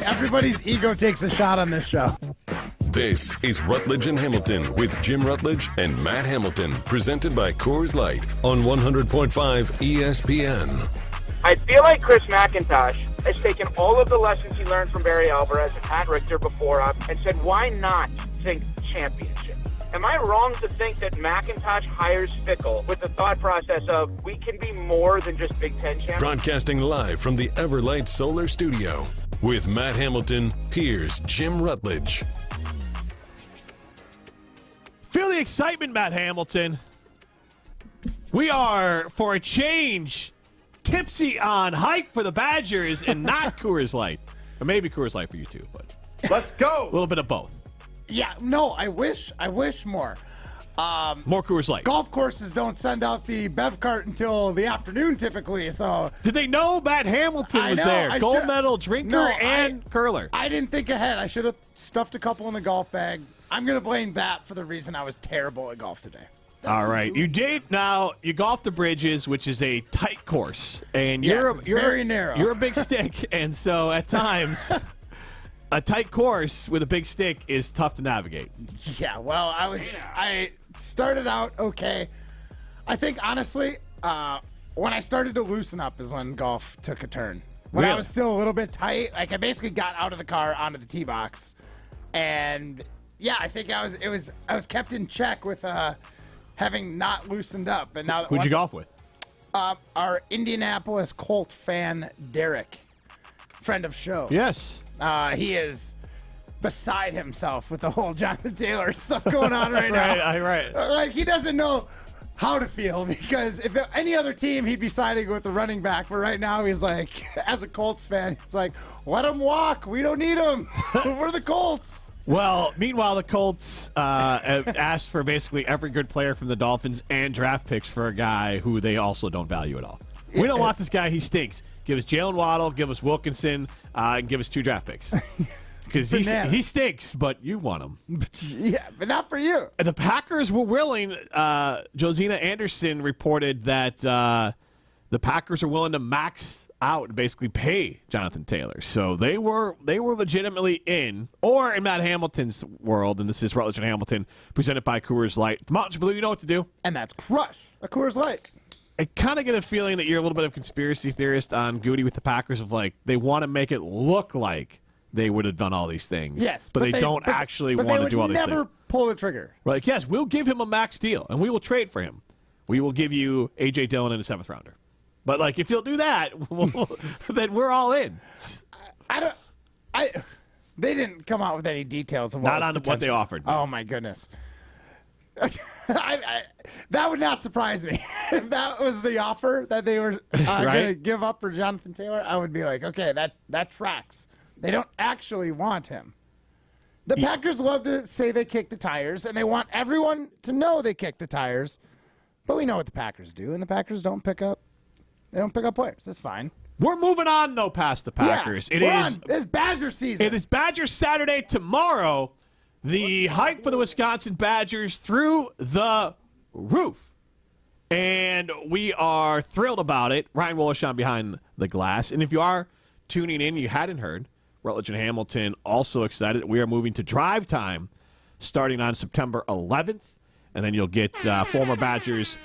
Everybody's ego takes a shot on this show. This is Rutledge and Hamilton with Jim Rutledge and Matt Hamilton, presented by Coors Light on 100.5 ESPN. I feel like Chris McIntosh has taken all of the lessons he learned from Barry Alvarez and Pat Richter before us and said, why not think championship? Am I wrong to think that McIntosh hires Fickle with the thought process of we can be more than just Big Ten champions? Broadcasting live from the Everlight Solar Studio with Matt Hamilton, here's Jim Rutledge. Feel the excitement, Matt Hamilton. We are, for a change, tipsy on hype for the Badgers and not Coors Light. Or maybe Coors Light for you too, but let's go. A little bit of both. Yeah, no, I wish more. More Coors Light. Golf courses don't send out the bev cart until the afternoon typically, so. Did they know Matt Hamilton was there? Gold medal drinker and curler. I didn't think ahead. I should have stuffed a couple in the golf bag. I'm going to blame that for the reason I was terrible at golf today. All right. You did. Now, you golf the Bridges, which is a tight course. And you're very narrow. You're a big stick. And so at times, a tight course with a big stick is tough to navigate. Yeah, well, I started out okay. I think, honestly, when I started to loosen up is when golf took a turn. When I was still a little bit tight, like I basically got out of the car onto the tee box. And, yeah, I think I was kept in check with having not loosened up. But now who'd you golf with? Our Indianapolis Colt fan, Derek, friend of show. Yes. He is beside himself with the whole Jonathan Taylor stuff going on right now. Right. Like, he doesn't know how to feel, because if any other team, he'd be siding with the running back. But right now, he's like, as a Colts fan, he's like, let him walk. We don't need him. We're the Colts. Well, meanwhile, the Colts have asked for basically every good player from the Dolphins and draft picks for a guy who they also don't value at all. We don't want this guy. He stinks. Give us Jalen Waddle, give us Wilkinson, and give us 2 draft picks. Because he stinks, but you want him. Yeah, but not for you. And the Packers were willing. Josina Anderson reported that the Packers are willing to max out and basically pay Jonathan Taylor. So they were legitimately in, or in Matt Hamilton's world, and this is Rutledge and Hamilton, presented by Coors Light. The Mountains Blue, you know what to do. And that's crush a Coors Light. I kind of get a feeling that you're a little bit of a conspiracy theorist on Goody with the Packers, of like, they want to make it look like they would have done all these things. Yes. But they don't actually want to do all these things. They would never pull the trigger. We're like, yes, we'll give him a max deal, and we will trade for him. We will give you A.J. Dillon in a 7th rounder. But, like, if you'll do that, then we're all in. They didn't come out with any details of not on what they offered. Oh, my goodness. That would not surprise me. If that was the offer that they were going to give up for Jonathan Taylor, I would be like, okay, that tracks. They don't actually want him. The Packers love to say they kick the tires, and they want everyone to know they kick the tires. But we know what the Packers do, and the Packers don't pick up. They don't pick up players. That's fine. We're moving on, though, past the Packers. Yeah, it's Badger season. It is Badger Saturday tomorrow. The hype for the Wisconsin Badgers through the roof. And we are thrilled about it. Ryan Wollershaw behind the glass. And if you are tuning in, you hadn't heard, Rutledge and Hamilton also excited that we are moving to drive time starting on September 11th. And then you'll get former Badgers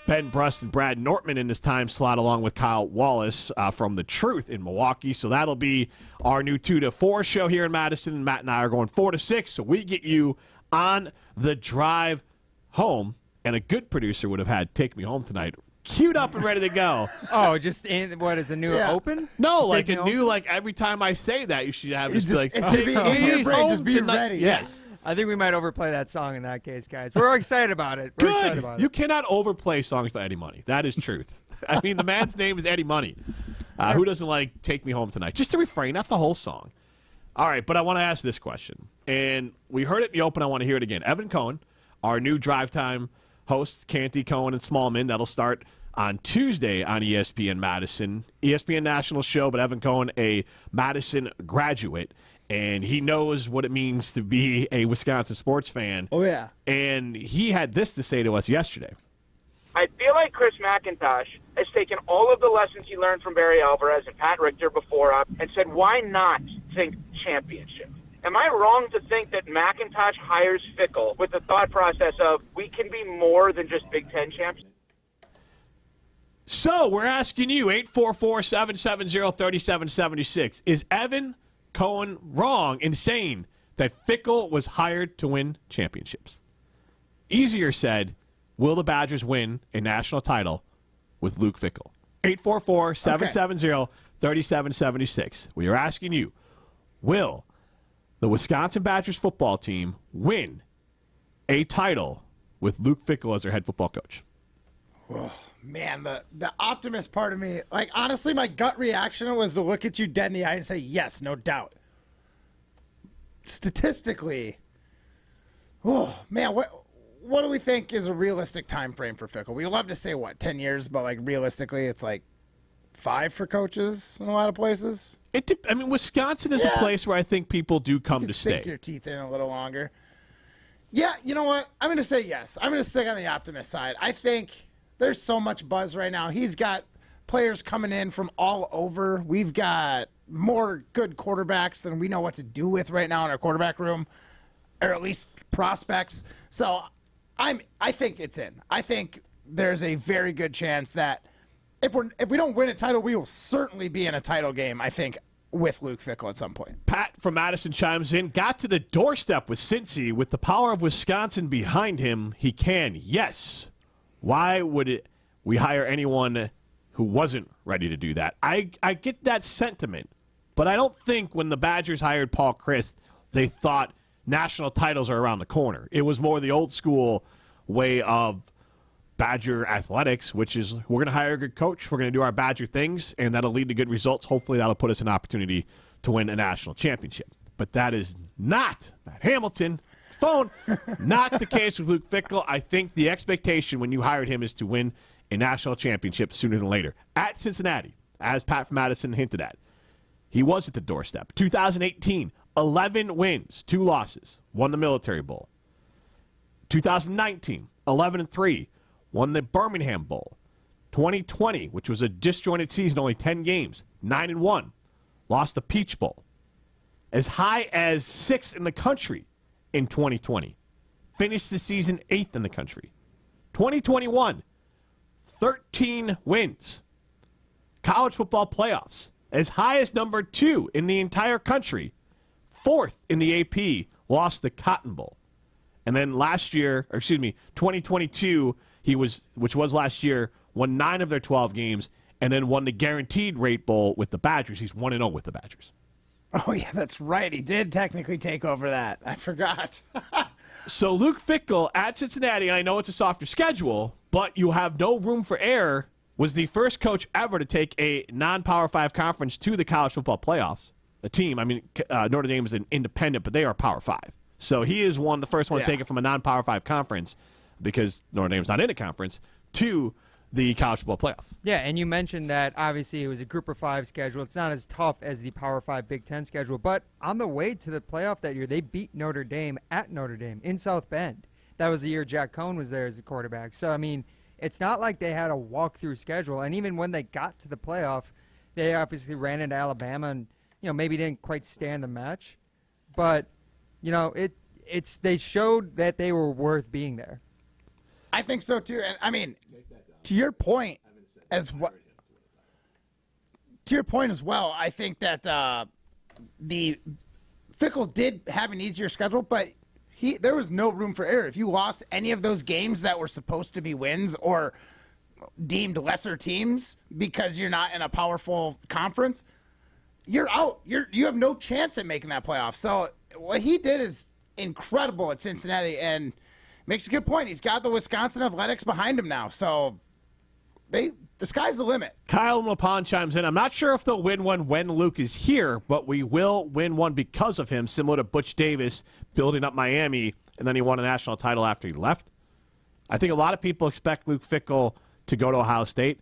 Ben Brust and Brad Nortman in this time slot, along with Kyle Wallace from The Truth in Milwaukee. So that'll be our new 2 to 4 show here in Madison. And Matt and I are going 4 to 6. So we get you on the drive home. And a good producer would have had Take Me Home Tonight queued up and ready to go. Oh, just what is the new open? No, like a new, like every time I say that, you should have just be like, it should be in your brain. Just be tonight. ready. Yes. I think we might overplay that song in that case, guys. We're excited about it. We're excited about it. You cannot overplay songs by Eddie Money. That is truth. I mean, the man's name is Eddie Money. Who doesn't like Take Me Home Tonight? Just a refrain, not the whole song. All right, but I want to ask this question. And we heard it in the open. I want to hear it again. Evan Cohen, our new drive time host, Canty, Cohen, and Smallman. That'll start on Tuesday on ESPN Madison. ESPN National show, but Evan Cohen, a Madison graduate. And he knows what it means to be a Wisconsin sports fan. Oh, yeah. And he had this to say to us yesterday. I feel like Chris McIntosh has taken all of the lessons he learned from Barry Alvarez and Pat Richter before us and said, why not think championship. Am I wrong to think that McIntosh hires Fickell with the thought process of we can be more than just Big Ten champs? So we're asking you, 844-770-3776. Is Evan Cohen wrong in saying that Fickell was hired to win championships? Easier said, will the Badgers win a national title with Luke Fickell? 844-770-3776. We are asking you, will the Wisconsin Badgers football team win a title with Luke Fickell as their head football coach? Oh, man, the optimist part of me, like, honestly, my gut reaction was to look at you dead in the eye and say, yes, no doubt. Statistically, oh, man, what do we think is a realistic time frame for Fickell? We love to say, 10 years, but, like, realistically, it's like 5 for coaches in a lot of places. Wisconsin is a place where I think people do come to stay. Sink your teeth in a little longer. Yeah, you know what? I'm going to say yes. I'm going to stick on the optimist side. I think there's so much buzz right now. He's got players coming in from all over. We've got more good quarterbacks than we know what to do with right now in our quarterback room, or at least prospects. So I think it's in. I think there's a very good chance that if we don't win a title, we will certainly be in a title game, I think, with Luke Fickell at some point. Pat from Madison chimes in, got to the doorstep with Cincy. With the power of Wisconsin behind him, he can. Yes. Why would we hire anyone who wasn't ready to do that? I get that sentiment, but I don't think when the Badgers hired Paul Chryst, they thought national titles are around the corner. It was more the old school way of Badger athletics, which is we're going to hire a good coach, we're going to do our Badger things, and that'll lead to good results. Hopefully that'll put us an opportunity to win a national championship. But that is not Matt Hamilton. Phone, not the case with Luke Fickell. I think the expectation when you hired him is to win a national championship sooner than later. At Cincinnati, as Pat from Madison hinted at, he was at the doorstep. 2018, 11 wins, 2 losses, won the Military Bowl. 2019, 11-3. Won the Birmingham Bowl. 2020, which was a disjointed season, only 10 games, 9-1. Lost the Peach Bowl. As high as 6th in the country in 2020. Finished the season 8th in the country. 2021, 13 wins. College football playoffs. As high as number 2 in the entire country. 4th in the AP. Lost the Cotton Bowl. And then 2022, which was last year, won 9 of their 12 games, and then won the Guaranteed Rate Bowl with the Badgers. He's 1-0 with the Badgers. Oh, yeah, that's right. He did technically take over that. I forgot. So Luke Fickell at Cincinnati, and I know it's a softer schedule, but you have no room for error, was the first coach ever to take a non-Power 5 conference to the college football playoffs. The team, Notre Dame is an independent, but they are Power 5. So he is the first one to take it from a non-Power 5 conference, because Notre Dame's not in a conference, to the college football playoff. Yeah, and you mentioned that obviously it was a Group of 5 schedule. It's not as tough as the Power 5 Big Ten schedule, but on the way to the playoff that year, they beat Notre Dame at Notre Dame in South Bend. That was the year Jack Cohn was there as a quarterback. So, it's not like they had a walk-through schedule, and even when they got to the playoff, they obviously ran into Alabama and, maybe didn't quite stand the match. But, they showed that they were worth being there. I think so too, and to your point as well. I think that the Fickell did have an easier schedule, but there was no room for error. If you lost any of those games that were supposed to be wins or deemed lesser teams because you're not in a powerful conference, you're out. You have no chance at making that playoff. So what he did is incredible at Cincinnati, and makes a good point. He's got the Wisconsin athletics behind him now, so the sky's the limit. Kyle LaPon chimes in. I'm not sure if they'll win one when Luke is here, but we will win one because of him, similar to Butch Davis building up Miami, and then he won a national title after he left. I think a lot of people expect Luke Fickell to go to Ohio State.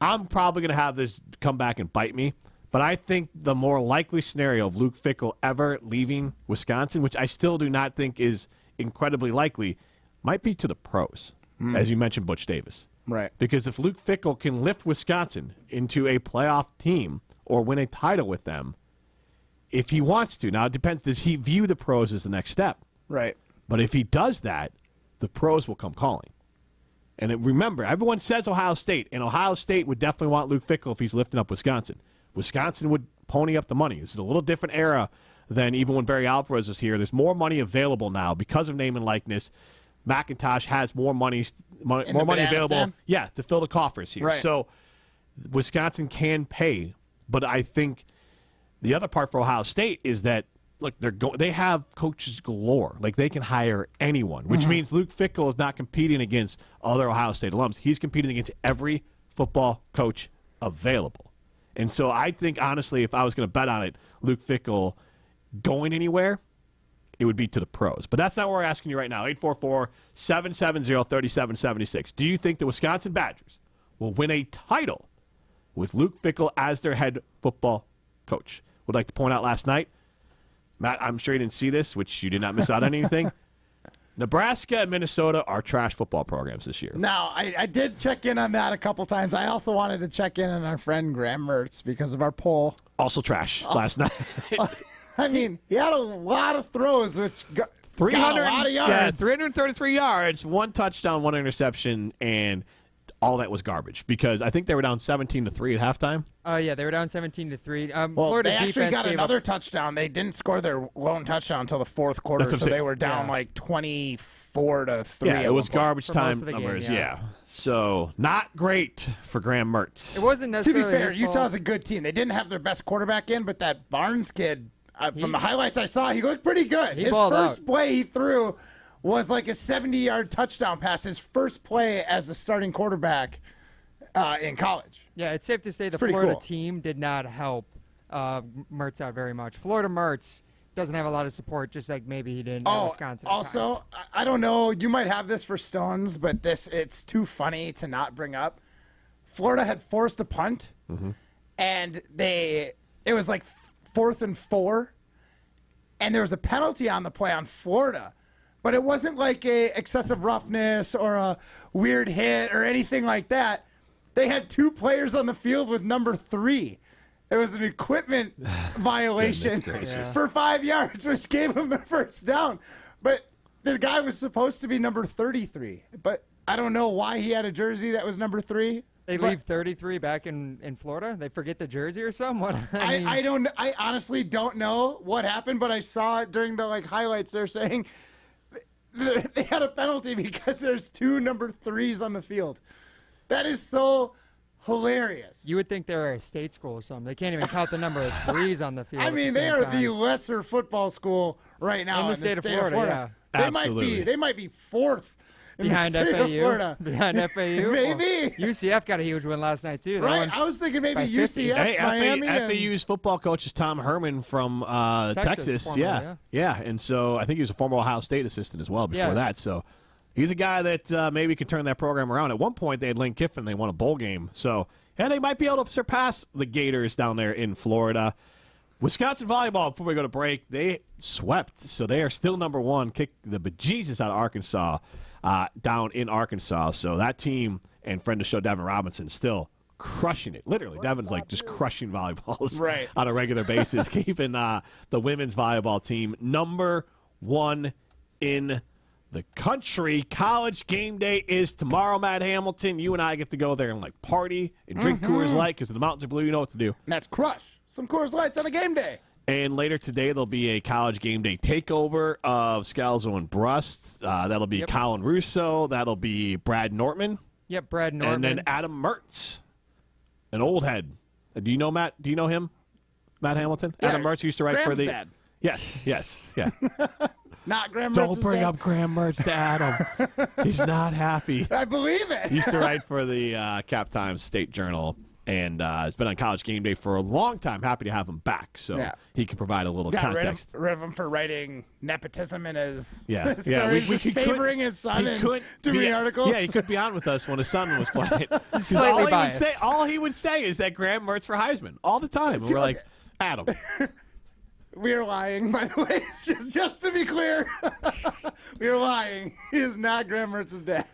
I'm probably going to have this come back and bite me, but I think the more likely scenario of Luke Fickell ever leaving Wisconsin, which I still do not think is incredibly likely, might be to the pros, as you mentioned Butch Davis. Right. Because if Luke Fickell can lift Wisconsin into a playoff team or win a title with them, if he wants to. Now, it depends. Does he view the pros as the next step? Right. But if he does that, the pros will come calling. And remember, everyone says Ohio State, and Ohio State would definitely want Luke Fickell if he's lifting up Wisconsin. Wisconsin would pony up the money. This is a little different era than even when Barry Alvarez was here. There's more money available now because of name and likeness. McIntosh has more money available, to fill the coffers here. Right. So Wisconsin can pay, but I think the other part for Ohio State is that look, they have coaches galore. Like they can hire anyone, which means Luke Fickell is not competing against other Ohio State alums. He's competing against every football coach available. And so I think, honestly, if I was going to bet on it, Luke Fickell going anywhere, it would be to the pros. But that's not what we're asking you right now. 844-770-3776. Do you think the Wisconsin Badgers will win a title with Luke Fickell as their head football coach? Would like to point out last night, Matt, I'm sure you didn't see this, which you did not miss out on anything. Nebraska and Minnesota are trash football programs this year. Now, I did check in on that a couple times. I also wanted to check in on our friend Graham Mertz because of our poll. Also trash last night. I mean, he had a lot of throws, which got a lot of yards. Yeah, 333 yards, 1 touchdown, 1 interception, and all that was garbage because I think they were down 17-3 at halftime. Yeah, they were down 17-3. Well, Florida they actually got another up touchdown. They didn't score their lone touchdown until the fourth quarter, so they were down like 24-3. Yeah, it was garbage for time most of the numbers. game, Yeah, so not great for Graham Mertz. It wasn't To necessarily be fair, his Utah's fault. a good team. They didn't have their best quarterback in, but that Barnes kid, from the highlights I saw, he looked pretty good. His first play he threw was like a 70-yard touchdown pass, his first play as a starting quarterback in college. Yeah, it's safe to say the pretty Florida cool. team did not help Mertz out very much. Florida Mertz doesn't have a lot of support, just like maybe he did in Wisconsin. Also, I don't know. You might have this for Stones, but it's too funny to not bring up. Florida had forced a punt, and it was like 4th and 4, and there was a penalty on the play on Florida. But it wasn't like a excessive roughness or a weird hit or anything like that. They had 2 players on the field with number 3. It was an equipment violation for 5 yards, which gave him the first down. But the guy was supposed to be number 33. But I don't know why he had a jersey that was number 3. They leave 33 back in Florida? They forget the jersey or something? I honestly don't know what happened, but I saw it during the highlights. They're saying they had a penalty because there's 2 number 3s on the field. That is so hilarious. You would think they're a state school or something. They can't even count the number of 3s on the field. I mean, they are the lesser football school right now in the state of Florida. Yeah. They might be 4th in behind the state FAU. of Florida. Behind FAU. Maybe. Well, UCF got a huge win last night too. Right. I was thinking maybe by 50. UCF, Miami. FAU's football coach is Tom Herman from Texas. Formerly, yeah. And so I think he was a former Ohio State assistant as well before that. So he's a guy that maybe can turn that program around. At one point, they had Lane Kiffin. They won a bowl game. So they might be able to surpass the Gators down there in Florida. Wisconsin volleyball, before we go to break, they swept. So they are still number 1. Kicked the bejesus out of Arkansas down in Arkansas. So that team and friend of the show, Devin Robinson, still crushing it. Literally, Devin's just crushing volleyballs on a regular basis, keeping the women's volleyball team number 1 in the country. College game day is tomorrow, Matt Hamilton. You and I get to go there and party and drink Coors Light because the mountains are blue. You know what to do. And that's crush some Coors Lights on a game day. And later today, there'll be a college game day takeover of Scalzo and Brust. That'll be Colin Russo. That'll be Brad Nortman. Yep, Brad Nortman. And then Adam Mertz, an old head. Do you know Matt? Do you know him, Matt Hamilton? Yeah, Adam Mertz used to write Graham's for the dad. Yes, yeah. Not Graham Mertz's Don't bring dad. up Graham Mertz to Adam. He's not happy. I believe it. He used to write for the Cap Times State Journal and has been on College Game Day for a long time. Happy to have him back so he can provide a little context. Rid of him for writing nepotism in his stories, just favoring his son and too many articles. Yeah, he couldn't be on with us when his son was playing. Slightly biased. All he would say is that Graham Mertz for Heisman all the time. And we're like, Adam. We are lying, by the way. Just to be clear, we are lying. He is not Graham Mertz's dad.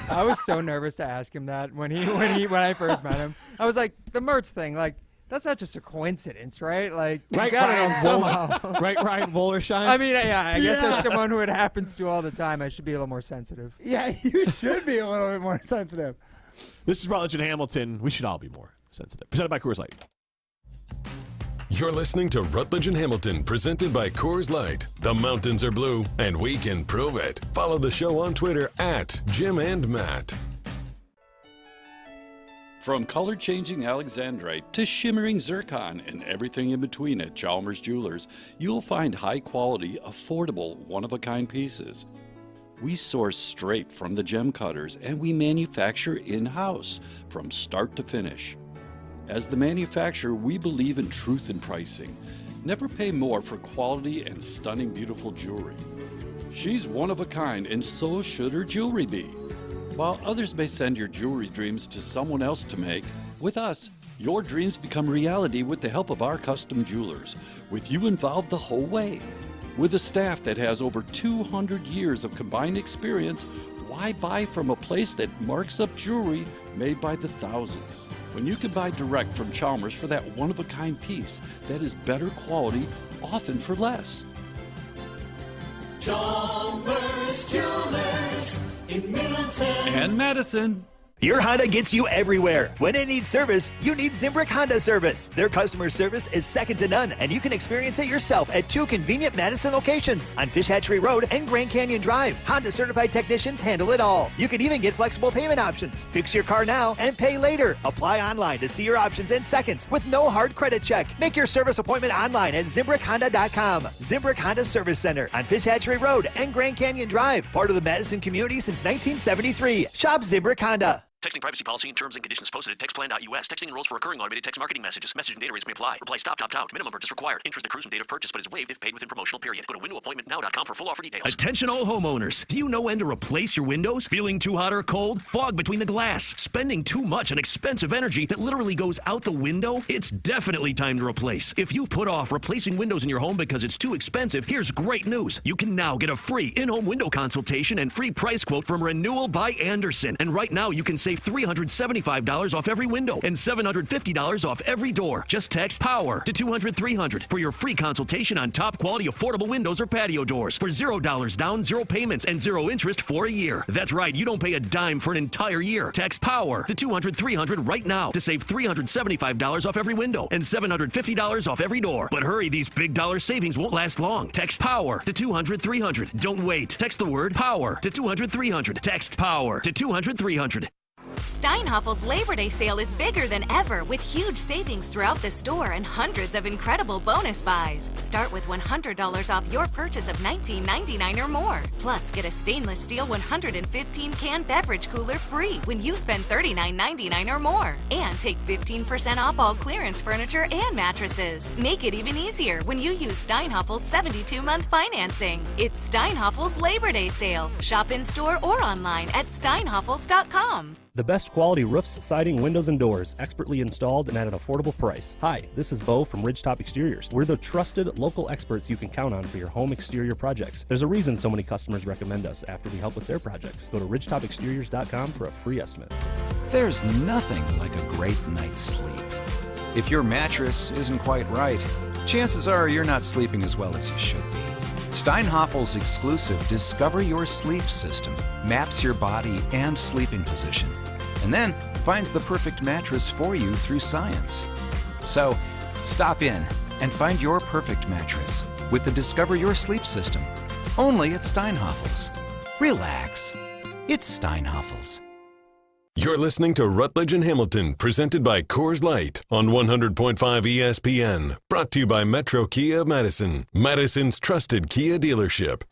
I was so nervous to ask him that when I first met him. I was like, the Mertz thing, That's not just a coincidence, right? Like, Right, you gotta know Ryan somehow. Right, Ryan Wollersheim? I mean, yeah, I guess as someone who it happens to all the time, I should be a little more sensitive. Yeah, you should be a little bit more sensitive. This is Rutledge and Hamilton. We should all be more sensitive. Presented by Coors Light. You're listening to Rutledge and Hamilton, presented by Coors Light. The mountains are blue, and we can prove it. Follow the show on Twitter at Jim and Matt. From color-changing alexandrite to shimmering zircon and everything in between at Chalmers Jewelers, you'll find high-quality, affordable, one-of-a-kind pieces. We source straight from the gem cutters, and we manufacture in-house from start to finish. As the manufacturer, we believe in truth in pricing. Never pay more for quality and stunning, beautiful jewelry. She's one of a kind, and so should her jewelry be. While others may send your jewelry dreams to someone else to make, with us, your dreams become reality with the help of our custom jewelers, with you involved the whole way. With a staff that has over 200 years of combined experience, why buy from a place that marks up jewelry made by the thousands? When you can buy direct from Chalmers for that one-of-a-kind piece that is better quality, often for less. Chalmers Jewelers in Middleton And Madison. Your Honda gets you everywhere. When it needs service, you need Zimbrick Honda service. Their customer service is second to none, and you can experience it yourself at 2 convenient Madison locations on Fish Hatchery Road and Grand Canyon Drive. Honda certified technicians handle it all. You can even get flexible payment options. Fix your car now and pay later. Apply online to see your options in seconds with no hard credit check. Make your service appointment online at ZimbrickHonda.com. Zimbrick Honda Service Center on Fish Hatchery Road and Grand Canyon Drive. Part of the Madison community since 1973. Shop Zimbrick Honda. Texting privacy policy and terms and conditions posted at textplan.us. Texting enrolls for recurring automated text marketing messages. Message and data rates may apply. Reply stop, opt out. Minimum purchase required. Interest accrues from date of purchase but is waived if paid within promotional period. Go to windowappointmentnow.com for full offer details. Attention all homeowners. Do you know when to replace your windows? Feeling too hot or cold? Fog between the glass? Spending too much on expensive energy that literally goes out the window? It's definitely time to replace. If you put off replacing windows in your home because it's too expensive, here's great news. You can now get a free in-home window consultation and free price quote from Renewal by Andersen. And right now you can save $375 off every window and $750 off every door. Just text POWER to 200-300 for your free consultation on top quality affordable windows or patio doors for $0 down, 0 payments, and 0 interest for a year. That's right, you don't pay a dime for an entire year. Text POWER to 200-300 right now to save $375 off every window and $750 off every door. But hurry, these big dollar savings won't last long. Text POWER to 200-300. Don't wait. Text the word POWER to 200-300. Text POWER to 200-300. Steinhaffel's Labor Day sale is bigger than ever with huge savings throughout the store and hundreds of incredible bonus buys. Start with $100 off your purchase of $19.99 or more. Plus, get a stainless steel 115-can beverage cooler free when you spend $39.99 or more. And take 15% off all clearance furniture and mattresses. Make it even easier when you use Steinhaffel's 72-month financing. It's Steinhaffel's Labor Day sale. Shop in-store or online at steinhaffels.com. The best quality roofs, siding, windows, and doors, expertly installed and at an affordable price. Hi, this is Bo from Ridgetop Exteriors. We're the trusted local experts you can count on for your home exterior projects. There's a reason so many customers recommend us after we help with their projects. Go to ridgetopexteriors.com for a free estimate. There's nothing like a great night's sleep. If your mattress isn't quite right, chances are you're not sleeping as well as you should be. Steinhaffel's exclusive Discover Your Sleep system maps your body and sleeping position, and then finds the perfect mattress for you through science. So, stop in and find your perfect mattress with the Discover Your Sleep system, only at Steinhaffel's. Relax. It's Steinhaffel's. You're listening to Rutledge and Hamilton, presented by Coors Light on 100.5 ESPN. Brought to you by Metro Kia of Madison, Madison's trusted Kia dealership.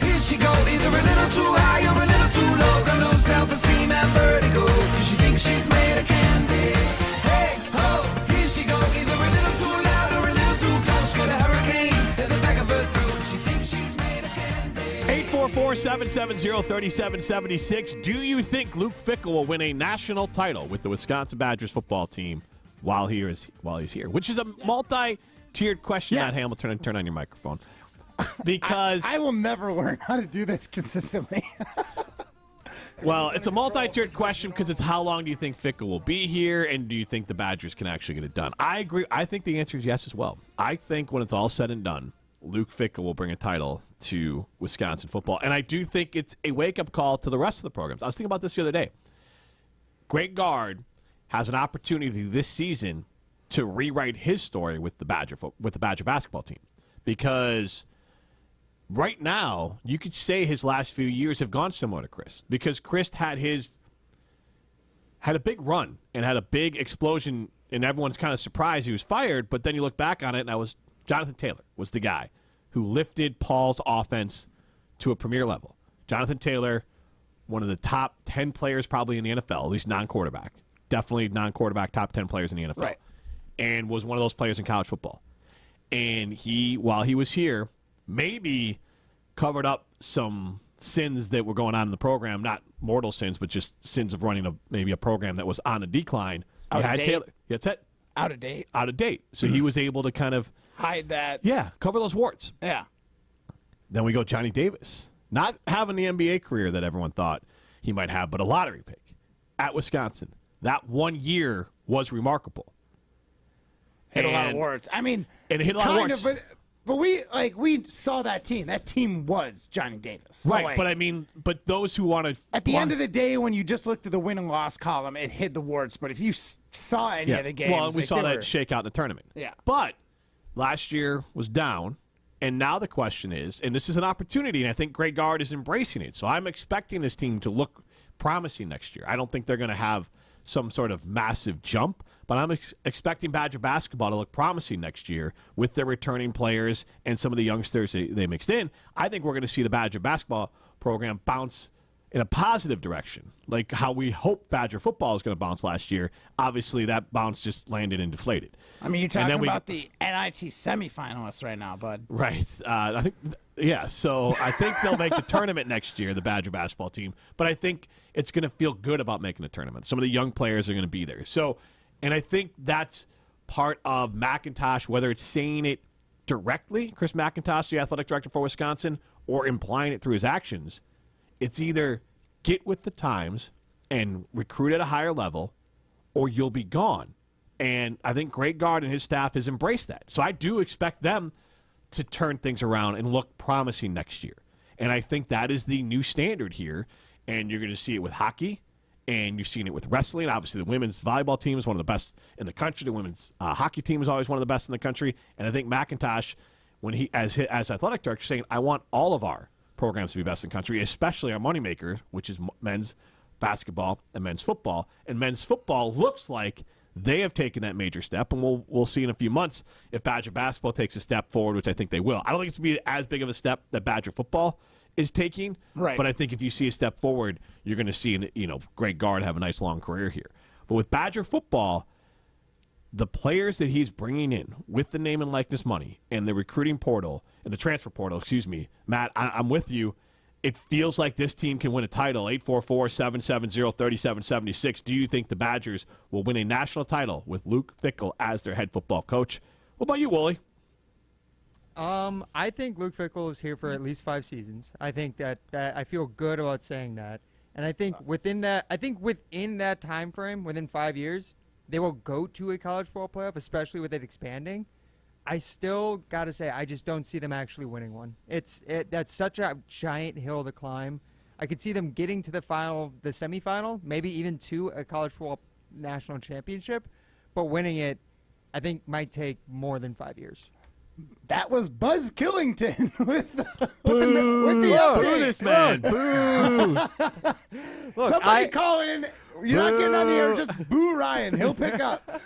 Here she go, either a little too high or a little too low. Got low self-esteem and vertigo, 'cause she thinks she's made of candy. Hey, ho, here she go, either a little too loud or a little too close for the hurricane at the back of her throat. She thinks she's made of candy. 844-770-3776. Do you think Luke Fickell will win a national title with the Wisconsin Badgers football team while he's here? Which is a multi-tiered question. Yes. Not Hamilton, and turn on your microphone. Because I will never learn how to do this consistently. Well, it's a multi-tiered question because it's how long do you think Fickle will be here, and do you think the Badgers can actually get it done? I agree. I think the answer is yes as well. I think when it's all said and done, Luke Fickle will bring a title to Wisconsin football, and I do think it's a wake-up call to the rest of the programs. I was thinking about this the other day. Greg Gard has an opportunity this season to rewrite his story with the Badger basketball team, because right now you could say his last few years have gone similar to Chris, because Chris had a big run and had a big explosion, and everyone's kind of surprised he was fired. But then you look back on it, and that was Jonathan Taylor was the guy who lifted Paul's offense to a premier level. Jonathan Taylor, one of the top 10 players probably in the NFL, at least non-quarterback. Definitely non-quarterback, top 10 players in the NFL. Right. And was one of those players in college football. And he, while he was here, maybe covered up some sins that were going on in the program, not mortal sins, but just sins of running maybe a program that was on the decline. Out of date. Taylor. That's it. Out of date. Out of date. So he was able to kind of hide that. Yeah, cover those warts. Yeah. Then we go Johnny Davis. Not having the NBA career that everyone thought he might have, but a lottery pick at Wisconsin. That 1 year was remarkable. Hit a lot of warts. I mean, and it hit a lot of warts. But we saw that team. That team was Johnny Davis. So right, but I mean, but those who want to... At the end of the day, when you just looked at the win and loss column, it hid the warts. But if you saw any of the games... Well, we saw that shakeout in the tournament. Yeah. But last year was down, and now the question is, and this is an opportunity, and I think Greg Gard is embracing it. So I'm expecting this team to look promising next year. I don't think they're going to have some sort of massive jump, but I'm expecting Badger basketball to look promising next year with their returning players and some of the youngsters they mixed in. I think we're going to see the Badger basketball program bounce in a positive direction, like how we hope Badger football is going to bounce last year. Obviously, that bounce just landed and deflated. I mean, you're talking about the NIT semifinalists right now, bud. Right. I think, yeah. So I think they'll make the tournament next year, the Badger basketball team. But I think it's going to feel good about making the tournament. Some of the young players are going to be there. So, and I think that's part of McIntosh, whether it's saying it directly, Chris McIntosh, the athletic director for Wisconsin, or implying it through his actions. It's either get with the times and recruit at a higher level, or you'll be gone. And I think Greg Gard and his staff has embraced that. So I do expect them to turn things around and look promising next year. And I think that is the new standard here. And you're going to see it with hockey, and you've seen it with wrestling. Obviously, the women's volleyball team is one of the best in the country. The women's hockey team is always one of the best in the country. And I think McIntosh, when he as athletic director, saying, I want all of our programs to be best in the country, especially our moneymaker, which is men's basketball and men's football. And men's football looks like they have taken that major step, and we'll see in a few months if Badger basketball takes a step forward, which I think they will. I don't think it's going to be as big of a step that Badger football is taking, right? But I think if you see a step forward, you're going to see, Greg Gard have a nice long career here. But with Badger football, the players that he's bringing in with the name and likeness money and the recruiting portal and the transfer portal, Matt, I'm with you. It feels like this team can win a title. 844-770-3776. Do you think the Badgers will win a national title with Luke Fickell as their head football coach? What about you, Wooly? I think Luke Fickell is here for at least 5 seasons. I think that I feel good about saying that. And I think within that time frame, within 5 years, they will go to a college football playoff, especially with it expanding. I still got to say, I just don't see them actually winning one. That's such a giant hill to climb. I could see them getting to the semifinal, maybe even to a college football national championship, but winning it, I think, might take more than 5 years. That was Buzz Killington with the update. Boo this man. Boo. Look, somebody call in. You're not getting on the air. Just boo Ryan. He'll pick up.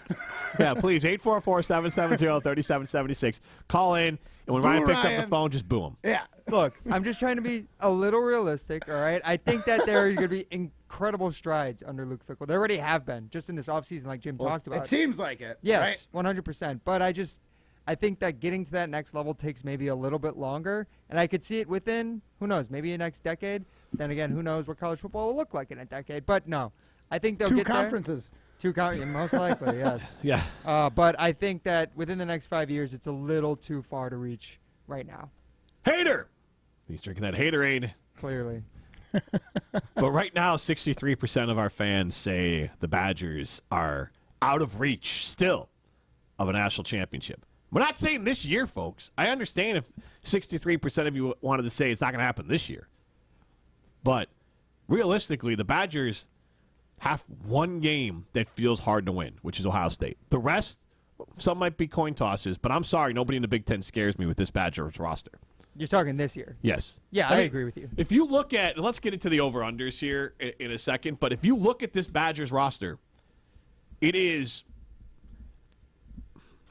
Yeah, please. 844-770-3776. Call in, and when Ryan picks up the phone, just boo him. Yeah. Look, I'm just trying to be a little realistic, all right? I think that there are going to be incredible strides under Luke Fickell. There already have been, just in this offseason, like Jim talked about. It seems like it. Yes, right? 100%. But I think that getting to that next level takes maybe a little bit longer, and I could see it within, who knows, maybe a next decade. Then again, who knows what college football will look like in a decade. But no, I think they'll get conferences. There. 2 conferences. Most likely, yes. Yeah. But I think that within the next 5 years, it's a little too far to reach right now. Hater! He's drinking that haterade. Clearly. But right now, 63% of our fans say the Badgers are out of reach still of a national championship. We're not saying this year, folks. I understand if 63% of you wanted to say it's not going to happen this year. But realistically, the Badgers have one game that feels hard to win, which is Ohio State. The rest, some might be coin tosses, but I'm sorry, nobody in the Big Ten scares me with this Badgers roster. You're talking this year? Yes. Yeah, I agree with you. If you look at, and let's get into the over-unders here in a second, but if you look at this Badgers roster, it is,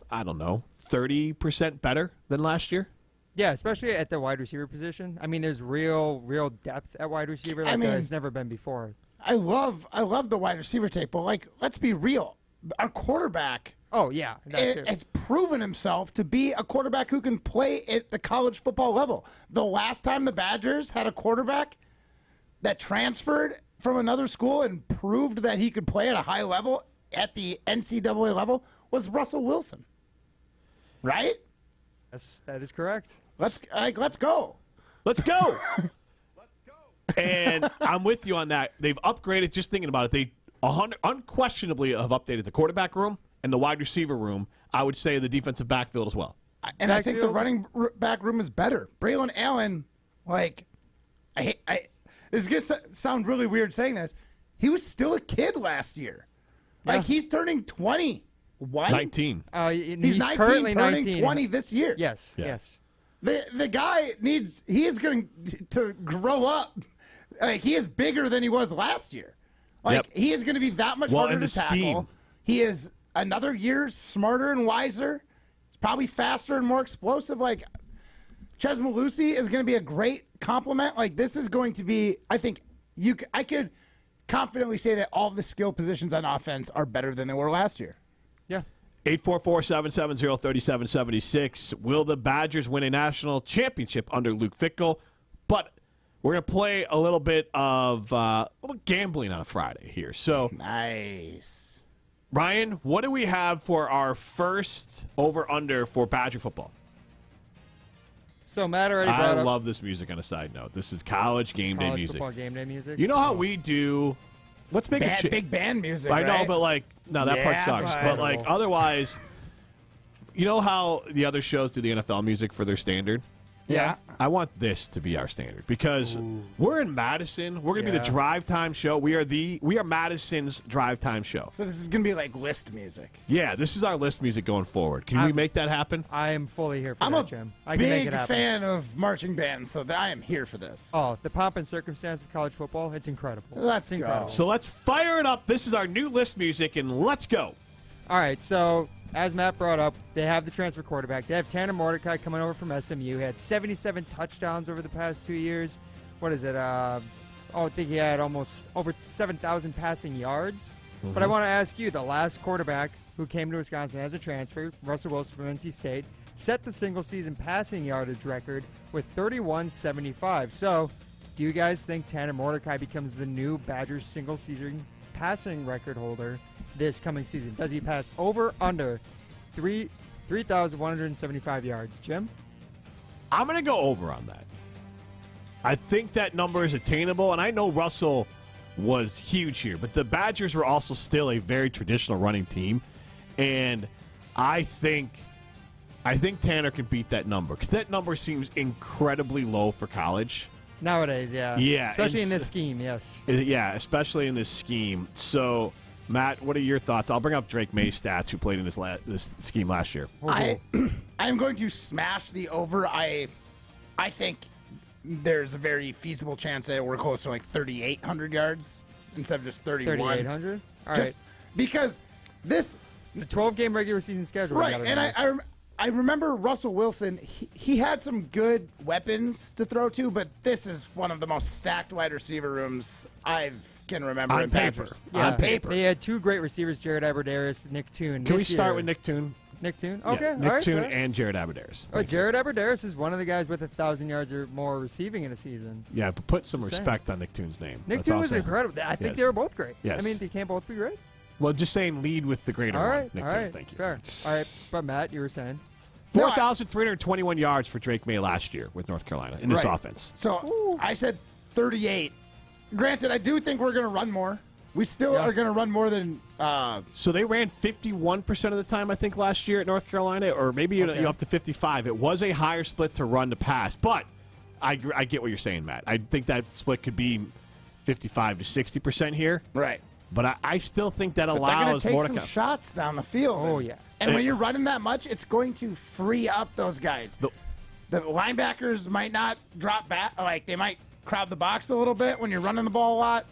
I don't know, 30% better than last year. Yeah, especially at the wide receiver position. I mean, there's real depth at wide receiver like there's never been before. I love the wide receiver tape, but like, let's be real. Our quarterback, has proven himself to be a quarterback who can play at the college football level. The last time the Badgers had a quarterback that transferred from another school and proved that he could play at a high level at the NCAA level was Russell Wilson. Right? Yes, that is correct. Let's go. Let's go. And I'm with you on that. They've upgraded, just thinking about it, they unquestionably have updated the quarterback room and the wide receiver room. I would say the defensive backfield as well. And I think the running back room is better. Braylon Allen, like, this is going to sound really weird saying this. He was still a kid last year. Like, he's turning 20. What? 19. He's 19, currently turning 19. 20 this year. Yes. The guy he is going to grow up. Like, he is bigger than he was last year. Like, he is going to be that much harder to tackle. Scheme. He is another year smarter and wiser. He's probably faster and more explosive. Like, Ches Malusi is going to be a great compliment. Like, this is going to be, I think, I could confidently say that all the skill positions on offense are better than they were last year. Yeah. 844-770-3776. Will the Badgers win a national championship under Luke Fickell? But we're going to play a little bit of little gambling on a Friday here. So nice. Ryan, what do we have for our first over-under for Badger football? So Matt already brought up. I love this music on a side note. This is college game day music. Football game day music. You know how we do. Let's make it big band music. I know, right? but like, no, that part sucks. But like, otherwise, you know how the other shows do the NFL music for their standard? Yeah. I want this to be our standard because we're in Madison. We're gonna be the drive time show. We are Madison's drive time show. So this is gonna be like list music. Yeah, this is our list music going forward. Can we make that happen? I am fully here for I'm that, Jim. I can big make it happen. fan of marching bands, so I am here for this. Oh, the pomp and circumstance of college football, it's incredible. Let's it's go. incredible. So let's fire it up. This is our new list music, and let's go. All right, so as Matt brought up, they have the transfer quarterback. They have Tanner Mordecai coming over from SMU. He had 77 touchdowns over the past 2 years. What is it? I think he had almost over 7,000 passing yards. Mm-hmm. But I want to ask you, the last quarterback who came to Wisconsin as a transfer, Russell Wilson from NC State, set the single-season passing yardage record with 31.75. So do you guys think Tanner Mordecai becomes the new Badgers single-season passing record holder this coming season? Does he pass over under 3,175 yards? Jim? I'm going to go over on that. I think that number is attainable, and I know Russell was huge here, but the Badgers were also still a very traditional running team, and I think Tanner can beat that number because that number seems incredibly low for college. Nowadays, yeah. Yeah. Especially in this scheme, yes. Yeah, especially in this scheme. So, Matt, what are your thoughts? I'll bring up Drake May's stats, who played in this scheme last year. I am going to smash the over. I think there's a very feasible chance that we're close to like 3,800 yards instead of just 31. 3,800? All just right. because this... It's a 12-game regular season schedule. Right, and I remember Russell Wilson, he had some good weapons to throw to, but this is one of the most stacked wide receiver rooms I can remember in Badgers. Yeah, on paper. They had two great receivers, Jared Aberdarius, Nick Toon. Can we start with Nick Toon? Nick Toon? Yeah, Okay. Nick all right, Toon fair. and Jared Aberdarius. Jared Aberdarius is one of the guys with 1,000 yards or more receiving in a season. Yeah, but put some respect on Nick Toon's name. Nick That's all Toon I'm was saying. incredible. I think Yes. they were both great. Yes. I mean, they can't both be great. Well, just saying lead with the greater All one, right, Nick all Toon. right, Thank you. fair. All right, but Matt, you were saying? 4,321 yards for Drake May last year with North Carolina in this offense. So I said 38. granted, I do think we're going to run more. We still are going to run more than. So they ran 51% of the time, I think, last year at North Carolina, or maybe you're up to 55. It was a higher split to run to pass, but I get what you're saying, Matt. I think that split could be 55 to 60% here. Right. But I still think that allows they're going to take Mordecai. some shots down the field. Oh, yeah. And when you're running that much, it's going to free up those guys. The linebackers might not drop back. Like, they might crowd the box a little bit when you're running the ball a lot.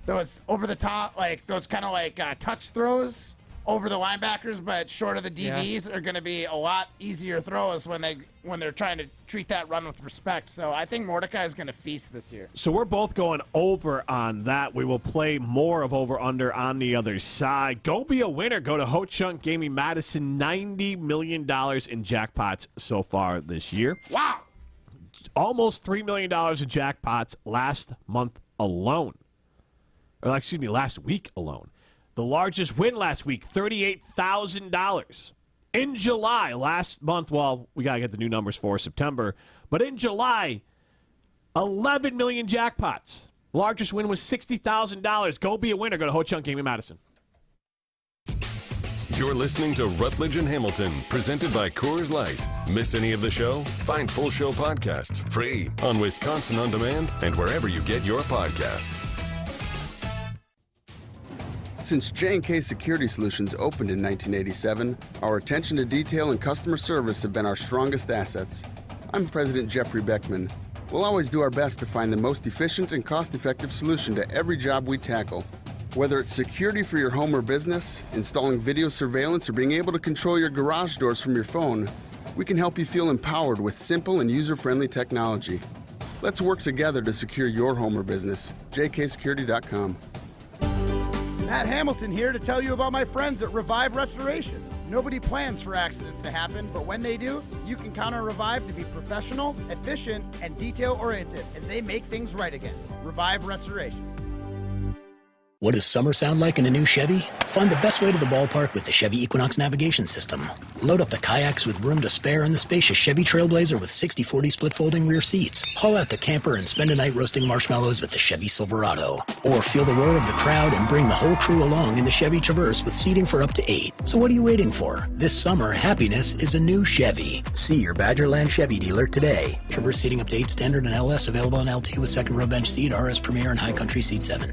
Those over the top, like those kind of like touch throws over the linebackers, but short of the DBs are going to be a lot easier throws when they're trying to treat that run with respect. So I think Mordecai is going to feast this year. So we're both going over on that. We will play more of over-under on the other side. Go be a winner. Go to Ho Chunk Gaming Madison. $90 million in jackpots so far this year. Wow. Almost $3 million in jackpots last month alone. Or excuse me, last week alone. The largest win last week, $38,000. In July, last month, well, we got to get the new numbers for September, but in July, 11 million jackpots. Largest win was $60,000. Go be a winner. Go to Ho Chunk Gaming Madison. You're listening to Rutledge and Hamilton, presented by Coors Light. Miss any of the show? Find full show podcasts free on Wisconsin On Demand and wherever you get your podcasts. Since J&K Security Solutions opened in 1987, our attention to detail and customer service have been our strongest assets. I'm President Jeffrey Beckman. We'll always do our best to find the most efficient and cost-effective solution to every job we tackle. Whether it's security for your home or business, installing video surveillance, or being able to control your garage doors from your phone, we can help you feel empowered with simple and user-friendly technology. Let's work together to secure your home or business. jksecurity.com. Matt Hamilton here to tell you about my friends at Revive Restoration. Nobody plans for accidents to happen, but when they do, you can count on Revive to be professional, efficient, and detail-oriented as they make things right again. Revive Restoration. What does summer sound like in a new Chevy? Find the best way to the ballpark with the Chevy Equinox navigation system. Load up the kayaks with room to spare in the spacious Chevy Trailblazer with 60/40 split folding rear seats. Haul out the camper and spend a night roasting marshmallows with the Chevy Silverado. Or feel the roar of the crowd and bring the whole crew along in the Chevy Traverse with seating for up to 8. So what are you waiting for? This summer, happiness is a new Chevy. See your Badgerland Chevy dealer today. Traverse seating up to 8 standard and LS available on LT with second row bench seat, RS Premier, and High Country seat 7.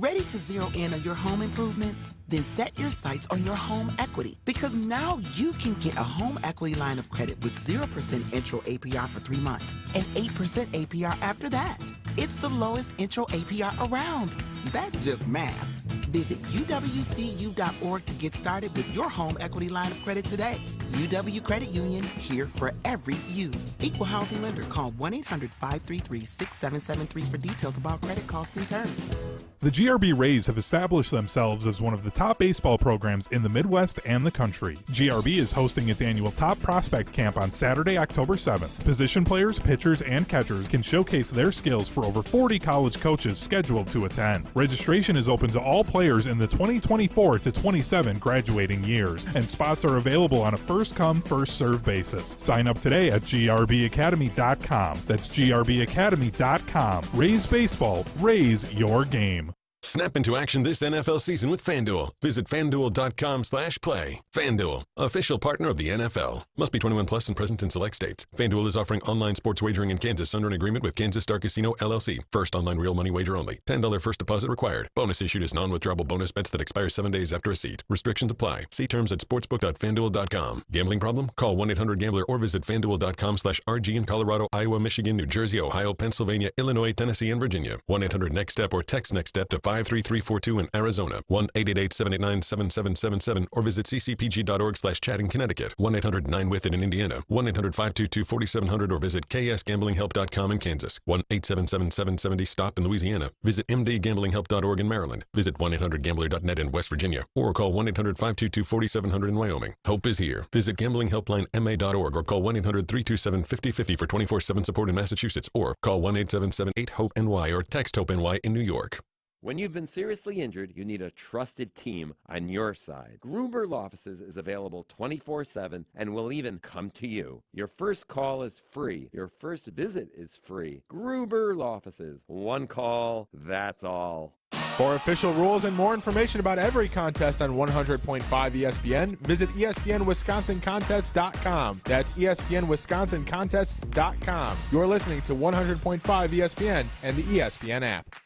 Ready to zero in on your home improvements? Then set your sights on your home equity, because now you can get a home equity line of credit with 0% intro APR for 3 months and 8% APR after that. It's the lowest intro APR around. That's just math. Visit uwcu.org to get started with your home equity line of credit today. UW Credit Union, here for every you. Equal housing lender. Call 1-800-533-6773 for details about credit costs and terms. The GRB Rays have established themselves as one of the top baseball programs in the Midwest and the country. GRB is hosting its annual Top Prospect Camp on Saturday, October 7th. Position players, pitchers, and catchers can showcase their skills for over 40 college coaches scheduled to attend. Registration is open to all players in the 2024 to 27 graduating years, and spots are available on a first-come, first-served basis. Sign up today at grbacademy.com. That's grbacademy.com. Raise baseball, raise your game. Snap into action this NFL season with FanDuel. Visit FanDuel.com/play. FanDuel, official partner of the NFL. Must be 21 plus and present in select states. FanDuel is offering online sports wagering in Kansas under an agreement with Kansas Star Casino, LLC. First online real money wager only. $10 first deposit required. Bonus issued as non-withdrawable bonus bets that expire 7 days after receipt. Restrictions apply. See terms at sportsbook.fanduel.com. Gambling problem? Call 1-800-GAMBLER or visit FanDuel.com/RG in Colorado, Iowa, Michigan, New Jersey, Ohio, Pennsylvania, Illinois, Tennessee, and Virginia. 1-800-NEXT-STEP or text NEXT-STEP to 53342 in Arizona, 1-888-789-7777, or visit ccpg.org/chat in Connecticut, 1-800-9-WITH-IT in Indiana, 1-800-522-4700, or visit ksgamblinghelp.com in Kansas, 1-877-770-STOP in Louisiana, visit mdgamblinghelp.org in Maryland, visit 1-800-GAMBLER.net in West Virginia, or call 1-800-522-4700 in Wyoming. Hope is here. Visit gamblinghelplinema.org or call 1-800-327-5050 for 24/7 support in Massachusetts, or call 1-877-8-HOPE-NY or text HOPE-NY in New York. When you've been seriously injured, you need a trusted team on your side. Gruber Law Offices is available 24/7 and will even come to you. Your first call is free. Your first visit is free. Gruber Law Offices. One call, that's all. For official rules and more information about every contest on 100.5 ESPN, visit ESPNWisconsinContests.com. That's ESPNWisconsinContests.com. You're listening to 100.5 ESPN and the ESPN app.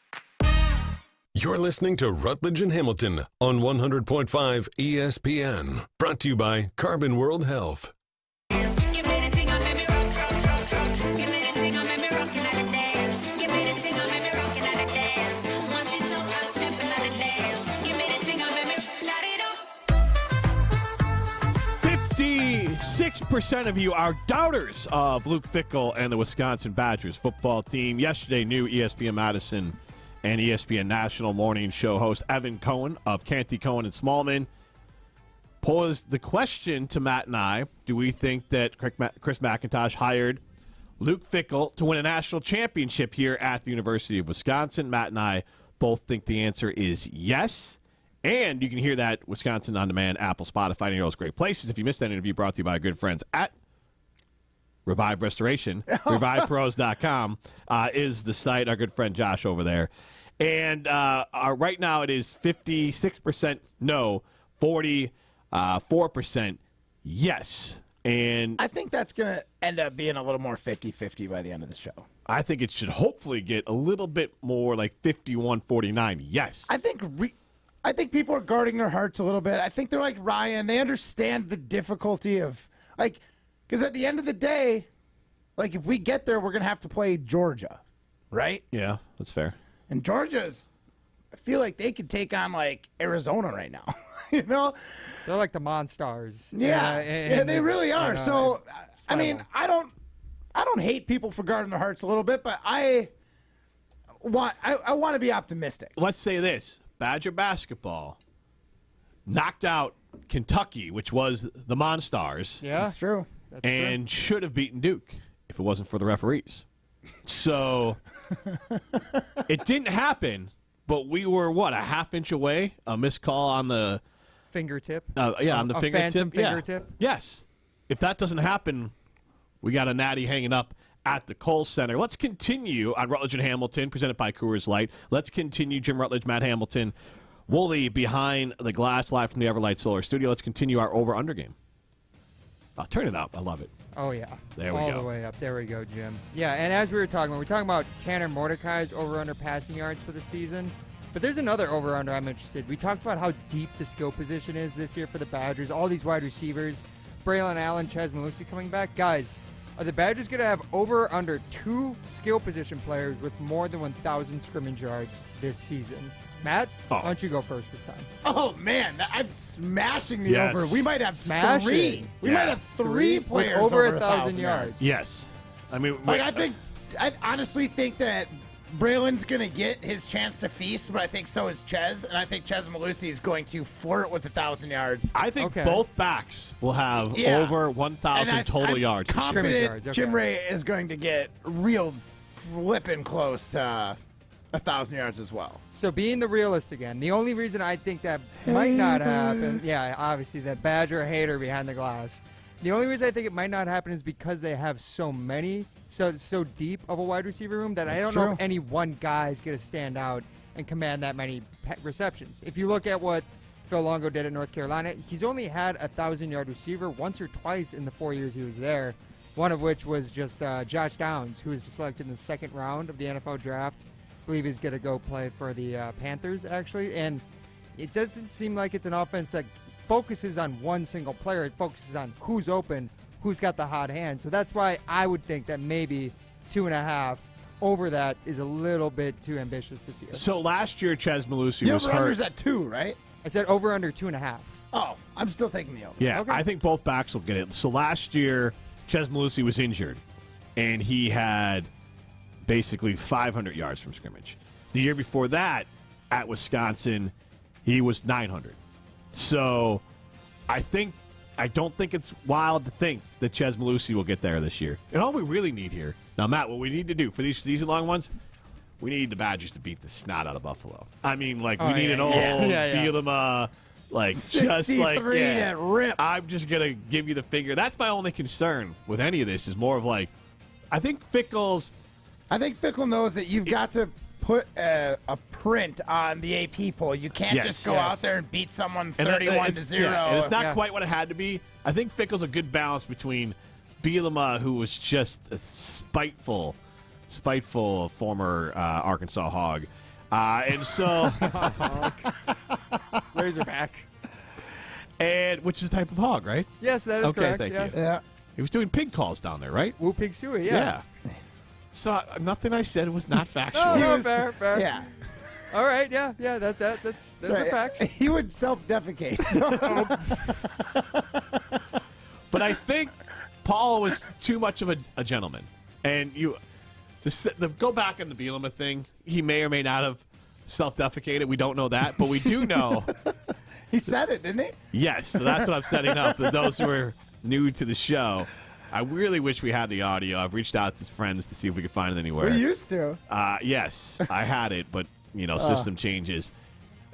You're listening to Rutledge and Hamilton on 100.5 ESPN. Brought to you by Carbon World Health. Percent of you are doubters of Luke Fickell and the Wisconsin Badgers football team. Yesterday, new ESPN Madison and ESPN National Morning Show host Evan Cohen of Canty, Cohen and Smallman posed the question to Matt and I, do we think that Chris McIntosh hired Luke Fickell to win a national championship here at the University of Wisconsin? Matt and I both think the answer is yes. And you can hear that Wisconsin On Demand, Apple, Spotify, and all those great places. If you missed that interview, brought to you by our good friends at Revive Restoration. RevivePros.com is the site. Our good friend Josh over there. And right now it is 56% no, 44% yes. And I think that's going to end up being a little more 50-50 by the end of the show. I think it should hopefully get a little bit more like 51-49 yes. I think people are guarding their hearts a little bit. I think they're like Ryan. They understand the difficulty of, like, because at the end of the day, like, if we get there, we're going to have to play Georgia, right? Yeah, that's fair. And Georgia's, I feel like they could take on, like, Arizona right now. You know? They're like the Monstars. Yeah, they really are. So, I mean, I don't hate people for guarding their hearts a little bit, but I want to be optimistic. Let's say this. Badger basketball knocked out Kentucky, which was the Monstars. Yeah, that's true. And should have beaten Duke if it wasn't for the referees. So it didn't happen, but we were, a half inch away? A missed call on the fingertip? On the fingertip. Phantom fingertip? Yes. If that doesn't happen, we got a natty hanging up at the Kohl Center. Let's continue on Rutledge and Hamilton, presented by Coors Light. Let's continue. Jim Rutledge, Matt Hamilton, Wooly behind the glass, live from the Everlight Solar Studio. Let's continue our over-under game. Oh, turn it up. I love it. Oh, yeah. There we go. All the way up. There we go, Jim. Yeah, and as we were talking about Tanner Mordecai's over-under passing yards for the season. But there's another over-under I'm interested. We talked about how deep the skill position is this year for the Badgers. All these wide receivers. Braylon Allen, Chez Mellusi coming back. Guys, are the Badgers going to have over or under 2 skill position players with more than 1,000 scrimmage yards this season? Matt, why don't you go first this time? Oh, man, I'm smashing the over. We might have Smash 3. it. We might have 3 players with over 1,000 yards. Yes. I mean, I honestly think that Braylon's going to get his chance to feast, but I think so is Chez, and I think Chez Mellusi is going to flirt with 1,000 yards. I think both backs will have over 1,000 total yards. I'm confident Jim Ray is going to get real flipping close to 1,000 yards as well. So being the realist again, the only reason I think that might not happen, obviously that Badger hater behind the glass. The only reason I think it might not happen is because they have so many, so deep of a wide receiver room that I don't know if any one guy is going to stand out and command that many receptions. If you look at what Phil Longo did at North Carolina, he's only had a 1,000-yard receiver once or twice in the 4 years he was there, one of which was just Josh Downs, who was just selected in the second round of the NFL draft. I believe he's going to go play for the Panthers, actually. And it doesn't seem like it's an offense that focuses on one single player. It focuses on who's open, who's got the hot hand. So that's why I would think that maybe 2.5 over that is a little bit too ambitious this year. So last year, Chez Mellusi was hurt. The over-under's at 2, right? I said over under 2.5. Oh, I'm still taking the over. Yeah, okay. I think both backs will get it. So last year, Chez Mellusi was injured, and he had basically 500 yards from scrimmage. The year before that, at Wisconsin, he was 900. So I don't think it's wild to think that Chez Mellusi will get there this year. And all we really need here, now, Matt, what we need to do for these season-long ones, we need the Badgers to beat the snot out of Buffalo. I mean, like, we Oh, need yeah, an old Bielema, like, just like, 63 that rip. I'm just going to give you the finger. That's my only concern with any of this is more of like, I think Fickle knows that you've got to put a print on the AP poll. You can't just go out there and beat someone 31-0. Yeah, and it's not quite what it had to be. I think Fickle's a good balance between Bielema, who was just a spiteful former Arkansas Hog. And so Razorback. And which is a type of hog, right? Yes, that is correct. Thank yeah. you. Yeah. He was doing pig calls down there, right? Woo pig suey, yeah. So nothing I said was not factual. No, fair. Yeah. All right, yeah, that's those are facts. He would self-defecate. But I think Paul was too much of a gentleman. And to go back on the Bielema thing, he may or may not have self-defecated. We don't know that, but we do know. He said it, didn't he? Yes, so that's what I'm setting up. For those who are new to the show, I really wish we had the audio. I've reached out to his friends to see if we could find it anywhere. We used to. Yes, I had it, but system changes.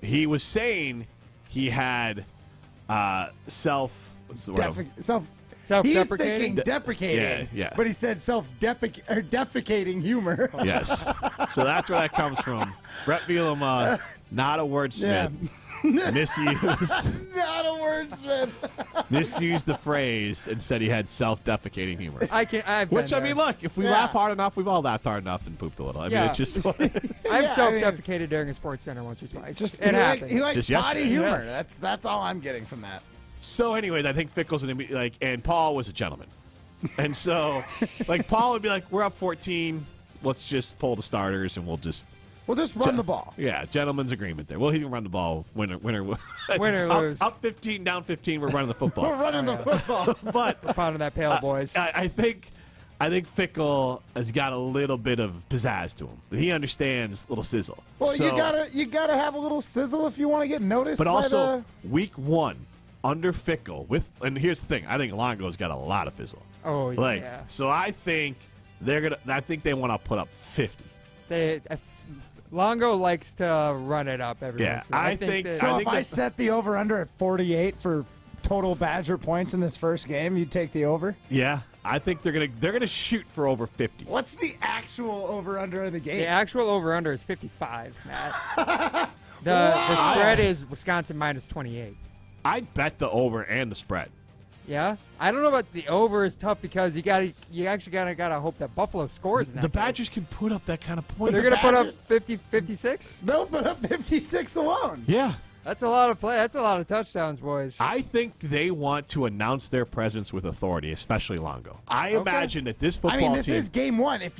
He was saying he had Self-deprecating. He's thinking deprecating. Yeah. But he said defecating humor. Yes. So that's where that comes from. Brett Bielema, not a wordsmith. Misused. Not a wordsmith. Misused the phrase and said he had self-defecating humor. Which I mean, look, if we laugh hard enough, we've all laughed hard enough and pooped a little. I mean, it's just. I've self-defecated during a sports center once or twice. It happens. He likes body humor. Yes. That's all I'm getting from that. So, anyways, I think Fickle's gonna be like, and Paul was a gentleman, and so, like, Paul would be like, "We're up 14. Let's just pull the starters, and we'll just run the ball." Yeah, gentleman's agreement there. Well, he can run the ball. Winner, lose. Up 15, down 15. We're running the football. We're running the football. But we're pounding that pail, boys. I think Fickle has got a little bit of pizzazz to him. He understands little sizzle. Well, so, you gotta have a little sizzle if you want to get noticed. But also, week one under Fickle and here's the thing. I think Longo's got a lot of fizzle. Oh yeah. So I think they want to put up 50. Longo likes to run it up every once in a while. I think if I set the over-under at 48 for total Badger points in this first game, you'd take the over? Yeah, I think they're gonna shoot for over 50. What's the actual over-under of the game? The actual over-under is 55, Matt. The spread is Wisconsin minus 28. I'd bet the over and the spread. Yeah, I don't know about the over is tough because you actually gotta hope that Buffalo scores. In that the Badgers can put up that kind of points. They're gonna put up 50, 56. They'll put up 56 alone. Yeah, that's a lot of play. That's a lot of touchdowns, boys. I think they want to announce their presence with authority, especially Longo. I imagine that this football team. This is game one. If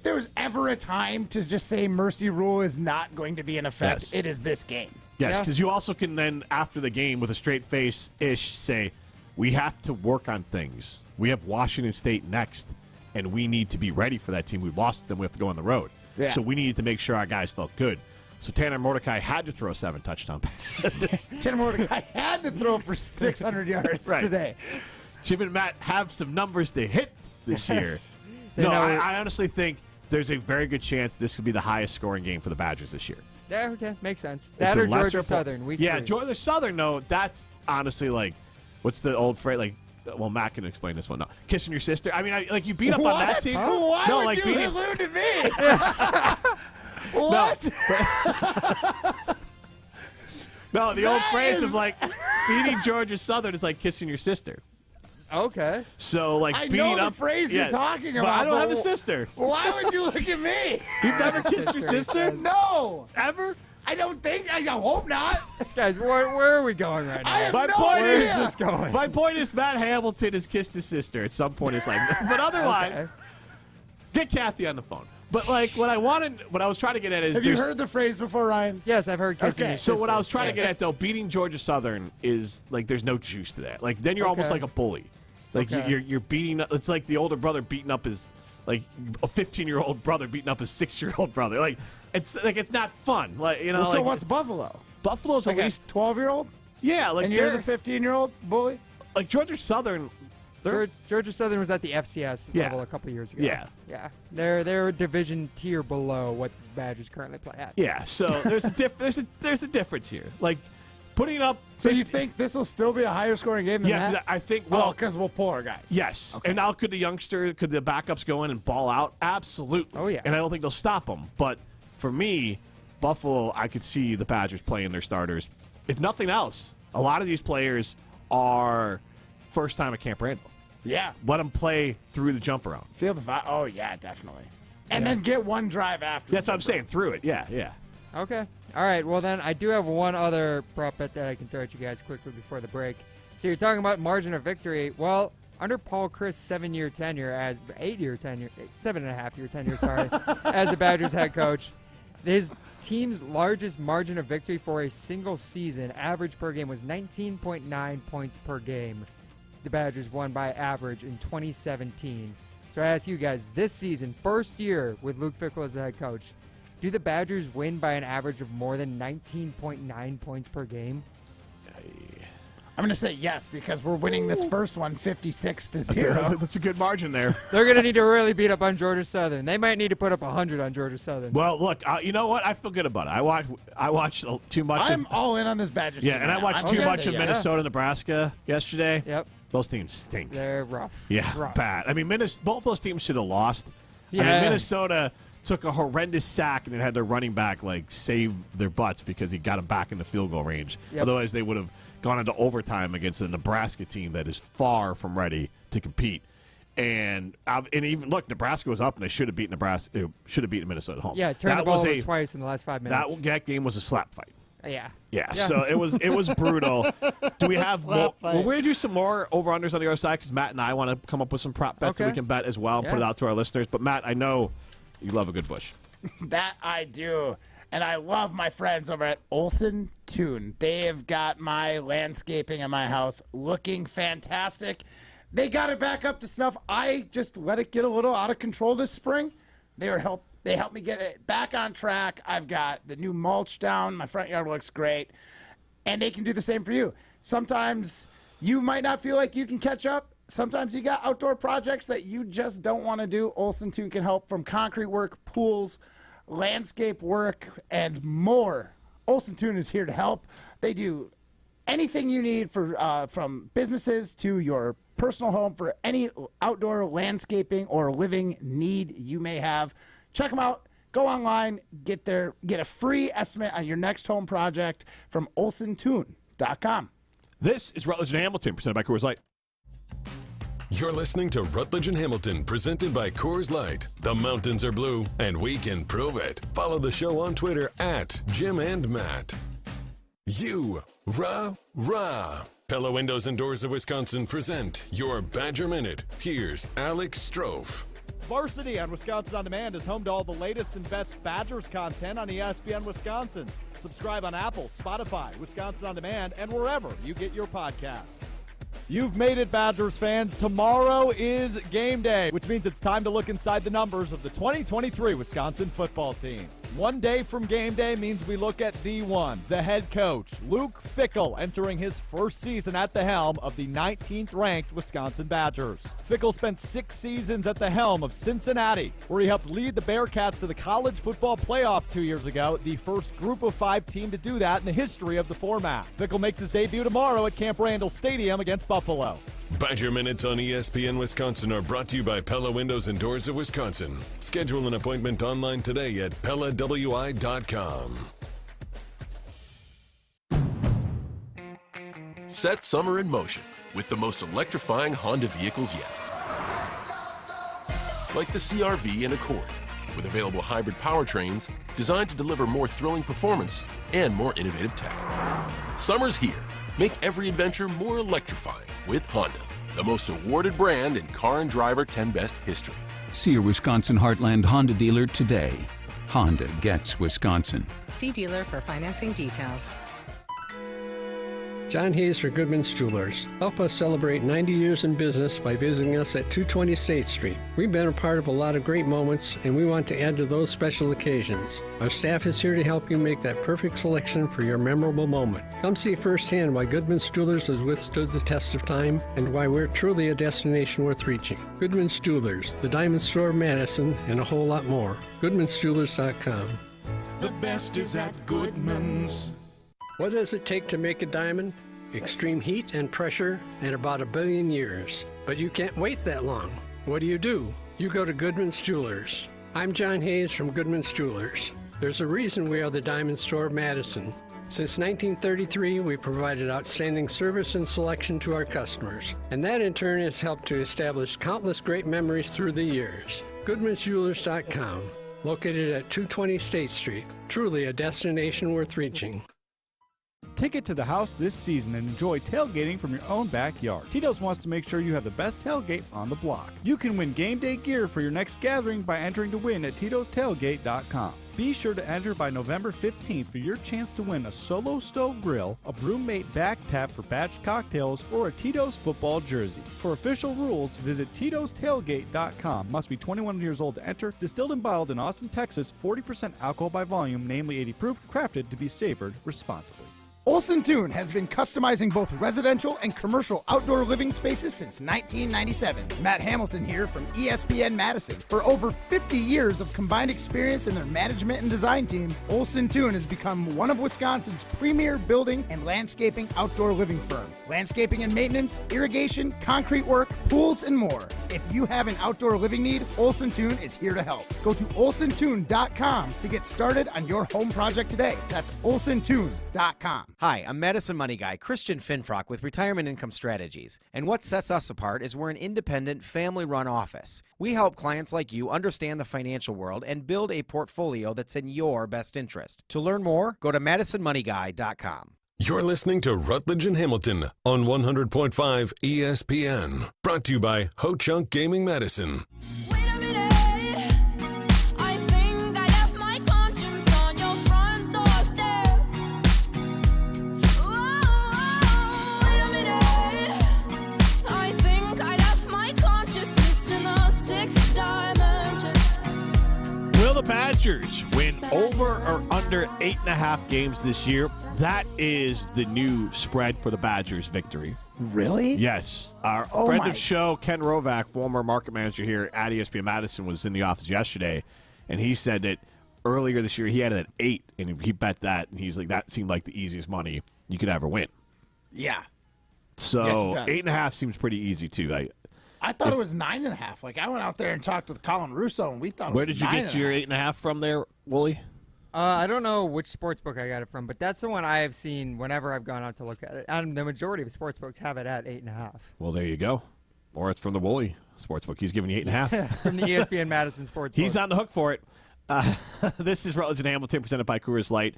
there was ever a time to just say mercy rule is not going to be in effect, it is this game. Yes, because you also can then, after the game, with a straight face-ish, say, we have to work on things. We have Washington State next, and we need to be ready for that team. We lost to them. We have to go on the road. Yeah. So we needed to make sure our guys felt good. So Tanner Mordecai had to throw 7 touchdown passes. Tanner Mordecai had to throw for 600 yards today. Jim and Matt have some numbers to hit this year. They No, know I honestly think there's a very good chance this could be the highest scoring game for the Badgers this year. Yeah, okay, makes sense. That or Georgia Southern. Georgia Southern, no, that's honestly like, what's the old phrase? Like, well, Matt can explain this one. No, kissing your sister. I mean, like you beat up on that team. Why no, would like you allude to me? What? No, the old phrase is like beating Georgia Southern is like kissing your sister. Okay. So, like, I beating know the up, phrase you're talking about. But I don't have a sister. Why would you look at me? You've never kissed your sister? No. Ever? I don't think. I hope not. Guys, where are we going right now? Where is this going? My point is Matt Hamilton has kissed his sister at some point. It's like, but otherwise, get Kathy on the phone. But like, what I was trying to get at is, have you heard the phrase before, Ryan? Yes, I've heard kissing your sister. So what I was trying to get at though, beating Georgia Southern is like, there's no juice to that. Like then you're almost like a bully. Like you're beating. It's like the older brother beating up his, like a 15-year-old brother beating up his 6-year-old brother. Like it's not fun. Like Well, so what's Buffalo? Buffalo's like at least 12-year-old. Yeah, like and you're the 15-year-old bully. Like Georgia Southern, Georgia Southern was at the FCS level a couple years ago. Yeah. They're a division tier below what the Badgers currently play at. Yeah, so there's a difference here. Like putting up. So you think this will still be a higher scoring game than that? Yeah, I think. Well, because we'll pull our guys. Yes, Okay. and now could the backups go in and ball out? Absolutely. Oh, yeah. And I don't think they'll stop them. But for me, Buffalo, I could see the Badgers playing their starters. If nothing else, a lot of these players are first time at Camp Randall. Yeah. Let them play through the jump around. Feel the vibe. Oh, yeah, definitely. And then get one drive after. That's what I'm saying. Through it. Yeah. Okay. All right. Well, then I do have one other prop bet that I can throw at you guys quickly before the break. So you're talking about margin of victory. Well, under Paul Chryst' 7.5-year tenure, as the Badgers head coach, his team's largest margin of victory for a single season, average per game, was 19.9 points per game. The Badgers won by average in 2017. So I ask you guys, this season, first year with Luke Fickell as the head coach, do the Badgers win by an average of more than 19.9 points per game? I'm going to say yes, because we're winning this first one 56-0. That's a good margin there. They're going to need to really beat up on Georgia Southern. They might need to put up 100 on Georgia Southern. Well, look, you know what? I feel good about it. I watched too much. I'm all in on this Badgers team. Yeah, and I watched too much of Minnesota, Nebraska yesterday. Yep. Those teams stink. They're rough. Yeah, rough. bad. I mean, both those teams should have lost. Yeah. I mean, Minnesota took a horrendous sack and it had their running back save their butts because he got them back in the field goal range. Yep. Otherwise, they would have gone into overtime against a Nebraska team that is far from ready to compete. And even look, Nebraska was up and they should have beaten Nebraska. Should have beaten Minnesota at home. Yeah, turned the ball over twice in the last 5 minutes. That game was a slap fight. Yeah. So it was brutal. Do we have more? We're going to do some more over-unders on the other side because Matt and I want to come up with some prop bets that we can bet as well and put it out to our listeners. But, Matt, I know you love a good bush. That I do. And I love my friends over at Olson Toon. They have got my landscaping in my house looking fantastic. They got it back up to snuff. I just let it get a little out of control this spring. They helped me get it back on track. I've got the new mulch down. My front yard looks great. And they can do the same for you. Sometimes you might not feel like you can catch up. Sometimes you got outdoor projects that you just don't want to do. Olson Toon can help from concrete work, pools, landscape work, and more. Olson Toon is here to help. They do anything you need for from businesses to your personal home for any outdoor landscaping or living need you may have. Check them out. Go online, get a free estimate on your next home project from olsontoon.com. This is Rutledge and Hamilton, presented by Coors Light. You're listening to Rutledge and Hamilton, presented by Coors Light. The mountains are blue, and we can prove it. Follow the show on Twitter at Jim and Matt. Rah. Pella Windows and Doors of Wisconsin present your Badger Minute. Here's Alex Strofe. Varsity on Wisconsin On Demand is home to all the latest and best Badgers content on ESPN Wisconsin. Subscribe on Apple, Spotify, Wisconsin On Demand, and wherever you get your podcasts. You've made it, Badgers fans. Tomorrow is game day, which means it's time to look inside the numbers of the 2023 Wisconsin football team. One day from game day means we look at the head coach, Luke Fickell, entering his first season at the helm of the 19th-ranked Wisconsin Badgers. Fickell spent 6 seasons at the helm of Cincinnati, where he helped lead the Bearcats to the college football playoff 2 years ago, the first Group of 5 team to do that in the history of the format. Fickell makes his debut tomorrow at Camp Randall Stadium against Buffalo. Badger Minutes on ESPN Wisconsin are brought to you by Pella Windows and Doors of Wisconsin. Schedule an appointment online today at PellaWI.com. Set summer in motion with the most electrifying Honda vehicles yet. Like the CR-V and Accord, with available hybrid powertrains designed to deliver more thrilling performance and more innovative tech. Summer's here. Make every adventure more electrifying with Honda, the most awarded brand in car and driver 10 Best history. See your Wisconsin Heartland Honda dealer today. Honda gets Wisconsin. See dealer for financing details. John Hayes for Goodman's Jewelers. Help us celebrate 90 years in business by visiting us at 220 State Street. We've been a part of a lot of great moments, and we want to add to those special occasions. Our staff is here to help you make that perfect selection for your memorable moment. Come see firsthand why Goodman's Jewelers has withstood the test of time and why we're truly a destination worth reaching. Goodman's Jewelers, the Diamond Store of Madison, and a whole lot more. Goodman'sJewelers.com. The best is at Goodman's. What does it take to make a diamond? Extreme heat and pressure and about 1 billion years. But you can't wait that long. What do? You go to Goodman's Jewelers. I'm John Hayes from Goodman's Jewelers. There's a reason we are the Diamond Store of Madison. Since 1933, we provided outstanding service and selection to our customers, and that in turn has helped to establish countless great memories through the years. Goodman'sJewelers.com, located at 220 State Street, truly a destination worth reaching. Take it to the house this season and enjoy tailgating from your own backyard. Tito's wants to make sure you have the best tailgate on the block. You can win game day gear for your next gathering by entering to win at Tito'sTailgate.com. Be sure to enter by November 15th for your chance to win a Solo Stove Grill, a Brewmate back tap for batch cocktails, or a Tito's football jersey. For official rules, visit Tito'sTailgate.com. Must be 21 years old to enter. Distilled and bottled in Austin, Texas. 40% alcohol by volume, namely 80 proof. Crafted to be savored responsibly. Olson Toon has been customizing both residential and commercial outdoor living spaces since 1997. Matt Hamilton here from ESPN Madison. For over 50 years of combined experience in their management and design teams, Olson Toon has become one of Wisconsin's premier building and landscaping outdoor living firms. Landscaping and maintenance, irrigation, concrete work, pools, and more. If you have an outdoor living need, Olson Toon is here to help. Go to olsontoon.com to get started on your home project today. That's olsontoon.com. Hi, I'm Madison Money Guy, Christian Finfrock with Retirement Income Strategies. And what sets us apart is we're an independent, family-run office. We help clients like you understand the financial world and build a portfolio that's in your best interest. To learn more, go to madisonmoneyguy.com. You're listening to Rutledge and Hamilton on 100.5 ESPN. Brought to you by Ho Chunk Gaming Madison. Will the Badgers win over or under 8.5 games this year? That is the new spread for the Badgers victory. Really? Yes. Our friend of show, Ken Rovac, former market manager here at ESPN Madison, was in the office yesterday, and he said that earlier this year he had it at 8, and he bet that, and he's like, that seemed like the easiest money you could ever win. Yeah. So Yes, it does. 8.5 seems pretty easy, too. I thought it was 9.5. Like, I went out there and talked with Colin Russo, and we thought it Where was did you get your 8.5 from there, Wooly? I don't know which sports book I got it from, but that's the one I have seen whenever I've gone out to look at it. And the majority of sports books have it at 8.5. Well, there you go. Or it's from the Wooly Sportsbook. He's giving you 8.5. From the ESPN Madison Sportsbook. He's on the hook for it. This is Rutledge and Hamilton, presented by Coors Light.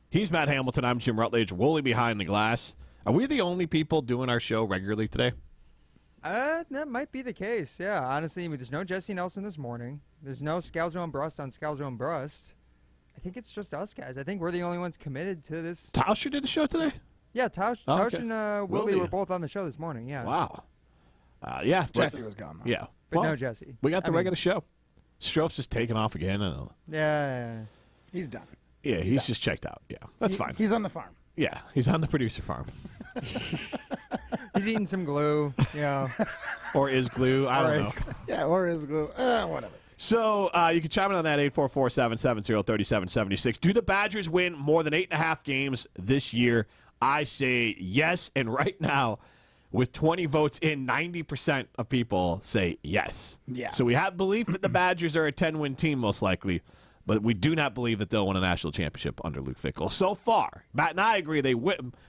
He's Matt Hamilton. I'm Jim Rutledge. Wooly behind the glass. Are we the only people doing our show regularly today? That might be the case, yeah. Honestly, there's no Jesse Nelson this morning. There's no Scalzo and Brust on Scalzo and Brust. I think it's just us guys. I think we're the only ones committed to this. Tauscher did the show today? Yeah, Tausch okay. and Willie were both on the show this morning, yeah. Wow. Yeah. Jesse was gone, though. Yeah. But no Jesse. We got the regular show. Stroh's just taking off again. Yeah. He's done. Yeah, he's just checked out. Yeah, that's fine. He's on the farm. Yeah, he's on the producer farm. He's eating some glue, Or is glue. I don't know. Yeah, or is glue. Whatever. So you can chime in on that, 844-770-3776. Do the Badgers win more than 8.5 games this year? I say yes, and right now, with 20 votes in, 90% of people say yes. Yeah. So we have belief that the Badgers are a 10-win team, most likely, but we do not believe that they'll win a national championship under Luke Fickell. So far, Matt and I agree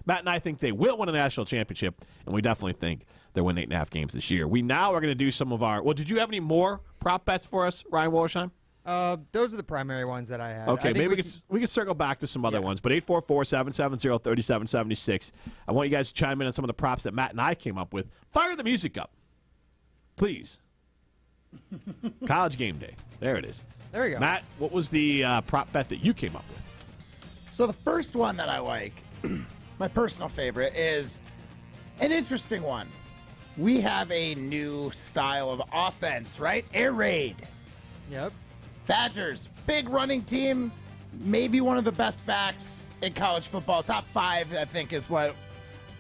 Matt and I think they will win a national championship, and we definitely think they'll win 8.5 games this year. We now are going to do some of our – well, did you have any more prop bets for us, Ryan Wollersheim? Those are the primary ones that I had. Okay, maybe we can circle back to some other ones, but 844-770-3776. I want you guys to chime in on some of the props that Matt and I came up with. Fire the music up, please. College game day. There it is. There we go. Matt, what was the prop bet that you came up with? So the first one that I like my personal favorite, is an interesting one. We have a new style of offense, right? Air raid. Yep. Badgers, big running team, maybe one of the best backs in college football. Top 5, I think, is what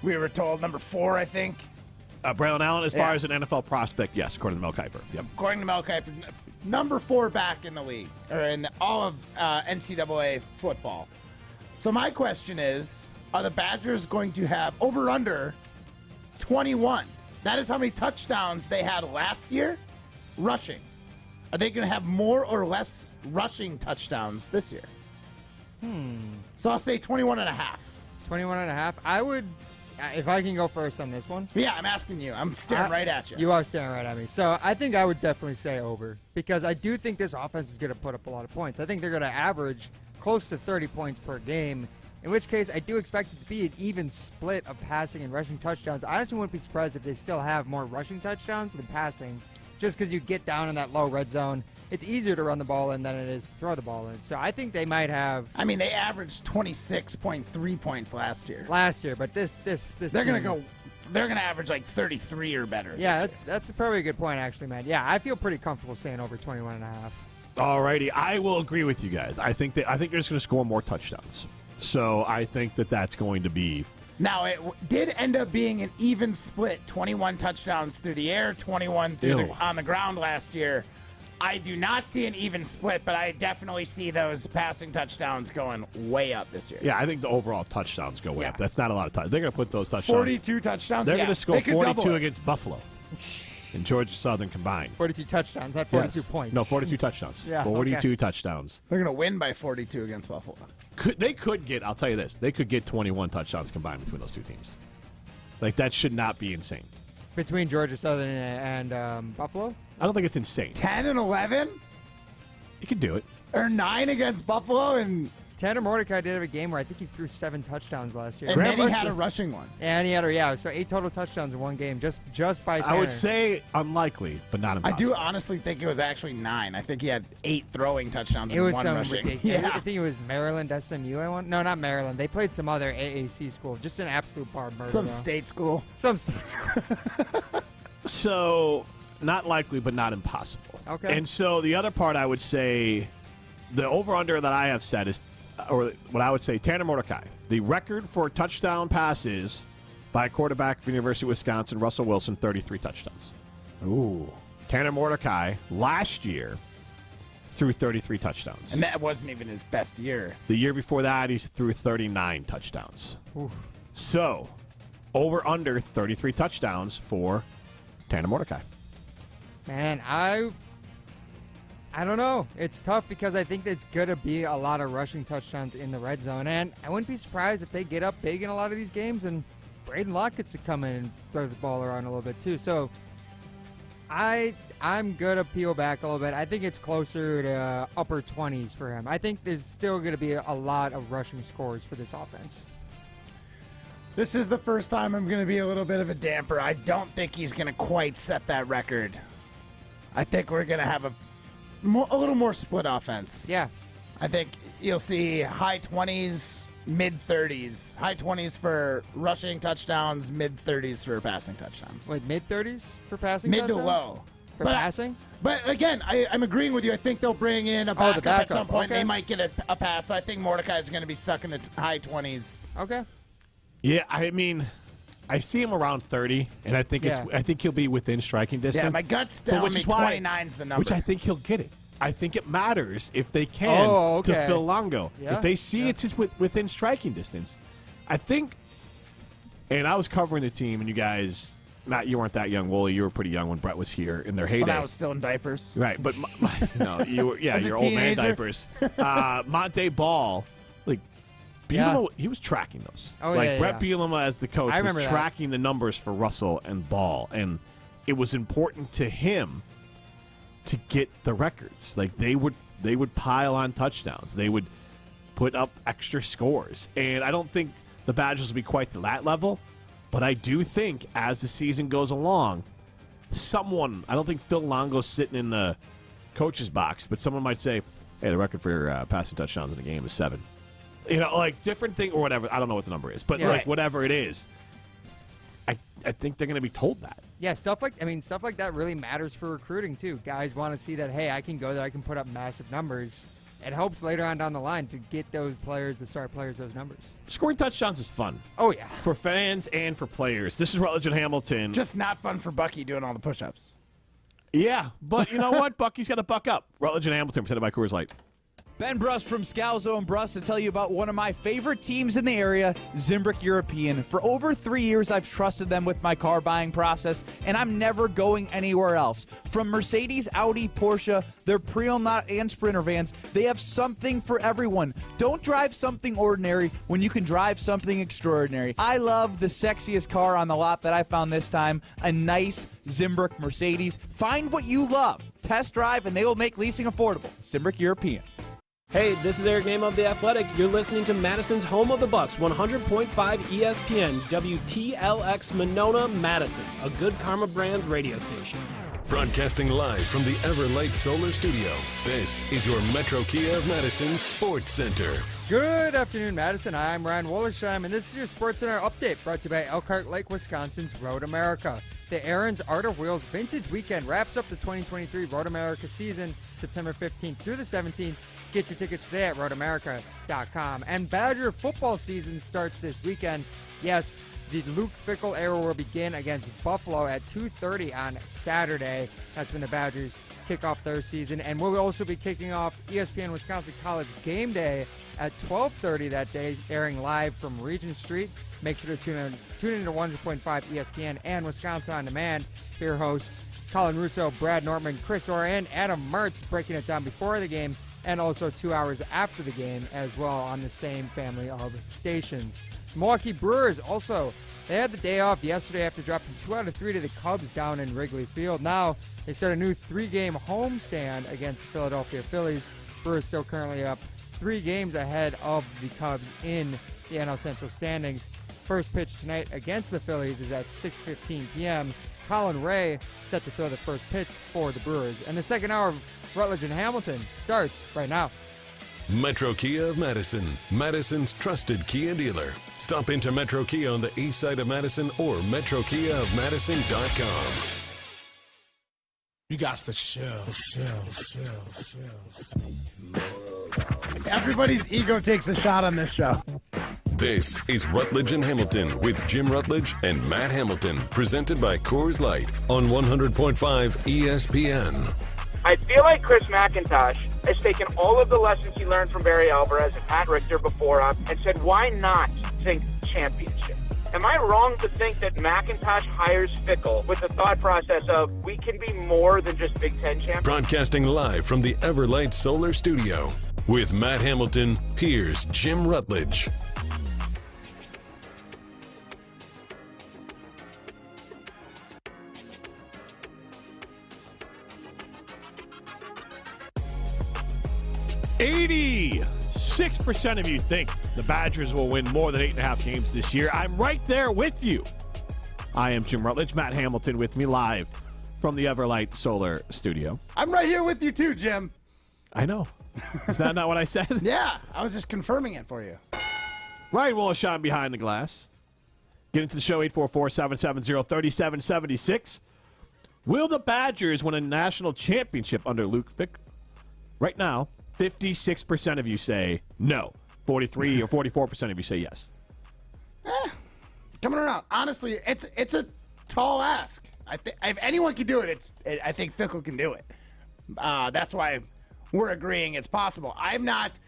we were told. Number 4, I think. Braylon Allen, as far as an NFL prospect, yes, according to Mel Kiper. Yep. According to Mel Kiper, number 4 back in the league, or in all of NCAA football. So my question is, are the Badgers going to have over-under 21? That is how many touchdowns they had last year rushing. Are they going to have more or less rushing touchdowns this year? So I'll say 21 and a half. 21 and a half. I would, if I can go first on this one. Yeah, I'm asking you. I'm staring right at you. You are staring right at me. So I think I would definitely say over, because I do think this offense is going to put up a lot of points. I think they're going to average close to 30 points per game, in which case I do expect it to be an even split of passing and rushing touchdowns. I honestly wouldn't be surprised if they still have more rushing touchdowns than passing, just because you get down in that low red zone. It's easier to run the ball in than it is to throw the ball in. So I think they might have. I mean, they averaged 26.3 points last year. But this they're going to go. They're going to average like 33 or better. Yeah, that's probably a good point, actually, man. Yeah, I feel pretty comfortable saying over 21 and a half. Alrighty, I will agree with you guys. I think they're just going to score more touchdowns. So I think that's going to be. Now, it did end up being an even split, 21 touchdowns through the air, 21 on the ground last year. I do not see an even split, but I definitely see those passing touchdowns going way up this year. Yeah, I think the overall touchdowns go way up. That's not a lot of touchdowns. They're going to put those touchdowns. 42 touchdowns? They're going to score 42 against Buffalo and Georgia Southern combined. 42 touchdowns, not 42 points. No, 42 touchdowns. Yeah, 42 touchdowns. They're going to win by 42 against Buffalo. They could get, I'll tell you this, they could get 21 touchdowns combined between those two teams. Like, that should not be insane. Between Georgia Southern and Buffalo? I don't think it's insane. 10 and 11? You could do it. Or 9 against Buffalo, and Tanner Mordecai did have a game where I think he threw 7 touchdowns last year. And then he had a rushing one. And he had so 8 total touchdowns in one game, just by Tanner. I would say unlikely, but not impossible. I do honestly think it was actually 9. I think he had 8 throwing touchdowns and 1 rushing. Ridiculous. Yeah. I think it was Maryland, SMU. No, not Maryland. They played some other AAC school. Just an absolute bar murder. Some state school. So, not likely, but not impossible. Okay. And so the other part I would say, the over-under that I have set is, or what I would say, Tanner Mordecai. The record for touchdown passes by a quarterback from the University of Wisconsin, Russell Wilson, 33 touchdowns. Ooh. Tanner Mordecai last year threw 33 touchdowns. And that wasn't even his best year. The year before that, he threw 39 touchdowns. Oof. So, over-under 33 touchdowns for Tanner Mordecai. Man, I don't know. It's tough because I think it's going to be a lot of rushing touchdowns in the red zone. And I wouldn't be surprised if they get up big in a lot of these games and Braden Locke gets to come in and throw the ball around a little bit too. So I'm going to peel back a little bit. I think it's closer to upper 20s for him. I think there's still going to be a lot of rushing scores for this offense. This is the first time I'm going to be a little bit of a damper. I don't think he's going to quite set that record. I think we're going to have a little more split offense. Yeah. I think you'll see high 20s, mid 30s. High 20s for rushing touchdowns, mid 30s for passing touchdowns. Wait, mid 30s for passing mid touchdowns? Mid to low. For passing? But again, I'm agreeing with you. I think they'll bring in a backup, at some point. Okay. They might get a pass. So I think Mordecai is going to be stuck in the high 20s. Okay. Yeah, I mean, I see him around 30, and I think he'll be within striking distance. Yeah, my gut's telling me 29's the number. Which I think he'll get it. I think it matters if they can to Phil Longo. Yeah, if they see it's just within striking distance. I think, and I was covering the team, and you guys, Matt, you weren't that young. Wooly, you were pretty young when Brett was here in their heyday. When I was still in diapers. Right, but no, you were, your old man diapers. Monte Ball, Bielema, he was tracking those. Brett Bielema as the coach was tracking the numbers for Russell and Ball, and it was important to him to get the records. Like they would pile on touchdowns. They would put up extra scores. And I don't think the Badgers will be quite to that level, but I do think as the season goes along, I don't think Phil Longo's sitting in the coach's box, but someone might say, hey, the record for passing touchdowns in the game is 7. like different thing or whatever. I don't know what the number is, but like whatever it is, I think they're going to be told that. Yeah, stuff like that really matters for recruiting too. Guys want to see that, hey, I can go there, I can put up massive numbers. It helps later on down the line to get those players, the star players, those numbers. Scoring touchdowns is fun. Oh, yeah. For fans and for players. This is Rutledge and Hamilton. Just not fun for Bucky doing all the push-ups. Yeah, but you know what? Bucky's got to buck up. Rutledge and Hamilton, presented by Coors Light. Ben Brust from Scalzo and Brust to tell you about one of my favorite teams in the area, Zimbrick European. For over 3 years, I've trusted them with my car buying process, and I'm never going anywhere else. From Mercedes, Audi, Porsche, their pre-owned and Sprinter vans, they have something for everyone. Don't drive something ordinary when you can drive something extraordinary. I love the sexiest car on the lot that I found this time, a nice Zimbrick Mercedes. Find what you love. Test drive, and they will make leasing affordable. Zimbrick European. Hey, this is Eric Name of The Athletic. You're listening to Madison's home of the Bucks, 100.5 ESPN, WTLX Monona, Madison, a Good Karma Brands radio station. Broadcasting live from the Everlight Solar Studio, this is your Metro Kia of Madison Sports Center. Good afternoon, Madison. I'm Ryan Wollersheim, and this is your Sports Center update brought to you by Elkhart Lake, Wisconsin's Road America. The Aaron's Art of Wheels Vintage Weekend wraps up the 2023 Road America season September 15th through the 17th. Get your tickets today at roadamerica.com. And Badger football season starts this weekend. Yes, the Luke Fickell era will begin against Buffalo at 2:30 on Saturday. That's when the Badgers kick off their season. And we'll also be kicking off ESPN Wisconsin College Game Day at 12:30 that day, airing live from Regent Street. Make sure to tune in to 100.5 ESPN and Wisconsin On Demand. Here hosts Colin Russo, Brad Nortman, Chris Orr, and Adam Mertz breaking it down before the game, and also 2 hours after the game as well on the same family of stations. Milwaukee Brewers also, they had the day off yesterday after dropping 2 out of 3 to the Cubs down in Wrigley Field. Now they start a new 3-game homestand against the Philadelphia Phillies. Brewers still currently up 3 games ahead of the Cubs in the NL Central standings. First pitch tonight against the Phillies is at 6:15 p.m. Colin Ray set to throw the first pitch for the Brewers. And the second hour of Rutledge and Hamilton starts right now. Metro Kia of Madison, Madison's trusted Kia dealer. Stop into Metro Kia on the east side of Madison or metrokiaofmadison.com. You got to chill. Everybody's ego takes a shot on this show. This is Rutledge and Hamilton with Jim Rutledge and Matt Hamilton, presented by Coors Light on 100.5 ESPN. I feel like Chris McIntosh has taken all of the lessons he learned from Barry Alvarez and Pat Richter before him and said, why not think championship? Am I wrong to think that McIntosh hires Fickell with the thought process of we can be more than just Big Ten champions? Broadcasting live from the Everlight Solar Studio. With Matt Hamilton, here's Jim Rutledge. %86% of you think the Badgers will win more than 8.5 games this year. I'm right there with you. I am Jim Rutledge. Matt Hamilton with me live from the Everlight Solar Studio. I'm right here with you too, Jim. I know. Is that not what I said? Yeah, I was just confirming it for you. Ryan Wollersheim behind the glass. Get into the show, 844-770-3776. Will the Badgers win a national championship under Luke Fickell? Right now, 56% of you say no. 43 or 44% of you say yes. Coming around. Honestly, it's a tall ask. If anyone can do it, I think Fickell can do it. That's why we're agreeing it's possible. I'm not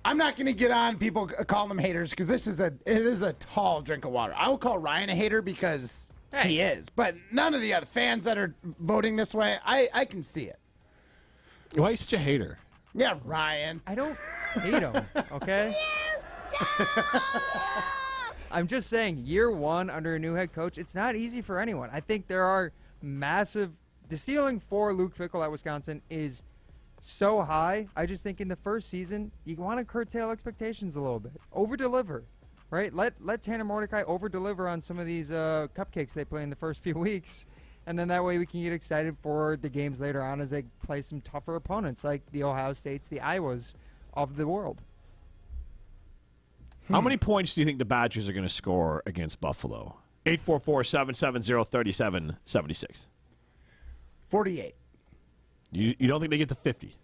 going to get on people calling them haters because it is a tall drink of water. I will call Ryan a hater because he is, but none of the other fans that are voting this way, I can see it. Why are you such a hater? Yeah, Ryan. I don't hate him, okay? I'm just saying, year one under a new head coach, it's not easy for anyone. I think there are the ceiling for Luke Fickell at Wisconsin is so high. I just think in the first season, you want to curtail expectations a little bit. Over-deliver, right? Let Tanner Mordecai over-deliver on some of these cupcakes they play in the first few weeks. And then that way we can get excited for the games later on as they play some tougher opponents like the Ohio States, the Iowas of the world. How many points do you think the Badgers are going to score against Buffalo? 844-770-3776. 48. You don't think they get to 50?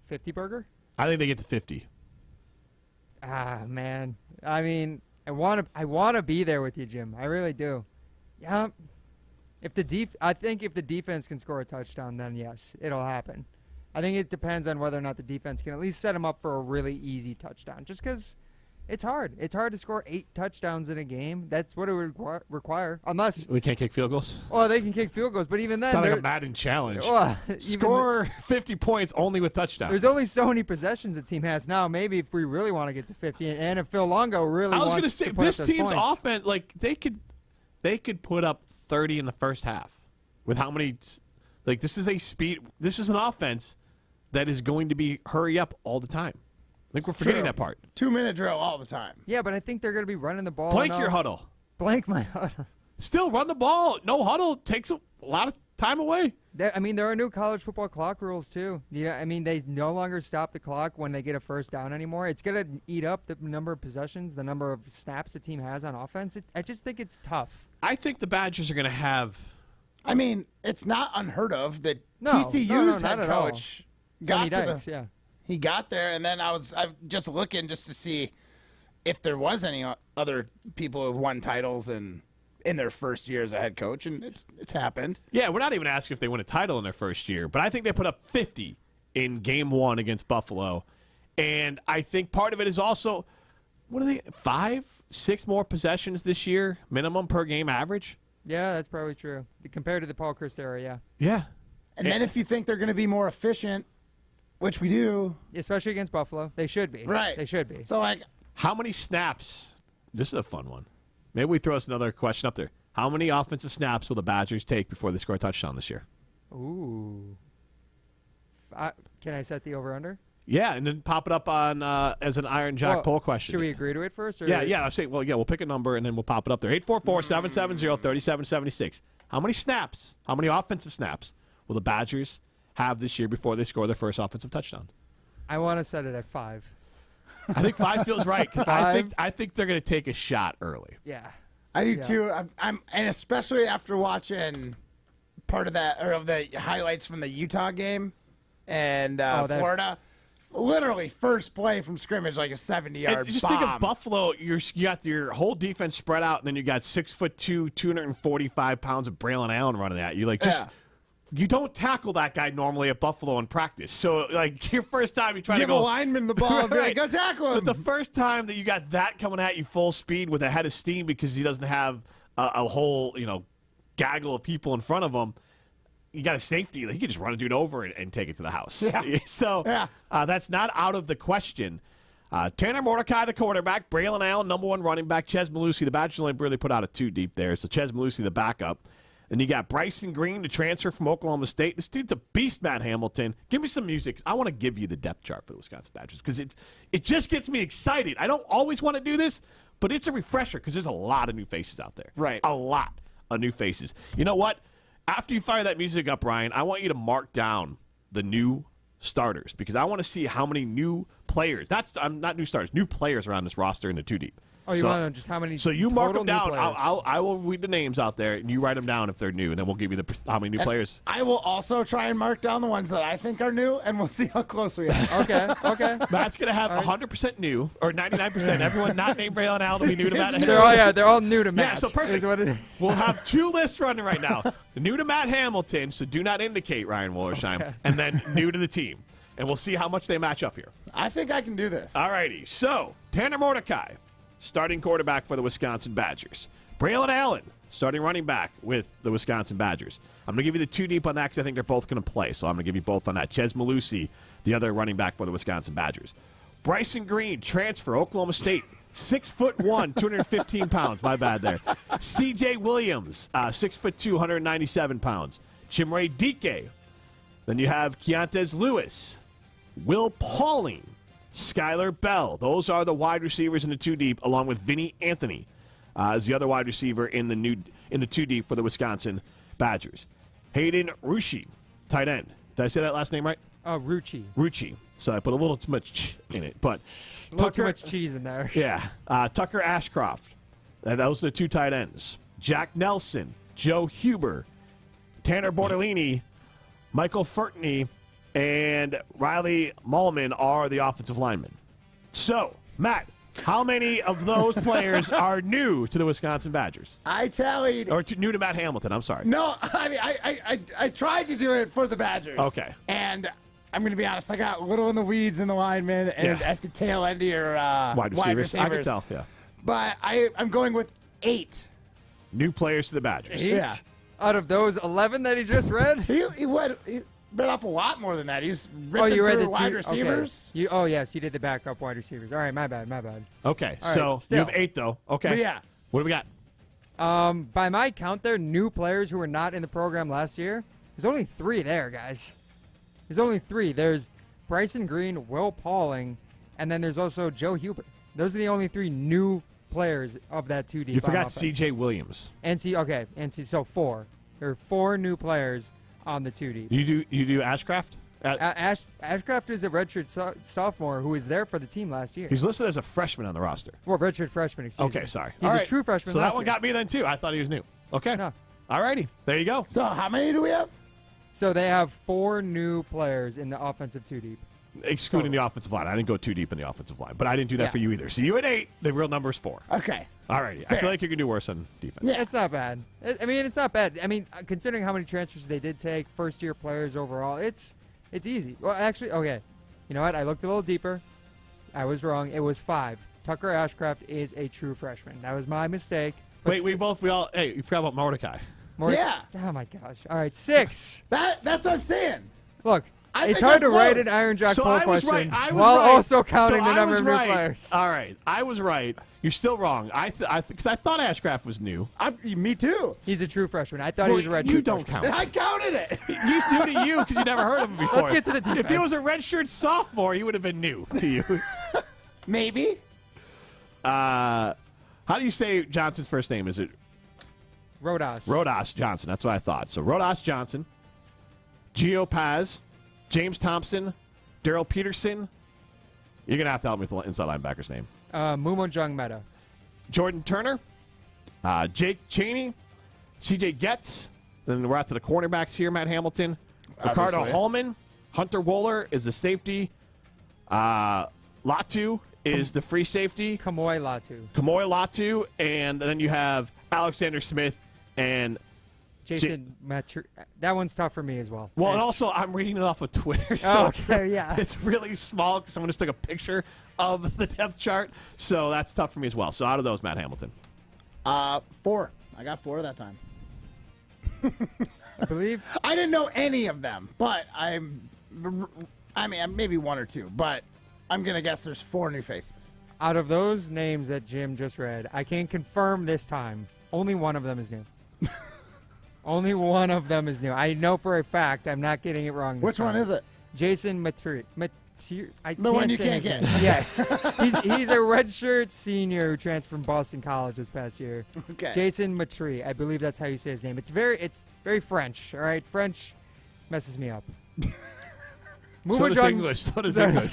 50 burger? I think they get to 50. Ah, man. I mean, I want to be there with you, Jim. I really do. Yeah. I think if the defense can score a touchdown, then yes, it'll happen. I think it depends on whether or not the defense can at least set them up for a really easy touchdown. Just because it's hard. It's hard to score 8 touchdowns in a game. That's what it would require. Unless we can't kick field goals. Well, they can kick field goals, but even then, it's not like a Madden challenge. Score 50 points only with touchdowns. There's only so many possessions the team has now. Maybe if we really want to get to 50, and if Phil Longo really wants to put up those points. I was going to say, this team's offense, like they could put up 30 in the first half. With how many, like this is an offense that is going to be hurry up all the time. I think we're forgetting that part. 2-minute drill all the time. Yeah, but I think they're going to be running the ball. Blank your huddle. Blank my huddle. Still run the ball. No huddle takes a lot of time away. There are new college football clock rules too. Yeah, I mean they no longer stop the clock when they get a first down anymore. It's going to eat up the number of possessions, the number of snaps the team has on offense. I just think it's tough. I think the Badgers are going to have. I mean, it's not unheard of that TCU's head coach got to Dykes, He got there, and then I'm just looking just to see if there was any other people who won titles in their first year as a head coach, and it's happened. Yeah, we're not even asking if they win a title in their first year, but I think they put up 50 in Game 1 against Buffalo, and I think part of it is also, what are they, 5-6 more possessions this year, minimum per game average? Yeah, that's probably true. Compared to the Paul Chryst era, yeah. Yeah. And then if you think they're going to be more efficient, which we do. Especially against Buffalo. They should be. Right. They should be. So, how many snaps? This is a fun one. Maybe we throw us another question up there. How many offensive snaps will the Badgers take before they score a touchdown this year? Ooh. Can I set the over-under? Yeah, and then pop it up on as an Iron Jack poll question. Should we agree to it first? Or Yeah. I'm saying, we'll pick a number, and then we'll pop it up there. 844-770-3776. How many snaps, how many offensive snaps will the Badgers have this year before they score their first offensive touchdown? I want to set it at 5. I think 5 feels right. I think they're going to take a shot early. Yeah. I do too. And especially after watching part of that, or of the highlights from the Utah game and Florida. Literally first play from scrimmage, like a 70-yard bomb. Just think of Buffalo. You got your whole defense spread out, and then you got 6'2", 245 pounds of Braylon Allen running at you. You don't tackle that guy normally at Buffalo in practice. So, your first time you try to give a lineman the ball and be like, go tackle him. But the first time that you got that coming at you full speed with a head of steam because he doesn't have a whole, gaggle of people in front of him, you got a safety. He can just run a dude over and take it to the house. Yeah. So that's not out of the question. Tanner Mordecai, the quarterback. Braylon Allen, number 1 running back. Ches Malusi, the Badgers only really put out a 2 deep there. So Ches Malusi, the backup. And you got Bryson Green, the transfer from Oklahoma State. This dude's a beast, Matt Hamilton. Give me some music. I want to give you the depth chart for the Wisconsin Badgers because it just gets me excited. I don't always want to do this, but it's a refresher because there's a lot of new faces out there. Right. A lot of new faces. You know what? After you fire that music up, Ryan, I want you to mark down the new starters because I want to see how many new players. Not new starters, new players around this roster in the 2 deep. Oh, you want to know just how many? So you mark them down. I will read the names out there, and you write them down if they're new, and then we'll give you how many new players. I will also try and mark down the ones that I think are new, and we'll see how close we are. Okay. Matt's going to have 100% new, or 99%. Everyone not named Braylon Allen will be new to Matt Hamilton. They're all new to Matt. Yeah, so perfect. Is what it is. We'll have 2 lists running right now. New to Matt Hamilton, so do not indicate Ryan Wollersheim, and then new to the team. And we'll see how much they match up here. I think I can do this. All righty. So, Tanner Mordecai, starting quarterback for the Wisconsin Badgers. Braylon Allen, starting running back with the Wisconsin Badgers. I'm going to give you the 2 deep on that because I think they're both going to play. So I'm going to give you both on that. Ches Malusi, the other running back for the Wisconsin Badgers. Bryson Green, transfer, Oklahoma State. 6'1", 215 pounds. My bad there. C.J. Williams, 6'2", 197 pounds. Chimere Dike. Then you have Keontae Lewis. Will Pauling. Skylar Bell. Those are the wide receivers in the 2 deep, along with Vinny Anthony as the other wide receiver in the 2 deep for the Wisconsin Badgers. Hayden Rucci, tight end. Did I say that last name right? Rucci. Rucci. So I put a little too much in it. But A little too much cheese in there. Yeah. Tucker Ashcroft. Those are the 2 tight ends. Jack Nelson, Joe Huber, Tanner Bortolini, Michael Furtney, and Riley Mullman are the offensive linemen. So, Matt, how many of those players are new to the Wisconsin Badgers? I tallied. Or new to Matt Hamilton, I'm sorry. No, I mean, I tried to do it for the Badgers. Okay. And I'm going to be honest, I got a little in the weeds in the linemen and at the tail end of your wide receivers. I can tell, yeah. But I'm going with 8. New players to the Badgers. 8? Yeah. Out of those 11 that he just read? He read off a lot more than that. He's ripping you read through the wide receivers. Okay. Yes, you did the backup wide receivers. All right, my bad. Okay, All so right, you have 8, though. Okay. But yeah. What do we got? By my count, there new players who were not in the program last year. There's only 3 there, guys. There's only 3. There's Bryson Green, Will Pauling, and then there's also Joe Huber. Those are the only 3 new players of that 2 deep. You forgot C.J. Williams. So 4. There are 4 new players on the 2 deep. You do Ashcraft? Ashcraft is a redshirt sophomore who was there for the team last year. He's listed as a freshman on the roster. Well, redshirt freshman, excuse me. Okay, sorry. He's All a right. true freshman. So last that one year. got me then, too. I thought he was new. Okay. No. All righty. There you go. So how many do we have? So they have 4 new players in the offensive 2 deep. Excluding the offensive line. I didn't go too deep in the offensive line, but I didn't do that for you either. So you had 8. The real number is 4. Okay. All righty. I feel like you can do worse on defense. Yeah, it's not bad. It's not bad. I mean, considering how many transfers they did take, first-year players overall, it's easy. Well, actually, okay. You know what? I looked a little deeper. I was wrong. It was 5. Tucker Ashcraft is a true freshman. That was my mistake. Wait, we all. Hey, you forgot about Mordecai. Yeah. Oh my gosh. All right, 6. That's what I'm saying. Look, I it's think hard to I'm write close. an Iron Jock So poll I was question right. while also counting the number of new players. All right. I was right. You're still wrong. Because I thought Ashcraft was new. Me too. He's a true freshman. I thought he was a redshirt. You don't freshman. count. I counted it. He's new to you because you never heard of him before. Let's get to the defense. If he was a redshirt sophomore, he would have been new to you. Maybe. How do you say Johnson's first name? Is it Rodas? Rodas Johnson. That's what I thought. So Rodas Johnson, Gio Paz, James Thompson, Daryl Peterson. You're going to have to help me with the inside linebacker's name. Mumojung Meta. Jordan Turner, Jake Chaney, C.J. Getz. Then we're out to the cornerbacks here, Matt Hamilton. Ricardo Obviously. Holman. Hunter Wohler is the safety. Latu is the free safety. Kamoy Latu. Kamoy Latu. And then you have Alexander Smith and Jason Matri. That one's tough for me as well. Well, and also I'm reading it off of Twitter. So Oh, okay, yeah. It's really small because someone just took a picture of the depth chart. So that's tough for me as well. So out of those, Matt Hamilton. 4. I got 4 that time. I believe. I didn't know any of them, but I mean, maybe 1 or 2, but I'm going to guess there's 4 new faces. Out of those names that Jim just read, I can confirm this time, only one of them is new. Only one of them is new. I know for a fact I'm not getting it wrong this Which time. one is it? Jason Matri. The one you can't get. Yes. he's a redshirt senior who transferred from Boston College this past year. Okay. Jason Matri. I believe that's how you say his name. It's very French, all right? French messes me up. So does English. So does English.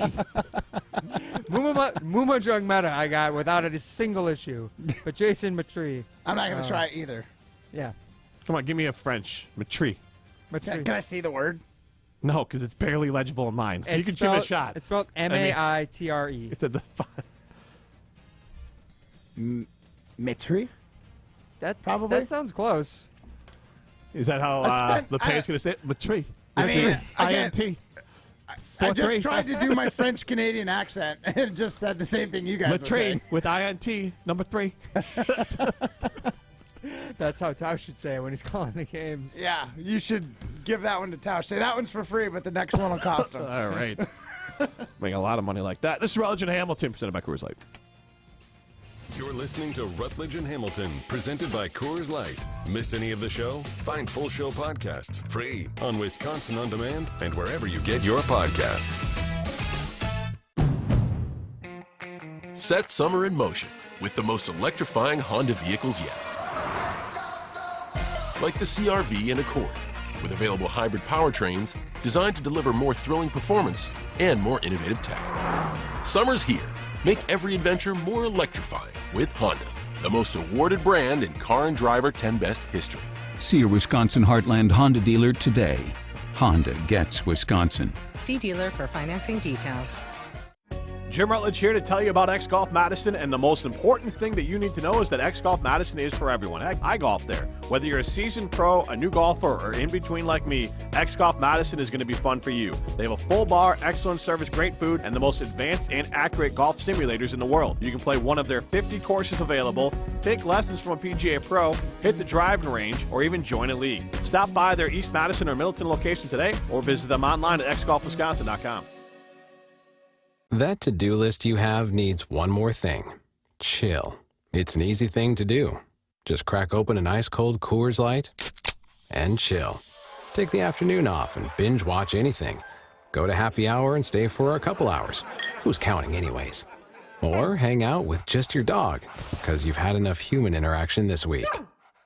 Mumojung Meta I got without a single issue. But Jason Matri. I'm not going to try either. Yeah. Come on, give me a French. Matri. Matri. Can I see the word? No, because it's barely legible in mine. You can give it a shot. It's spelled M-A-I-T-R-E. It's a Mitri? Probably. That sounds close. Is that how LePay is going to say it? Matri. I mean, I-N-T. I just tried to do my French-Canadian accent and just said the same thing you guys were saying. with I-N-T, number 3. That's how Tausch should say it when he's calling the games. Yeah, you should give that one to Tausch. Say that one's for free, but the next one will cost him. All right. Make a lot of money like that. This is Rutledge and Hamilton, presented by Coors Light. You're listening to Rutledge and Hamilton, presented by Coors Light. Miss any of the show? Find full show podcasts free on Wisconsin On Demand and wherever you get your podcasts. Set summer in motion with the most electrifying Honda vehicles yet. Like the CR-V and Accord, with available hybrid powertrains designed to deliver more thrilling performance and more innovative tech. Summer's here. Make every adventure more electrifying with Honda, the most awarded brand in Car and Driver 10 Best history. See your Wisconsin Heartland Honda dealer today. Honda gets Wisconsin. See dealer for financing details. Jim Rutledge here to tell you about X Golf Madison, and the most important thing that you need to know is that X Golf Madison is for everyone. Heck, I golf there. Whether you're a seasoned pro, a new golfer, or in between like me, X Golf Madison is going to be fun for you. They have a full bar, excellent service, great food, and the most advanced and accurate golf simulators in the world. You can play one of their 50 courses available, take lessons from a PGA pro, hit the driving range, or even join a league. Stop by their East Madison or Middleton location today, or visit them online at xgolfwisconsin.com. That to-do list you have needs one more thing. Chill. It's an easy thing to do. Just crack open an ice-cold Coors Light and chill. Take the afternoon off and binge watch anything. Go to happy hour and stay for a couple hours. Who's counting anyways? Or hang out with just your dog, because you've had enough human interaction this week.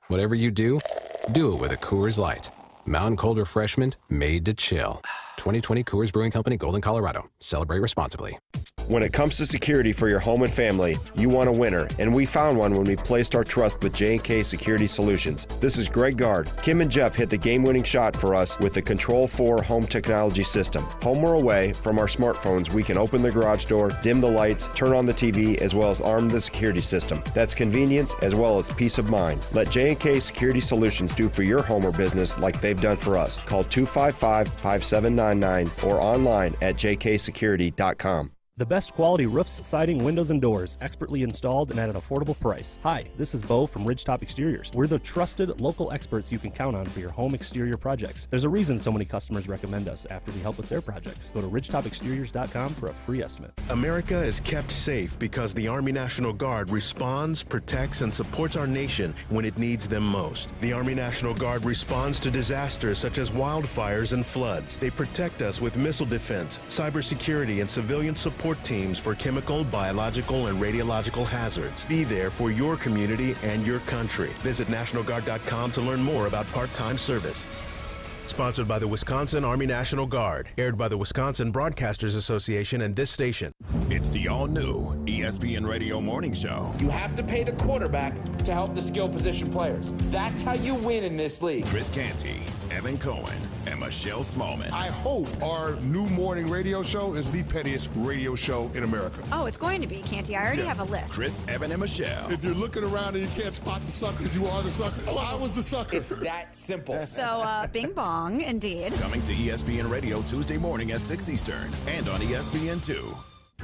Whatever you do it with a Coors Light. Mountain cold refreshment made to chill. 2020 Coors Brewing Company, Golden, Colorado. Celebrate responsibly. When it comes to security for your home and family, you want a winner, and we found one when we placed our trust with J&K Security Solutions. This is Greg Gard. Kim and Jeff hit the game-winning shot for us with the Control 4 home technology system. Home or away, from our smartphones, we can open the garage door, dim the lights, turn on the TV, as well as arm the security system. That's convenience as well as peace of mind. Let J&K Security Solutions do for your home or business like they've done for us. Call 255-5799 or online at jksecurity.com. The best quality roofs, siding, windows, and doors, expertly installed and at an affordable price. Hi, this is Bo from Ridgetop Exteriors. We're the trusted local experts you can count on for your home exterior projects. There's a reason so many customers recommend us after we help with their projects. Go to ridgetopexteriors.com for a free estimate. America is kept safe because the Army National Guard responds, protects, and supports our nation when it needs them most. The Army National Guard responds to disasters such as wildfires and floods. They protect us with missile defense, cybersecurity, and civilian support teams for chemical, biological, and radiological hazards. Be there for your community and your country. Visit NationalGuard.com to learn more about part-time service. Sponsored by the Wisconsin Army National Guard. Aired by the Wisconsin Broadcasters Association and this station. It's the all-new ESPN Radio Morning Show. You have to pay the quarterback to help the skill position players. That's how you win in this league. Chris Canty, Evan Cohen, and Michelle Smallman. I hope our new morning radio show is the pettiest radio show in America. Oh, it's going to be, Canty. I already have a list. Chris, Evan, and Michelle. If you're looking around and you can't spot the sucker, you are the sucker. Oh, I was the sucker. It's that simple. So, bing bong. Indeed. Coming to ESPN Radio Tuesday morning at 6 Eastern and on ESPN2.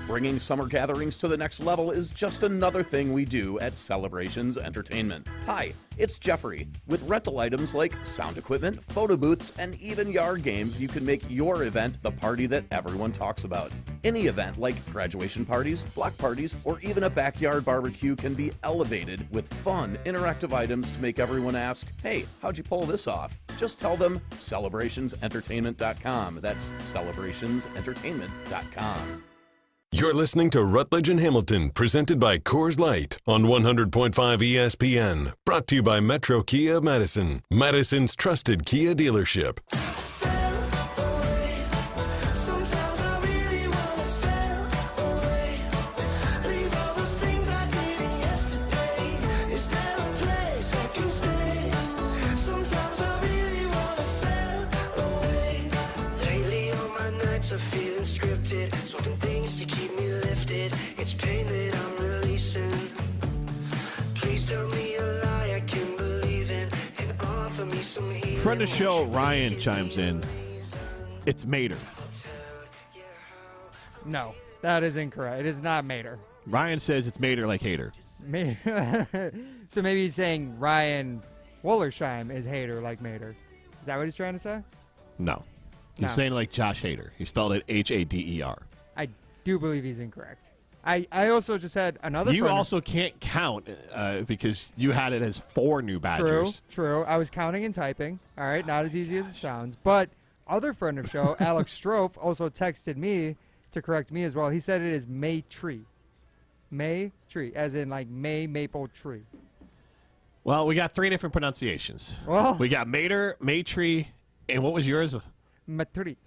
Bringing summer gatherings to the next level is just another thing we do at Celebrations Entertainment. Hi, it's Jeffrey. With rental items like sound equipment, photo booths, and even yard games, you can make your event the party that everyone talks about. Any event like graduation parties, block parties, or even a backyard barbecue can be elevated with fun, interactive items to make everyone ask, hey, how'd you pull this off? Just tell them celebrationsentertainment.com. That's celebrationsentertainment.com. You're listening to Rutledge and Hamilton, presented by Coors Light on 100.5 ESPN. Brought to you by Metro Kia Madison, Madison's trusted Kia dealership. Friend of the show, Ryan, chimes in. It's Mater. No, that is incorrect. It is not Mater. Ryan says it's Mater like hater. So maybe he's saying Ryan Wollersheim is hater like Mater. Is that what he's trying to say? No. He's saying like Josh Hader. He spelled it Hader. I do believe he's incorrect. I also just had another. You also can't count because you had it as 4 new Badgers. True. I was counting and typing. All right, not as easy as it sounds. But other friend of show, Alex Strofe, also texted me to correct me as well. He said it is May Tree, as in like May maple tree. Well, we got 3 different pronunciations. Well, we got Mater, Maytree, And what was yours? Matri.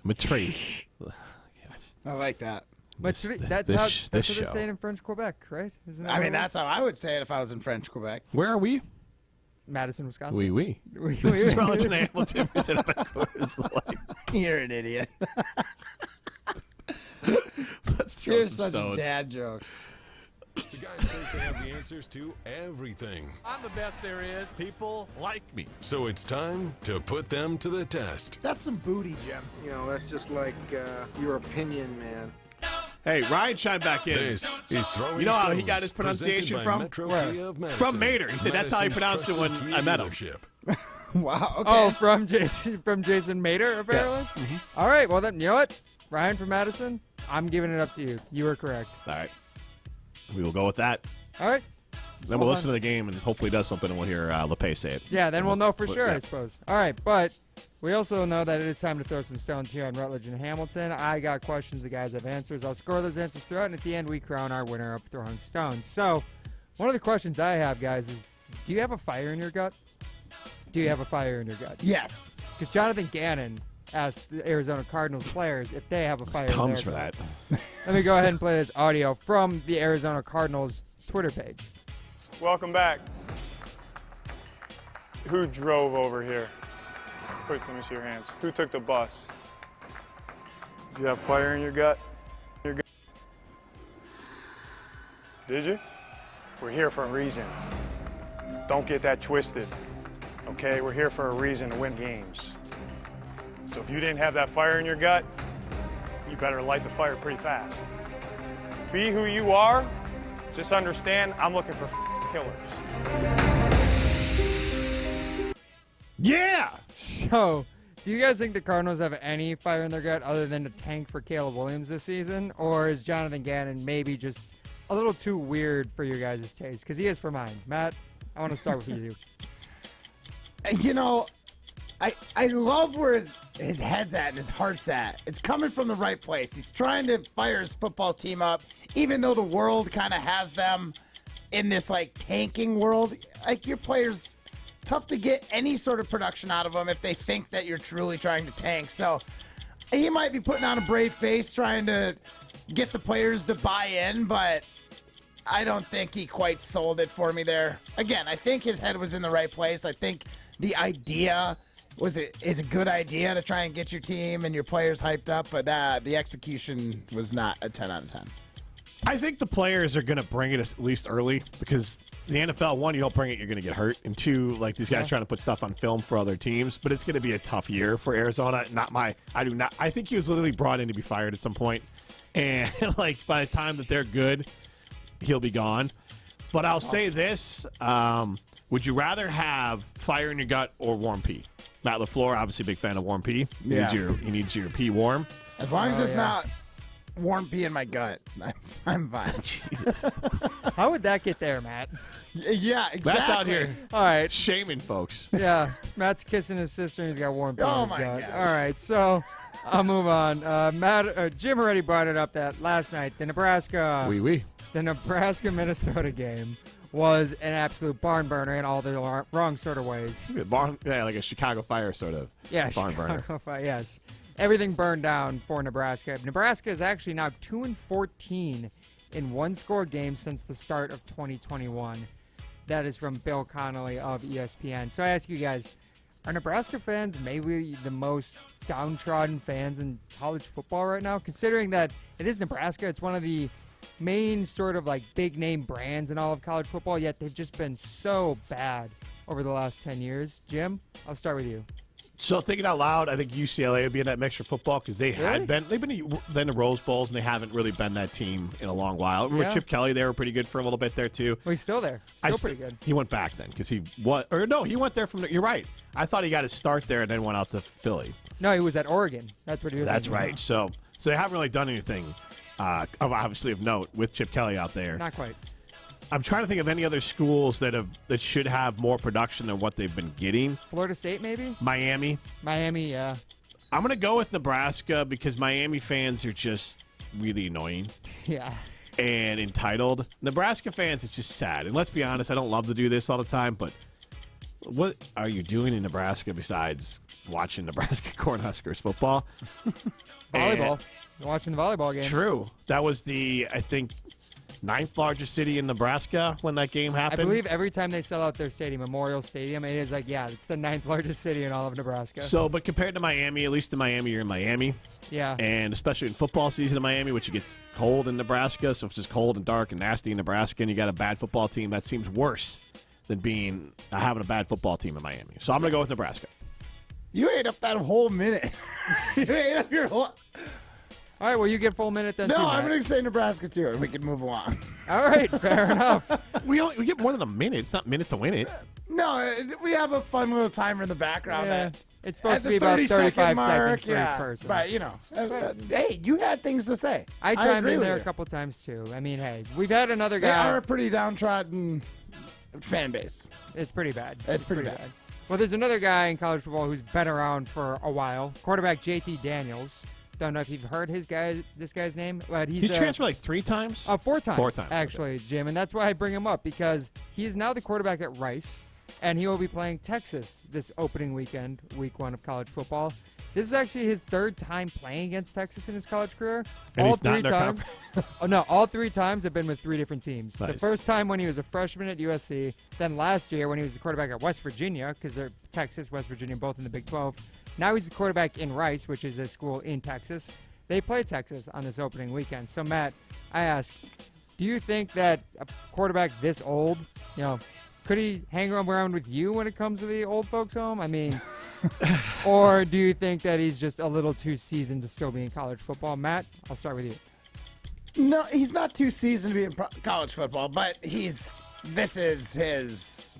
I like that. Matri. That's what they say it in French Quebec, right? Isn't that I what mean, it that's how I would say it if I was in French Quebec. Where are we? Madison, Wisconsin. Oui. This is Rutledge and Hamilton. You're an idiot. Let's throw You're some such stones. dad jokes. The guys think they have the answers to everything. I'm the best there is. People like me. So it's time to put them to the test. That's some booty, Jim. You know, that's just like your opinion, man. Hey, Ryan chimed back in. This is Throwing You know how he Stones, got his pronunciation presented by from? Metro Where? Kia of Madison. From Mater. He said that's how he pronounced it when Madison's I met him. trusted Wow. Okay. Oh, from Jason Mater, apparently? Yeah. All right, well, then, you know what? Ryan from Madison, I'm giving it up to you. You were correct. All right. We will go with that. All right. Then we'll listen to the game and hopefully does something and we'll hear LePay say it. Yeah, then we'll know for sure, yeah. I suppose. All right, but we also know that it is time to throw some stones here on Rutledge and Hamilton. I got questions, the guys have answers. I'll score those answers throughout, and at the end, we crown our winner of throwing stones. So, one of the questions I have, guys, is do you have a fire in your gut? Do you have a fire in your gut? Yes. Because Jonathan Gannon asked the Arizona Cardinals players if they have a fire in their Tums for gut. that. Let me go ahead and play this audio from the Arizona Cardinals Twitter page. Welcome back. Who drove over here? Quick, let me see your hands. Who took the bus? Did you have fire in your gut? Did you? We're here for a reason. Don't get that twisted. Okay, we're here for a reason to win games. So if you didn't have that fire in your gut, you better light the fire pretty fast. Be who you are. Just understand, I'm looking for killers. Yeah! So, do you guys think the Cardinals have any fire in their gut other than to tank for Caleb Williams this season? Or is Jonathan Gannon maybe just a little too weird for your guys' taste? Because he is for mine. Matt, I want to start with you. You know, I love where his head's at and his heart's at. It's coming from the right place. He's trying to fire his football team up, even though the world kind of has them in this, like, tanking world. Like, your players, tough to get any sort of production out of them if they think that you're truly trying to tank. So he might be putting on a brave face trying to get the players to buy in, but I don't think he quite sold it for me there. Again, I think his head was in the right place. I think the idea is a good idea to try and get your team and your players hyped up, but the execution was not a 10 out of 10. I think the players are going to bring it at least early because the NFL, one, you don't bring it, you're going to get hurt. And two, like these guys trying to put stuff on film for other teams. But it's going to be a tough year for Arizona. I think he was literally brought in to be fired at some point. And like by the time that they're good, he'll be gone. But I'll say this. Would you rather have fire in your gut or warm pee? Matt LaFleur, obviously a big fan of warm pee. He needs your pee warm. As long as it's not warm pee in my gut, I'm fine. Jesus. How would that get there, Matt? Yeah, exactly. Matt's out here All right. shaming folks. Yeah, Matt's kissing his sister and he's got warm pee in Oh, his my gut. God. All right, so I'll move on. Jim already brought it up that last night, the Nebraska-Minnesota game was an absolute barn burner in all the wrong sort of ways. Like a Chicago Fire sort of barn burner. Yes. Everything burned down for Nebraska. Nebraska is actually now 2-14 in one-score games since the start of 2021. That is from Bill Connolly of ESPN. So I ask you guys, are Nebraska fans maybe the most downtrodden fans in college football right now? Considering that it is Nebraska, it's one of the main sort of like big name brands in all of college football, yet they've just been so bad over the last 10 years. Jim, I'll start with you. So thinking out loud, I think UCLA would be in that mix for football because they've been in the Rose Bowls and they haven't really been that team in a long while. Remember Chip Kelly, they were pretty good for a little bit there too. Well, he's still there. Still pretty good. He went back then because he went there from. You're right. I thought he got his start there and then went out to Philly. No, he was at Oregon. That's what he was. That's right. So they haven't really done anything, obviously of note with Chip Kelly out there. Not quite. I'm trying to think of any other schools that should have more production than what they've been getting. Florida State, maybe? Miami, yeah. I'm going to go with Nebraska because Miami fans are just really annoying. Yeah. And entitled. Nebraska fans, it's just sad. And let's be honest, I don't love to do this all the time, but what are you doing in Nebraska besides watching Nebraska Cornhuskers football? Volleyball. Watching the volleyball games. True. That was the, I think, 9th largest city in Nebraska when that game happened. I believe every time they sell out their stadium, Memorial Stadium, it is like, yeah, it's the 9th largest city in all of Nebraska. So, but compared to Miami, at least in Miami, you're in Miami. Yeah. And especially in football season in Miami, which it gets cold in Nebraska, so it's just cold and dark and nasty in Nebraska, and you got a bad football team, that seems worse than having a bad football team in Miami. So I'm going to go with Nebraska. You ate up that whole minute. You ate up your whole... All right, well, you get full minute then, no, too, I'm Matt. going to say Nebraska, too, and we can move along. All right, fair enough. We get more than a minute. It's not minute to win it. No, we have a fun little timer in the background. Yeah, that it's supposed at to be the about 30-second 35 seconds for each person. But, you know, hey, you had things to say. I chimed agree in with there you. a couple times, too. I mean, hey, we've had another They guy. are a pretty downtrodden fan base. It's pretty bad. It's pretty bad. Well, there's another guy in college football who's been around for a while. Quarterback JT Daniels. Don't know if you've heard this guy's name, but He transferred like 3 times? 4 times. 4 times, actually, Jim. And that's why I bring him up, because he is now the quarterback at Rice, and he will be playing Texas this opening weekend, week 1 of college football. This is actually his 3rd time playing against Texas in his college career. And all he's not 3 in their times. All 3 times have been with 3 different teams. Nice. The first time when he was a freshman at USC, then last year when he was the quarterback at West Virginia, because they're Texas, West Virginia, both in the Big 12. Now he's the quarterback in Rice, which is a school in Texas. They play Texas on this opening weekend. So, Matt, I ask, do you think that a quarterback this old, could he hang around with you when it comes to the old folks' home? I mean, or do you think that he's just a little too seasoned to still be in college football? Matt, I'll start with you. No, he's not too seasoned to be in college football, but this is his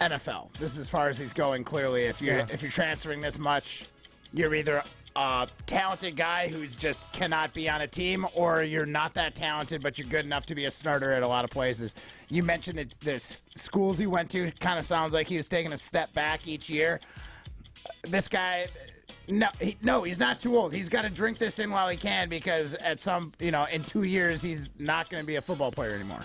NFL. This is as far as he's going, clearly. If you're transferring this much, you're either a talented guy who's just cannot be on a team, or you're not that talented, but you're good enough to be a starter at a lot of places. You mentioned that the schools he went to kind of sounds like he was taking a step back each year. This guy, he's not too old. He's got to drink this in while he can, because at in 2 years, he's not going to be a football player anymore.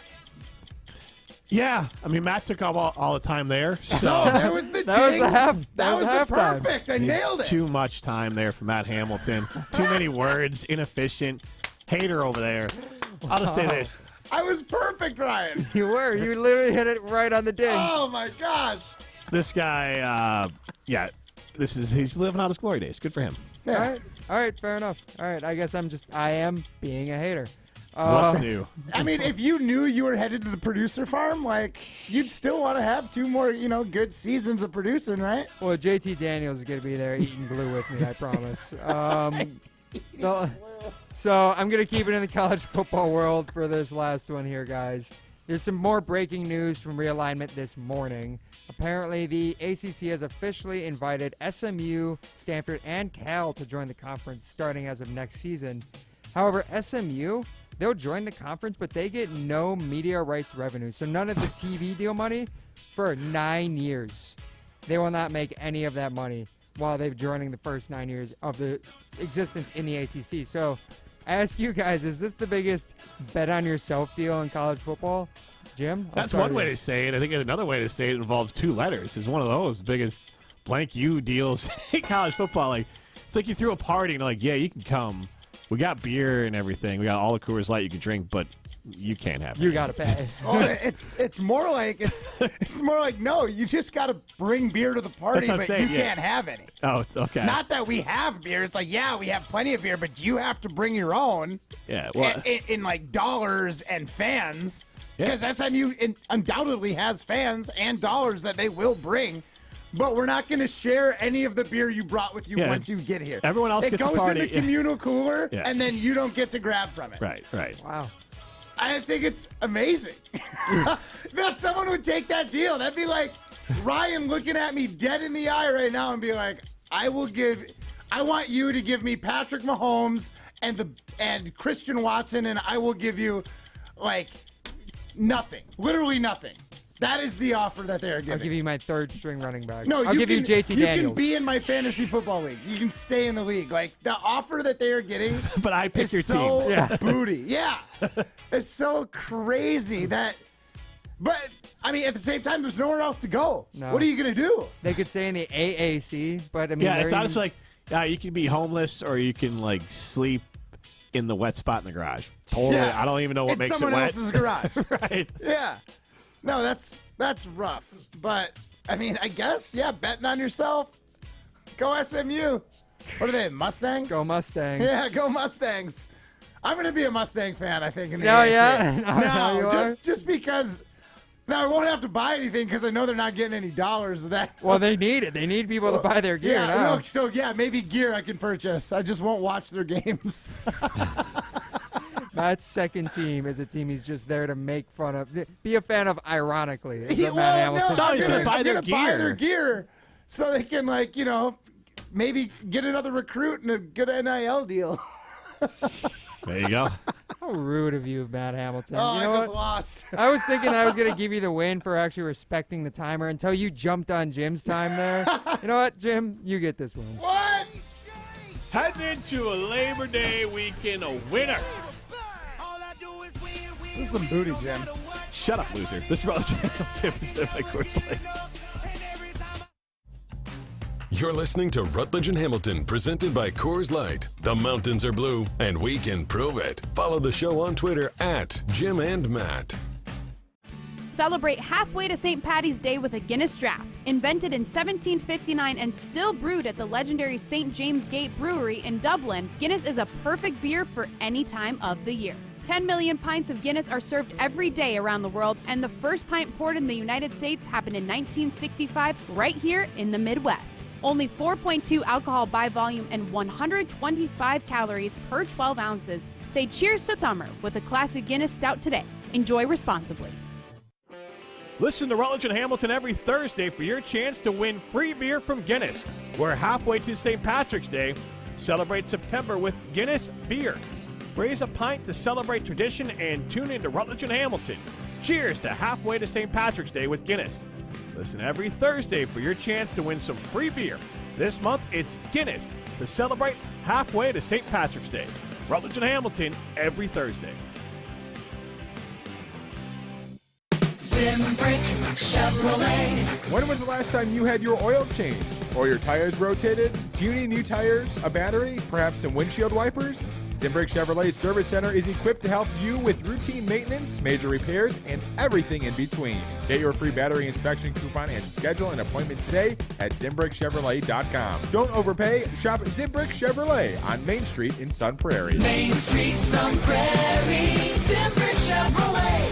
Yeah, I mean, Matt took up all the time there. So that was the that ding. was the half. That was the halftime. perfect. I nailed it. Too much time there for Matt Hamilton. Too many words. Inefficient. Hater over there. I'll just say this. I was perfect, Ryan. You were. You literally hit it right on the ding. Oh, my gosh. This guy, he's living out his glory days. Good for him. Yeah. All right, fair enough. All right, I guess I am being a hater. What's new? I mean, if you knew you were headed to the producer farm, you'd still want to have 2 more, good seasons of producing, right? Well, JT Daniels is going to be there eating glue with me, I promise. So I'm going to keep it in the college football world for this last one here, guys. There's some more breaking news from realignment this morning. Apparently, the ACC has officially invited SMU, Stanford, and Cal to join the conference starting as of next season. However, SMU, they'll join the conference, but they get no media rights revenue, so none of the TV deal money for 9 years. They will not make any of that money while they're joining the first 9 years of the existence in the ACC. So I ask you guys, is this the biggest bet on yourself deal in college football? Jim? That's one way to say it. I think another way to say it involves 2 letters. It's one of those biggest blank U deals in college football. It's like you threw a party and yeah, you can come. We got beer and everything. We got all the Coors Light you can drink, but you can't have it. You got to pay. It's more like no, you just got to bring beer to the party, but you can't have any. Oh, okay. Not that we have beer. It's we have plenty of beer, but you have to bring your own. Yeah. Well, in dollars and fans, because SMU undoubtedly has fans and dollars that they will bring. But we're not going to share any of the beer you brought with you once you get here. Everyone else gets a party. It goes in the communal cooler, and then you don't get to grab from it. Right. Wow. I think it's amazing that someone would take that deal. That'd be like Ryan looking at me dead in the eye right now and be like, I want you to give me Patrick Mahomes and Christian Watson, and I will give you nothing. Literally nothing. That is the offer that they are giving. I'll give you my 3rd string running back. No, I'll give you JT Daniels. You can be in my fantasy football league. You can stay in the league. The offer that they are getting but I pick your so team. booty. Yeah. It's so crazy that But, I mean, at the same time, there's nowhere else to go. No. What are you going to do? They could stay in the AAC, but I mean, Yeah, it's honestly like, you can be homeless or you can, like, sleep in the wet spot in the garage. Totally. Yeah. I don't even know what makes it wet. Someone else's garage. Right. Yeah. No, that's rough. But, I mean, I guess, yeah, betting on yourself. Go SMU. What are they, Mustangs? Go Mustangs. Yeah, go Mustangs. I'm going to be a Mustang fan, I think, in the No, AAC. yeah? No, just because... Now, I won't have to buy anything because I know they're not getting any dollars of that. Well, they need it. They need people to buy their gear now. No, so, yeah, maybe gear I can purchase. I just won't watch their games. Matt's second team is a team he's just there to make fun of. Be a fan of, ironically. Is what Matt Well, Hamilton no, he's gonna buy their buy their gear. gear so they can, like, you know, maybe get another recruit and a good NIL deal. There you go. How rude of you, Matt Hamilton. Oh, you know I just what? lost. I was thinking I was going to give you the win for actually respecting the timer until you jumped on Jim's time there. You know what, Jim? You get this one. What? Heading into a Labor Day weekend, a winner. This is some booty, Jim. Shut up, loser. This is Rutledge and Hamilton presented by Coors Light. You're listening to Rutledge and Hamilton, presented by Coors Light. The mountains are blue, and we can prove it. Follow the show on Twitter at Jim and Matt. Celebrate halfway to St. Paddy's Day with a Guinness draft. Invented in 1759 and still brewed at the legendary St. James Gate Brewery in Dublin, Guinness is a perfect beer for any time of the year. 10 million pints of Guinness are served every day around the world, and the first pint poured in the United States happened in 1965 right here in the Midwest. Only 4.2 alcohol by volume and 125 calories per 12 ounces. Say cheers to summer with a classic Guinness Stout today. Enjoy responsibly. Listen to Rutledge and Hamilton every Thursday for your chance to win free beer from Guinness. We're halfway to St. Patrick's Day. Celebrate September with Guinness beer. Raise a pint to celebrate tradition and tune in to Rutledge and Hamilton. Cheers to halfway to St. Patrick's Day with Guinness. Listen every Thursday for your chance to win some free beer. This month, it's Guinness to celebrate halfway to St. Patrick's Day. Rutledge and Hamilton every Thursday. Zimbrick Chevrolet. When was the last time you had your oil changed or your tires rotated? Do you need new tires, a battery, perhaps some windshield wipers? Zimbrick Chevrolet Service Center is equipped to help you with routine maintenance, major repairs, and everything in between. Get your free battery inspection coupon and schedule an appointment today at ZimbrickChevrolet.com. Don't overpay. Shop Zimbrick Chevrolet on Main Street in Sun Prairie. Main Street, Sun Prairie, Zimbrick Chevrolet.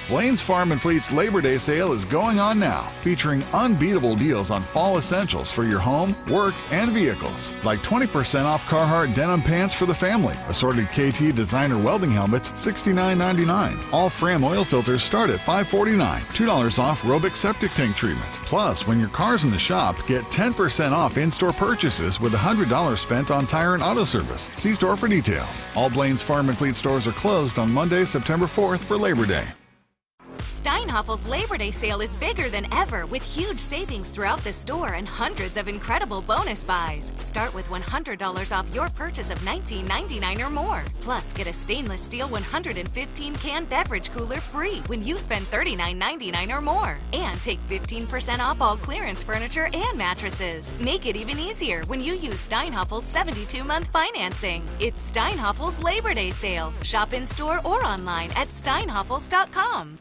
Blaine's Farm and Fleet's Labor Day sale is going on now, featuring unbeatable deals on fall essentials for your home, work, and vehicles. Like 20% off Carhartt denim pants for the family, assorted KT designer welding helmets, $69.99. All Fram oil filters start at $5.49. $2 off Robic septic tank treatment. Plus, when your car's in the shop, get 10% off in-store purchases with $100 spent on tire and auto service. See store for details. All Blaine's Farm and Fleet stores are closed on Monday, September 4th for Labor Day. Steinhaffel's Labor Day sale is bigger than ever with huge savings throughout the store and hundreds of incredible bonus buys. Start with $100 off your purchase of $19.99 or more. Plus, get a stainless steel 115-can beverage cooler free when you spend $39.99 or more. And take 15% off all clearance furniture and mattresses. Make it even easier when you use Steinhaffel's 72-month financing. It's Steinhaffel's Labor Day sale. Shop in-store or online at steinhaffels.com.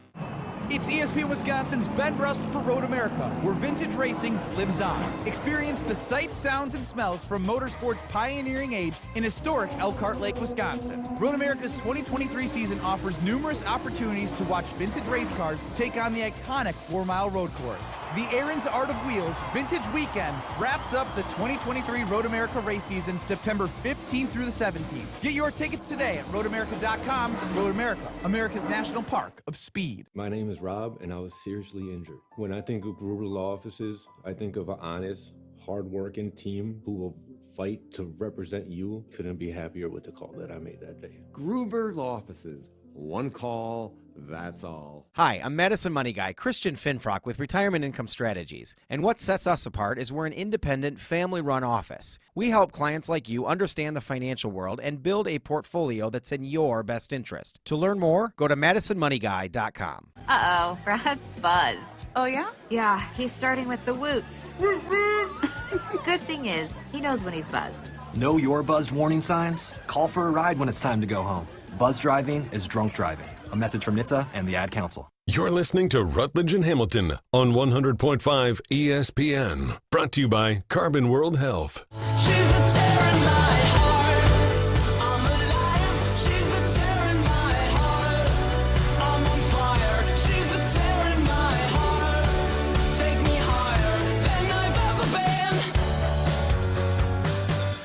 It's ESPN Wisconsin's Ben Brust for Road America, where vintage racing lives on. Experience the sights, sounds, and smells from motorsport's pioneering age in historic Elkhart Lake, Wisconsin. Road America's 2023 season offers numerous opportunities to watch vintage race cars take on the iconic 4-mile road course. The Aaron's Art of Wheels Vintage Weekend wraps up the 2023 Road America race season September 15th through the 17th. Get your tickets today at roadamerica.com. Road America, America's National Park of Speed. My name is Rob, and I was seriously injured. When I think of Gruber Law Offices, I think of an honest, hard-working team who will fight to represent you. Couldn't be happier with the call that I made that day. Gruber Law Offices. One call, That's all. Hi, I'm Madison Money Guy, Christian Finfrock with Retirement Income Strategies. And what sets us apart is we're an independent, family-run office. We help clients like you understand the financial world and build a portfolio that's in your best interest. To learn more, go to MadisonMoneyGuy.com. Uh-oh, Brad's buzzed. Oh, yeah? Yeah, he's starting with the woots. Good thing is, he knows when he's buzzed. Know your buzzed warning signs? Call for a ride when it's time to go home. Buzz driving is drunk driving. A message from NHTSA and the Ad Council. You're listening to Rutledge and Hamilton on 100.5 ESPN. Brought to you by Carbon World Health.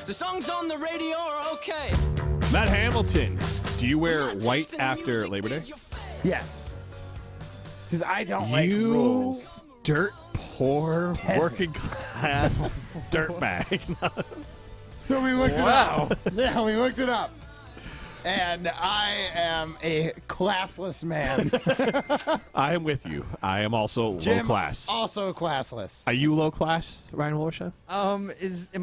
The songs on the radio are okay. Matt Hamilton, do you wear white after Labor Day? Yes. Because I don't like rules. Dirt poor, working class dirtbag. So we looked it up. Yeah, we looked it up. And I am a classless man. I am with you. I am also Jim, low class. Also classless. Are you low class, Ryan Wollershaw? Am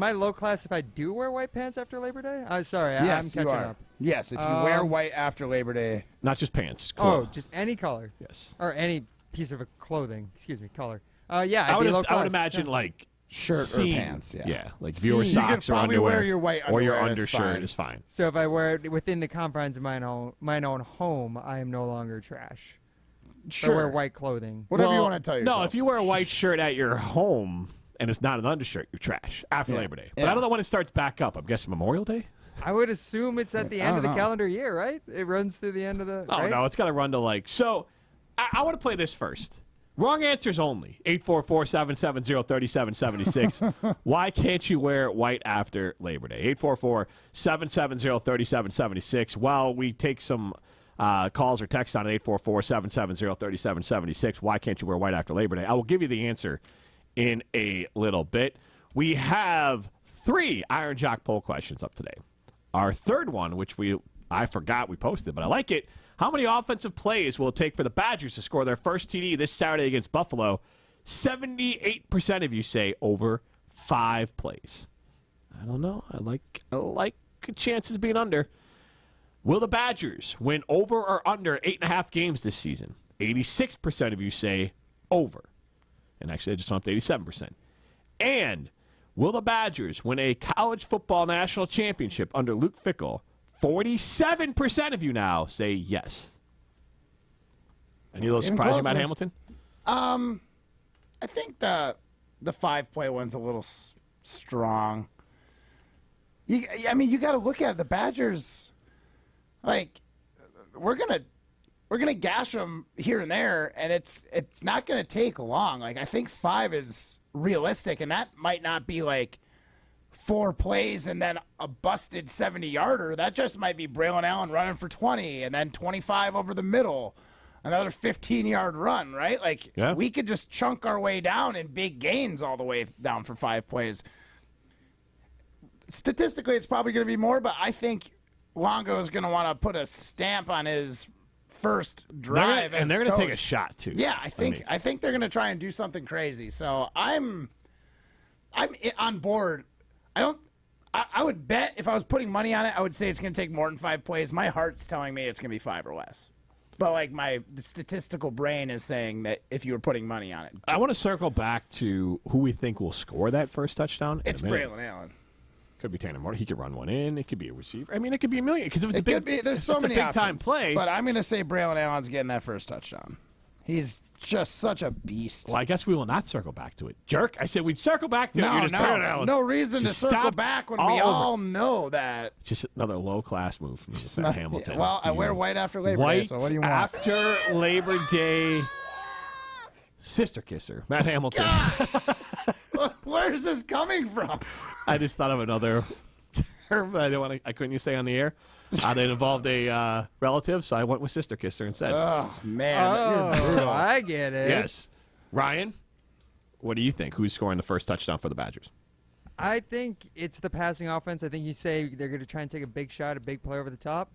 I low class if I do wear white pants after Labor Day? Sorry, Yes, I'm catching you are. up. Yes, if you wear white after Labor Day. Not just pants. Oh, just any color. Yes. Or any piece of clothing. Excuse me, color. Yeah, I I'd would imagine like shirt seam. or pants. Yeah. Like if you wear You socks could or probably underwear, wear your white or your underwear, it's undershirt fine. is fine. So if I wear it within the confines of mine own home, I am no longer trash. If I wear white clothing. Whatever you want to tell yourself. No, if you wear a white shirt at your home and it's not an undershirt, you're trash after Labor Day. But I don't know when it starts back up. I'm guessing Memorial Day? I would assume it's at the end of the calendar year, right? It runs through the end of the. Oh, right? no, it's got to run to like. So I want to play this first. Wrong answers only. 844-770-3776. Why can't you wear white after Labor Day? 844-770-3776. While we take some calls or text on 844-770-3776. Why can't you wear white after Labor Day? I will give you the answer in a little bit. We have 3 Iron Jock poll questions up today. Our third one, which I forgot we posted, but I like it. How many offensive plays will it take for the Badgers to score their first TD this Saturday against Buffalo? 78% of you say over 5 plays. I don't know. I like chances being under. Will the Badgers win over or under 8.5 games this season? 86% of you say over. And actually, I just went up to 87%. And will the Badgers win a college football national championship under Luke Fickell? 47% of you now say yes. Any of those surprise you, Matt Hamilton? I think the 5-play one's a little strong. You got to look at it. The Badgers. Like, we're gonna gash them here and there, and it's not gonna take long. Like, I think 5 is realistic, and that might not be like 4 plays and then a busted 70-yarder. That just might be Braylon Allen running for 20 and then 25 over the middle, another 15-yard run, right? Like, we could just chunk our way down in big gains all the way down for 5 plays. Statistically, it's probably going to be more, but I think Longo is going to want to put a stamp on his first drive, and they're going to take a shot too. Yeah, I think they're going to try and do something crazy. So I'm on board. I would bet if I was putting money on it, I would say it's going to take more than 5 plays. My heart's telling me it's going to be 5 or less. But like the statistical brain is saying that if you were putting money on it. I want to circle back to who we think will score that first touchdown. It's Braylon Allen. Could be Tanner Moore. He could run one in. It could be a receiver. I mean, it could be a million. Because if it's a big, there's so many big time options, play. But I'm going to say Braylon Allen's getting that first touchdown. He's just such a beast. Well, I guess we will not circle back to it. Jerk. I said we'd circle back to it. No reason to circle back when we all know that. It's just another low-class move from Matt Hamilton. Yeah, well, I wear white after Labor Day, so what do you want? After Labor Day, sister kisser, Matt Hamilton. Where is this coming from? I just thought of another term that I couldn't say on the air. That involved a relative, so I went with sister kisser instead. Oh, man. You're brutal. I get it. Yes. Ryan, what do you think? Who's scoring the first touchdown for the Badgers? I think it's the passing offense. I think you say they're going to try and take a big shot, a big play over the top.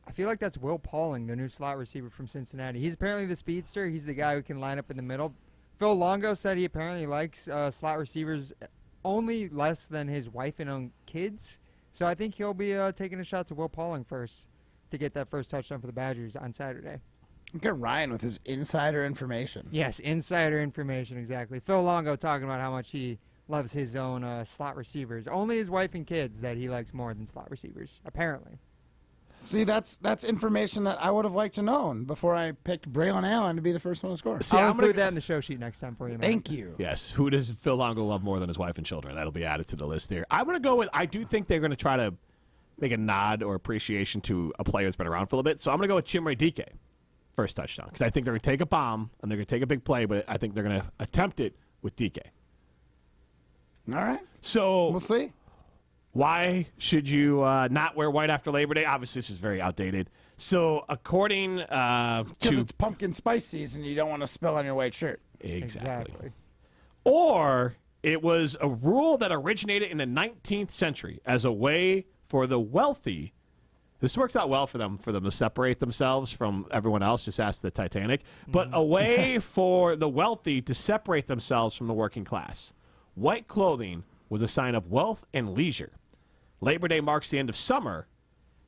I feel like that's Will Pauling, the new slot receiver from Cincinnati. He's apparently the speedster. He's the guy who can line up in the middle. Phil Longo said he apparently likes slot receivers only less than his wife and own kids. So I think he'll be taking a shot to Will Pauling first to get that first touchdown for the Badgers on Saturday. Look at Ryan with his insider information. Yes, insider information, exactly. Phil Longo talking about how much he loves his own slot receivers. Only his wife and kids that he likes more than slot receivers, apparently. See, that's information that I would have liked to know before I picked Braylon Allen to be the first one to score. See, I'll include that in the show sheet next time for you, man. Thank you. Yes. Who does Phil Longo love more than his wife and children? That'll be added to the list here. I'm going to go with, I do think they're going to try to make a nod or appreciation to a player that's been around for a little bit. So I'm going to go with Chimere Dike, first touchdown, because I think they're going to take a bomb and they're going to take a big play, but I think they're going to attempt it with Dike. All right. So we'll see. Why should you not wear white after Labor Day? Obviously, this is very outdated. So, according to... Because it's pumpkin spice season, you don't want to spill on your white shirt. Exactly. Or it was a rule that originated in the 19th century as a way for the wealthy. This works out well for them to separate themselves from everyone else. Just ask the Titanic. But a way for the wealthy to separate themselves from the working class. White clothing was a sign of wealth and leisure. Labor Day marks the end of summer.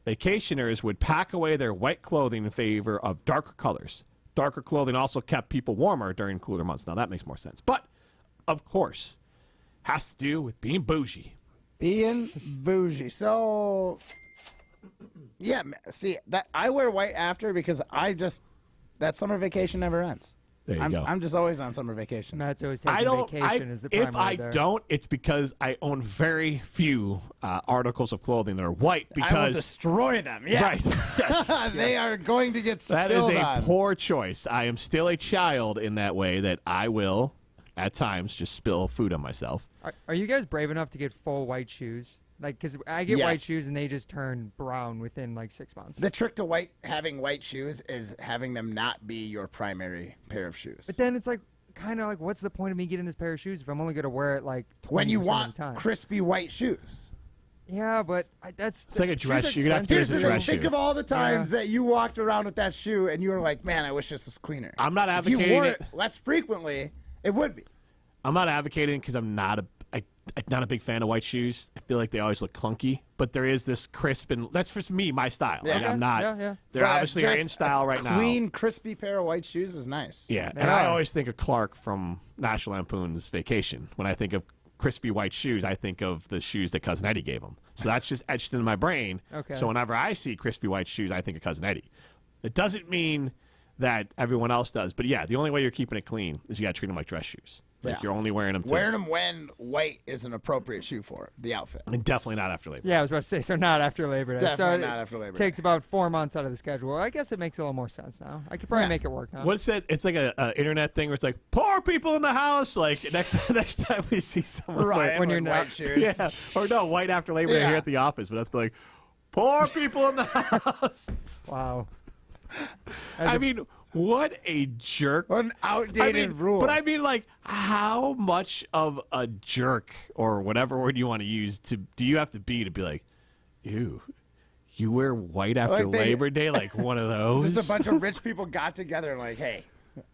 Vacationers would pack away their white clothing in favor of darker colors. Darker clothing also kept people warmer during cooler months. Now, that makes more sense. But, of course, has to do with being bougie. Being bougie. So, yeah, see, that I wear white after because that summer vacation never ends. There you go. I'm just always on summer vacation. Matt's always taking vacation is the primary If I there. don't, it's because I own very few articles of clothing that are white because... I will destroy them, yeah. Right. Yes. They are going to get spilled That is a on. poor choice. I am still a child in that way that I will, at times, just spill food on myself. Are you guys brave enough to get full white shoes? Like, because I get white Yes. shoes and they just turn brown within like 6 months. The trick to having white shoes is having them not be your primary pair of shoes. But then it's like, kind of like, what's the point of me getting this pair of shoes if I'm only going to wear it like 20% When you of want the time? crispy white shoes. Yeah, but that's... It's like a dress shoe. You're gonna have to Here's use the a thing. dress Think shoe. of all the times that you walked around with that shoe and you were like, man, I wish this was cleaner. I'm not If you advocating wore it. it less frequently, it would be. I'm not advocating because I'm not a big fan of white shoes. I feel like they always look clunky, but there is this crisp, and that's just me, my style. Yeah. Like, I'm not. Yeah. They're obviously Just in style right now. Clean, crispy pair of white shoes is nice. Yeah, They and I are. always think of Clark from National Lampoon's Vacation. When I think of crispy white shoes, I think of the shoes that Cousin Eddie gave him. So that's just etched into my brain. Okay. So whenever I see crispy white shoes, I think of Cousin Eddie. It doesn't mean that everyone else does, but yeah, the only way you're keeping it clean is you got to treat them like dress shoes. Like Yeah. you're only wearing them to Wearing them when white is an appropriate shoe for the outfit. and definitely not after Labor. Yeah, I was about to say, so not after Labor Day. Definitely so not after Labor It takes about 4 months out of the schedule. I guess it makes a little more sense now. I could probably make it work now. What's that? It's like a internet thing where it's like poor people in the house. Like next time we see someone Ryan when with you're not- white shoes. yeah, or no, white after Labor Day Yeah. here at the office, but that's like poor people in the house. Wow. I mean, what a jerk! What an outdated rule. But I mean, like, how much of a jerk or whatever word you want to use do you have to be like, ew? You wear white after Like they- Labor Day, like one of those. Just a bunch of rich people got together and like, hey,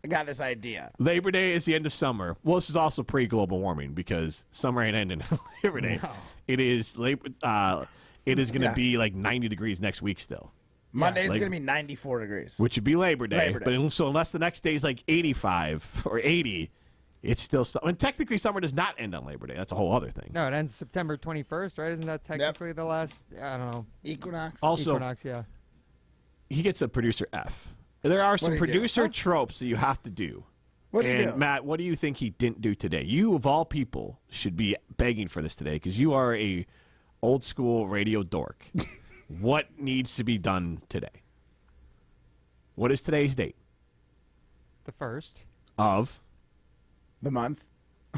I got this idea. Labor Day is the end of summer. Well, this is also pre-global warming because summer ain't ending Labor Day. No. It is It is going to be like 90 degrees next week still. Monday's like- going to be 94 degrees. Which would be Labor Day. Labor Day. But so unless the next day is like 85 or 80, it's still summer. And technically, summer does not end on Labor Day. That's a whole other thing. No, it ends September 21st, right? Isn't that technically the last, I don't know. Equinox. Also, Equinox, yeah. he gets a producer F. There are some What'd he do? producer tropes that you have to do. What'd he And do? Matt, what do you think he didn't do today? You, of all people, should be begging for this today because you are a old school radio dork. What needs to be done today? What is today's date? The 1st. Of? The month.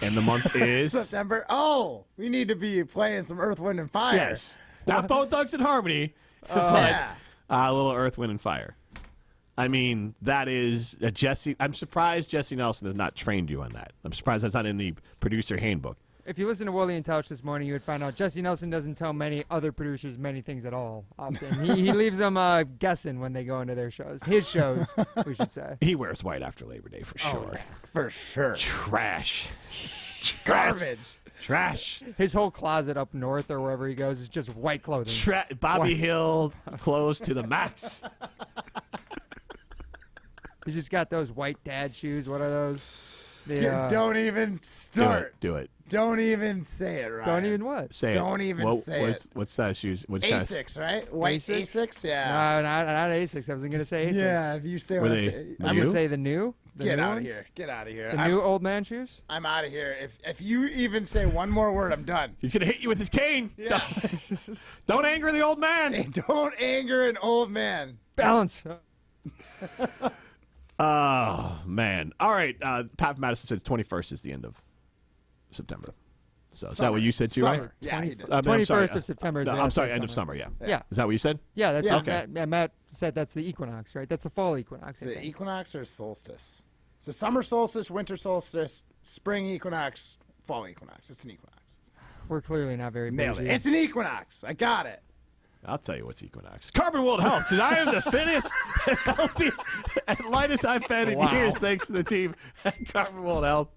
And the month is? September. Oh, we need to be playing some Earth, Wind, and Fire. Yes. Not Bone Thugs and Harmony, but Yeah. a little Earth, Wind, and Fire. I mean, that is Jesse. I'm surprised Jesse Nelson has not trained you on that. I'm surprised that's not in the producer handbook. If you listen to Wooly and Tausch this morning, you would find out Jesse Nelson doesn't tell many other producers many things at all. Often he leaves them guessing when they go into their shows. His shows, we should say. He wears white after Labor Day for sure. Yeah, for sure. Trash. Garbage. Trash. His whole closet up north or wherever he goes is just white clothing. Bobby Hill clothes to the max. He's just got those white dad shoes. What are those? Don't even start. Do it. Don't even say it, right? Don't even what? Say it. Don't even say it. What's that shoes? Asics, right? White Asics? Yeah. No, not Asics. I wasn't going to say Asics. Yeah, if you say Were what they I'm going to say the new. Get out of here. Get out of here. The new old man shoes? I'm out of here. If you even say one more word, I'm done. He's going to hit you with his cane. Yeah. Don't anger the old man. Hey, don't anger an old man. Balance. Oh, man. All right. Pat Madison said 21st is the end of September. So is that what you said too, Summer. right? Yeah, he did. 21st of September is the I'm sorry, end end of of summer, yeah. Yeah. Is that what you said? Yeah, that's what okay. Matt said that's the equinox, right? That's the fall equinox. I The think. equinox or solstice? So summer solstice, winter solstice, spring equinox, fall equinox. It's an equinox. We're clightly not very Nailed bougie. it. It's an equinox. I got it. I'll tell you what's equinox. Carbon World Health says, I am the thinnest and healthiest and lightest I've been in years thanks to the team at Carbon World Health.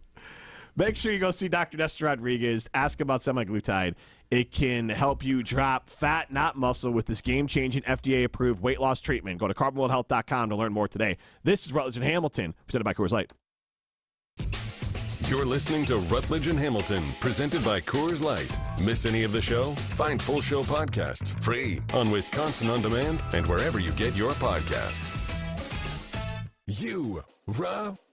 Make sure you go see Dr. Nestor Rodriguez. Ask about semaglutide. It can help you drop fat, not muscle, with this game-changing FDA-approved weight loss treatment. Go to carbonworldhealth.com to learn more today. This is Rutledge and Hamilton, presented by Coors Light. You're listening to Rutledge and Hamilton, presented by Coors Light. Miss any of the show? Find full show podcasts free on Wisconsin On Demand and wherever you get your podcasts.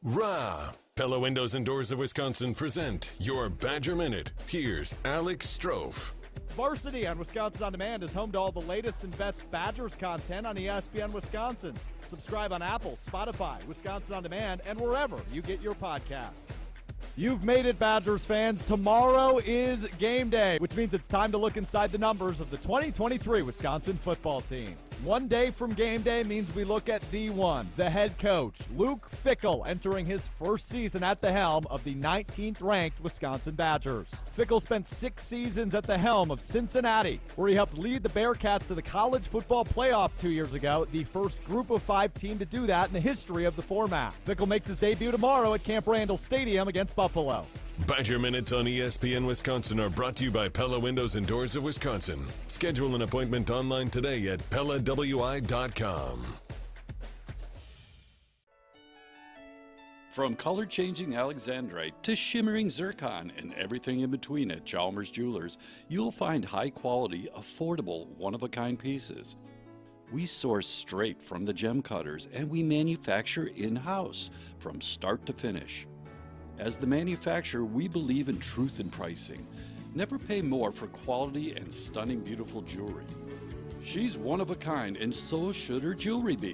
Rah. Pella Windows and Doors of Wisconsin present your Badger Minute. Here's Alex Strofe. Varsity on Wisconsin On Demand is home to all the latest and best Badgers content on ESPN Wisconsin. Subscribe on Apple, Spotify, Wisconsin On Demand, and wherever you get your podcasts. You've made it, Badgers fans. Tomorrow is game day, which means it's time to look inside the numbers of the 2023 Wisconsin football team. One day from game day means we look at the one, the head coach, Luke Fickell, entering his first season at the helm of the 19th-ranked Wisconsin Badgers. Fickell spent 6 seasons at the helm of Cincinnati, where he helped lead the Bearcats to the college football playoff 2 years ago, the first Group of 5 team to do that in the history of the format. Fickell makes his debut tomorrow at Camp Randall Stadium against Buffalo. Badger Minutes on ESPN Wisconsin are brought to you by Pella Windows and Doors of Wisconsin. Schedule an appointment online today at PellaWI.com. From color-changing alexandrite to shimmering zircon and everything in between at Chalmers Jewelers, you'll find high-quality, affordable, one-of-a-kind pieces. We source straight from the gem cutters, and we manufacture in-house from start to finish. As the manufacturer, we believe in truth in pricing. Never pay more for quality and stunning, beautiful jewelry. She's one of a kind, and so should her jewelry be.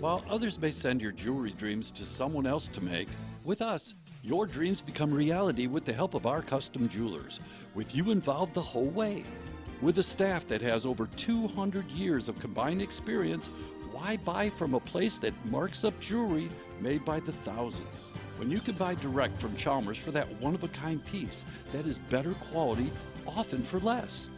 While others may send your jewelry dreams to someone else to make, with us, your dreams become reality with the help of our custom jewelers, with you involved the whole way. With a staff that has over 200 years of combined experience, why buy from a place that marks up jewelry made by the thousands? When you can buy direct from Chalmers for that one-of-a-kind piece that is better quality, often for less.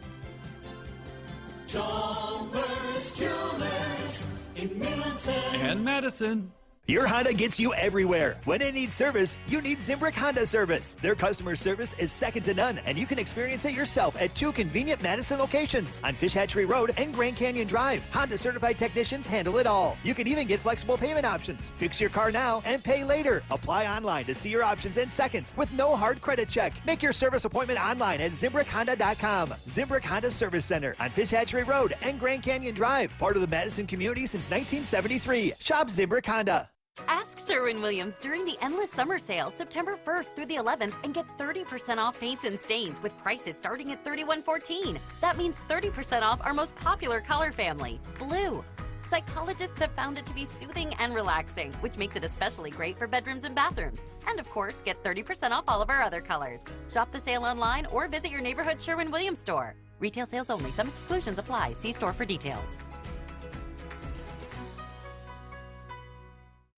Chalmers Jewelers in Middleton and Madison. Your Honda gets you everywhere. When it needs service, you need Zimbrick Honda service. Their customer service is second to none, and you can experience it yourself at 2 convenient Madison locations on Fish Hatchery Road and Grand Canyon Drive. Honda certified technicians handle it all. You can even get flexible payment options. Fix your car now and pay later. Apply online to see your options in seconds with no hard credit check. Make your service appointment online at ZimbrickHonda.com. Zimbrick Honda Service Center on Fish Hatchery Road and Grand Canyon Drive. Part of the Madison community since 1973. Shop Zimbrick Honda. Ask Sherwin-Williams during the Endless Summer Sale, September 1st through the 11th, and get 30% off paints and stains with prices starting at $31.14. That means 30% off our most popular color family, blue. Psychologists have found it to be soothing and relaxing, which makes it especially great for bedrooms and bathrooms. And of course, get 30% off all of our other colors. Shop the sale online or visit your neighborhood Sherwin-Williams store. Retail sales only. Some exclusions apply. See store for details.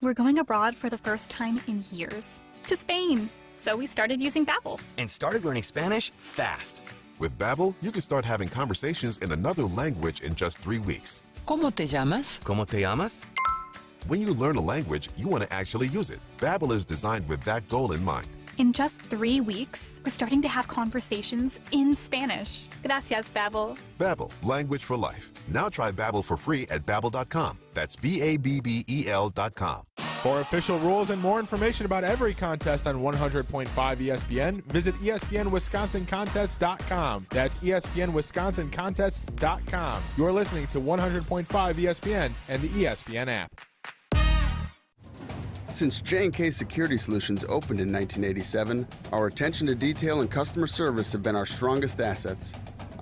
We're going abroad for the first time in years. To Spain. So we started using Babbel. And started learning Spanish fast. With Babbel, you can start having conversations in another language in just 3 weeks. ¿Cómo te llamas? ¿Cómo te llamas? When you learn a language, you want to actually use it. Babbel is designed with that goal in mind. In just 3 weeks, we're starting to have conversations in Spanish. Gracias, Babbel. Babbel, language for life. Now try Babbel for free at Babbel.com. That's BABBEL.com. For official rules and more information about every contest on 100.5 ESPN, visit ESPNWisconsinContest.com. That's ESPNWisconsinContests.com. You're listening to 100.5 ESPN and the ESPN app. Since J&K Security Solutions opened in 1987, our attention to detail and customer service have been our strongest assets.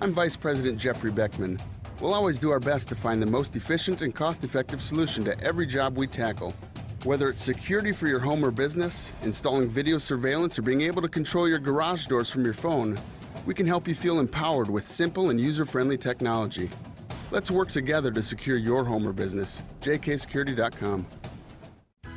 I'm Vice President Jeffrey Beckman. We'll always do our best to find the most efficient and cost-effective solution to every job we tackle. Whether it's security for your home or business, installing video surveillance, or being able to control your garage doors from your phone, we can help you feel empowered with simple and user-friendly technology. Let's work together to secure your home or business. jksecurity.com.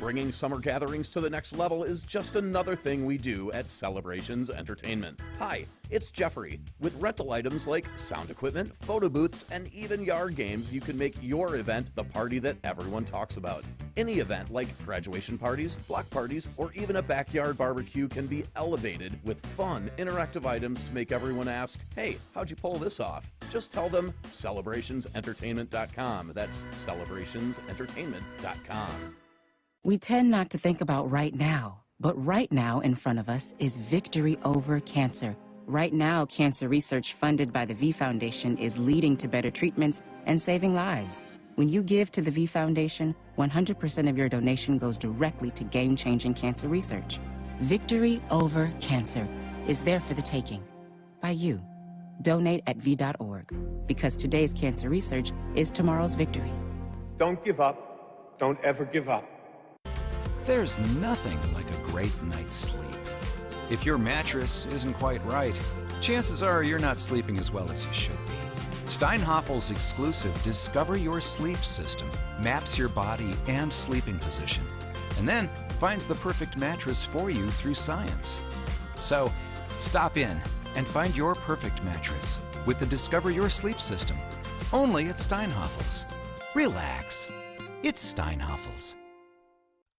Bringing summer gatherings to the next level is just another thing we do at Celebrations Entertainment. Hi, it's Jeffrey. With rental items like sound equipment, photo booths, and even yard games, you can make your event the party that everyone talks about. Any event like graduation parties, block parties, or even a backyard barbecue can be elevated with fun, interactive items to make everyone ask, hey, how'd you pull this off? Just tell them celebrationsentertainment.com. That's celebrationsentertainment.com. We tend not to think about right now, but right now in front of us is victory over cancer. Right now, cancer research funded by the V Foundation is leading to better treatments and saving lives. When you give to the V Foundation, 100% of your donation goes directly to game-changing cancer research. Victory over cancer is there for the taking by you. Donate at V.org, because today's cancer research is tomorrow's victory. Don't give up. Don't ever give up. There's nothing like a great night's sleep. If your mattress isn't quite right, chances are you're not sleeping as well as you should be. Steinhoffel's exclusive Discover Your Sleep system maps your body and sleeping position, and then finds the perfect mattress for you through science. So, stop in and find your perfect mattress with the Discover Your Sleep system, only at Steinhoffel's. Relax. It's Steinhoffel's.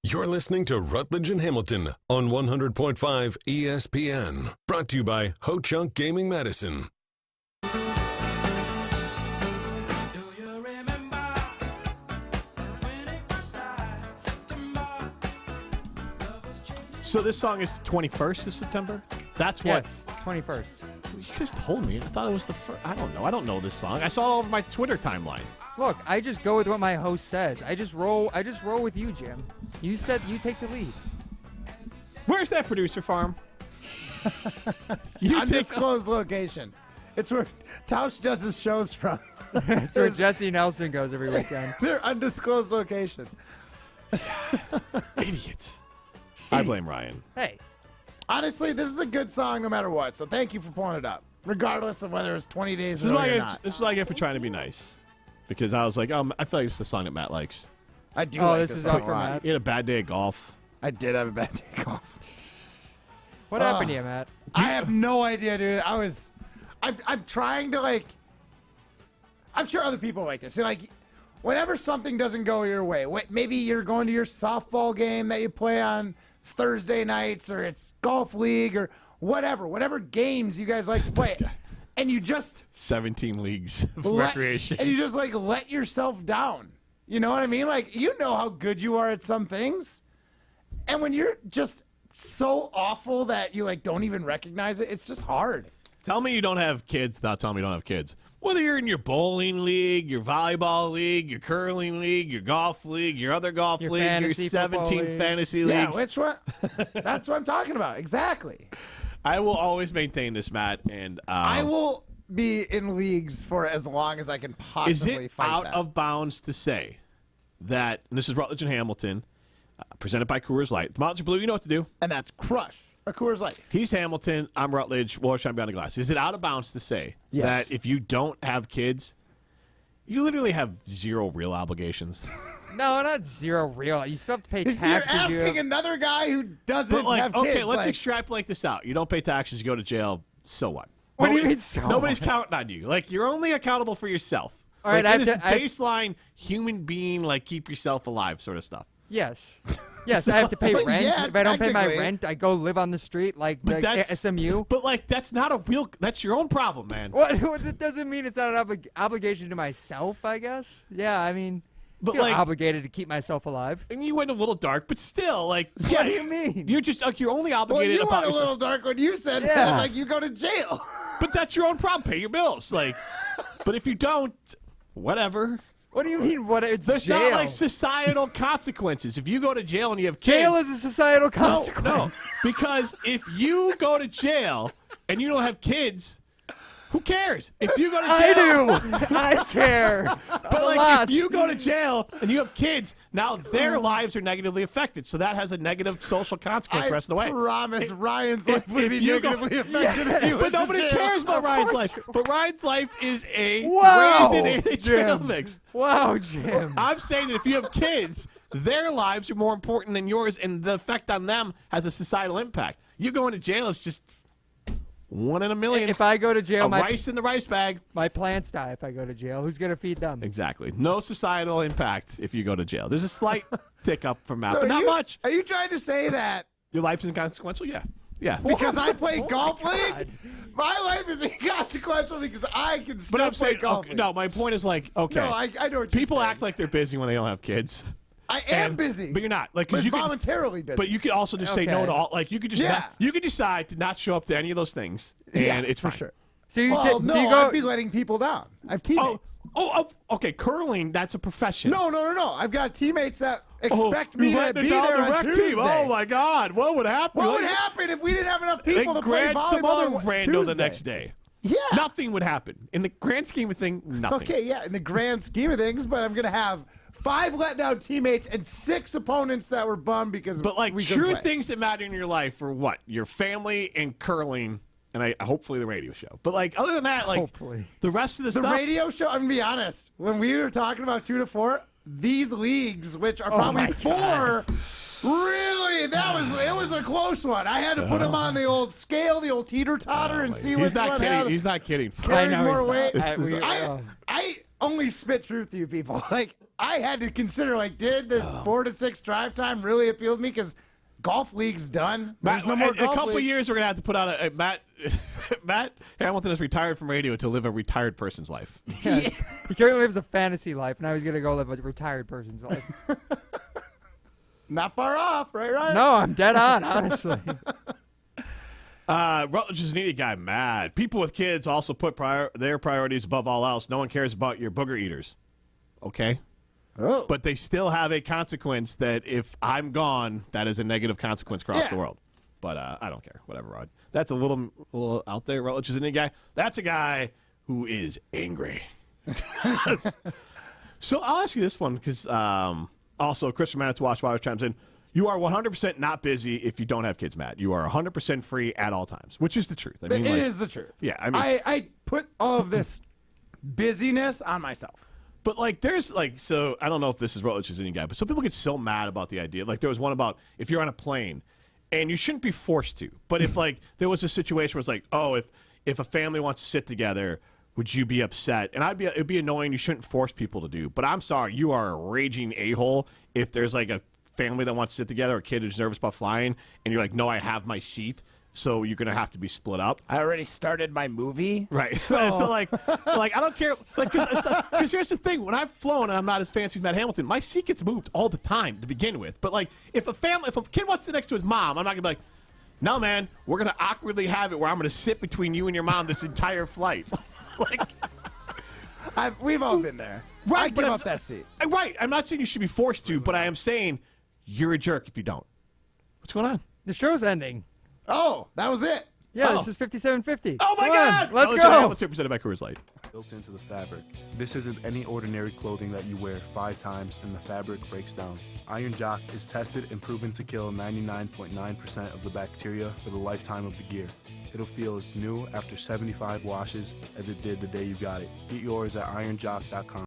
You're listening to Rutledge and Hamilton on 100.5 ESPN. Brought to you by Ho Chunk Gaming Medicine. So this song is 21st of September? That's what? Yes, 21st. You just told me. I thought it was the first. I don't know. I don't know this song. I saw it all over my Twitter timeline. Look, I just go with what my host says. I just roll with you, Jim. You said you take the lead. Where's that producer farm? Undisclosed location. It's where Tausch does his shows from. It's where Jesse Nelson goes every weekend. Their undisclosed location. Idiots. I blame Ryan. Hey. Honestly, this is a good song no matter what, so thank you for pulling it up, regardless of whether it's 20 days This is ago what or not. This is what I get for trying to be nice. Because I was like, I feel like it's the song that Matt likes. I do Oh, like this is up for Matt. He had a bad day at golf. I did have a bad day at golf. What happened to you, Matt? I have no idea, dude. I'm trying to, like, I'm sure other people like this. So, like, whenever something doesn't go your way, maybe you're going to your softball game that you play on Thursday nights, or it's golf league, or whatever games you guys like to play, and you just 17 leagues of recreation, and you just like let yourself down. You know what I mean? Like, you know how good you are at some things, and when you're just so awful that you like don't even recognize it, it's just hard. Tell me you don't have kids. Not tell me you don't have kids. Whether you're in your bowling league, your volleyball league, your curling league, your golf league, your other golf Your league, your fantasy 17 league. fantasy Yeah, leagues. which one? That's what I'm talking about. Exactly. I will always maintain this, Matt. And I will be in leagues for as long as I can possibly Is it fight out that. of bounds to say that, and this is Rutledge and Hamilton, presented by Coors Light. The Mountains are blue, you know what to do. And that's crush a Coors Light. He's Hamilton, I'm Rutledge, Wallerstein behind the glass. Is it out of bounds to say Yes. that if you don't have kids, you literally have zero real obligations? No, not zero real. You still have to pay You're taxes. asking another guy who doesn't have kids. Okay, let's like, extrapolate this out. You don't pay taxes, you go to jail. So what? What do you mean, so Nobody's what? counting on you. Like, you're only accountable for yourself. All right, like, it is baseline human being, like, keep yourself alive sort of stuff. Yes. Yes, I have to pay rent. Yeah, if I don't pay my technically. rent, I go live on the street like the SMU. But, like, that's not a real... That's your own problem, man. What? That doesn't mean it's not an obligation to myself, I guess. Yeah, I mean... But feel like, obligated to keep myself alive. And you went a little dark, but still, like, What do you mean? You're just like you're only well, obligated you about went a yourself. little dark when you said Yeah. that, like you go to jail. But that's your own problem. Pay your bills, like. But if you don't, whatever. What do you mean? What? It's There's jail. not like societal consequences. If you go to jail and you have kids, Jail is a societal consequence. No, because if you go to jail and you don't have kids. Who cares? If you go to jail, I do. I care. But like, if you go to jail and you have kids, now their lives are negatively affected. So that has a negative social consequence the rest of the way. I promise Ryan's life would be you go- negatively affected if he But went to nobody jail. cares about Of Ryan's course. life. But Ryan's life is a Wow, raisin in a trail Jim. mix. Wow, Jim. I'm saying that if you have kids, their lives are more important than yours, and the effect on them has a societal impact. You going to jail is just 1 in a million. If I go to jail, rice in the rice bag. My plants die if I go to jail. Who's going to feed them? Exactly. No societal impact if you go to jail. There's a slight tick up from that, So but not much. Are you trying to say that Your life's inconsequential? Yeah. Yeah. because I play golf league, my life is inconsequential because I can still But I'm play saying, golf okay, league? no, my point is like, okay. No, I know what you're people saying. act like they're busy when they don't have kids. I am busy. But you're not. Like, But 'cause it's you could, voluntarily busy. But you could also just say no to all. Like, you could just you could decide to not show up to any of those things, and Yeah, it's for fine. sure. So you, Well, no, so you go. I'd be letting people down. I have teammates. Okay. Curling, that's a profession. No. I've got teammates that expect me you're to letting be it down there the on rec Tuesday. team. Oh my God, what would happen? What would happen if we didn't have enough people to play grant some volleyball other on rando Tuesday? the next day. Yeah. Nothing would happen in the grand scheme of things. Nothing. Okay, yeah, in the grand scheme of things, but I'm gonna have 5 let down teammates and 6 opponents that were bummed because. But like we couldn't true play. things that matter in your life are what? Your family and curling, and I hopefully the radio show. But like other than that, like Hopefully. the rest of the The stuff. radio show. I'm gonna be honest. When we were talking about 2 to 4, these leagues, which are Oh probably my 4, God. really, it was a close one. I had to put them on the old scale, the old teeter totter, and see He's which not one kidding. had He's not kidding. I carried know more he's weight. not. I only spit truth to you people. Like I had to consider, like, did the 4 to 6 drive time really appeal to me? Because golf league's done. There's no more in a golf couple league. years, we're gonna have to put out a Matt. Matt Hamilton is retired from radio to live a retired person's life. Yes. He currently lives a fantasy life. Now he's going to go live a retired person's life. Not far off, right, Ryan? No, I'm dead on, honestly. Rutledge is an idiot guy. Mad. People with kids also put their priorities above all else. No one cares about your booger eaters. Okay? Oh. But they still have a consequence that if I'm gone, that is a negative consequence across the world. But I don't care. Whatever, Rod. That's a little out there. Rutledge is an idiot guy. That's a guy who is angry. So I'll ask you this one because also Chris from Manitowoc Watch chimes in. You are 100% not busy if you don't have kids, Matt. You are 100% free at all times, which is the truth. I mean, It like, is the truth. Yeah, I mean, I put all of this busyness on myself. but like, there's like, so I don't know if this is Rutledge's any guy, but some people get so mad about the idea. Like, there was one about if you're on a plane, and you shouldn't be forced to. But if like there was a situation where it's like, oh, if a family wants to sit together, would you be upset? And it'd be annoying. You shouldn't force people to do. But I'm sorry, you are a raging a-hole if there's like a family that wants to sit together, a kid who's nervous about flying, and you're like, no, I have my seat, so you're gonna have to be split up. I already started my movie. Right. So like I don't care. Like, because here's the thing: when I've flown and I'm not as fancy as Matt Hamilton, my seat gets moved all the time to begin with. But like, if a kid wants to sit next to his mom, I'm not gonna be like, no, man, we're gonna awkwardly have it where I'm gonna sit between you and your mom this entire flight. Like, We've all been there. right? I give up that seat. Right. I'm not saying you should be forced to, but I am saying you're a jerk if you don't. What's going on? The show's ending. Oh, that was it. Yeah, Oh. this is 5750. Oh my Come on, God! let's Rutledge and go. Hamilton presented by Coors Light. Built into the fabric. This isn't any ordinary clothing that you wear 5 times and the fabric breaks down. Iron Jock is tested and proven to kill 99.9% of the bacteria for the lifetime of the gear. It'll feel as new after 75 washes as it did the day you got it. Get yours at ironjock.com.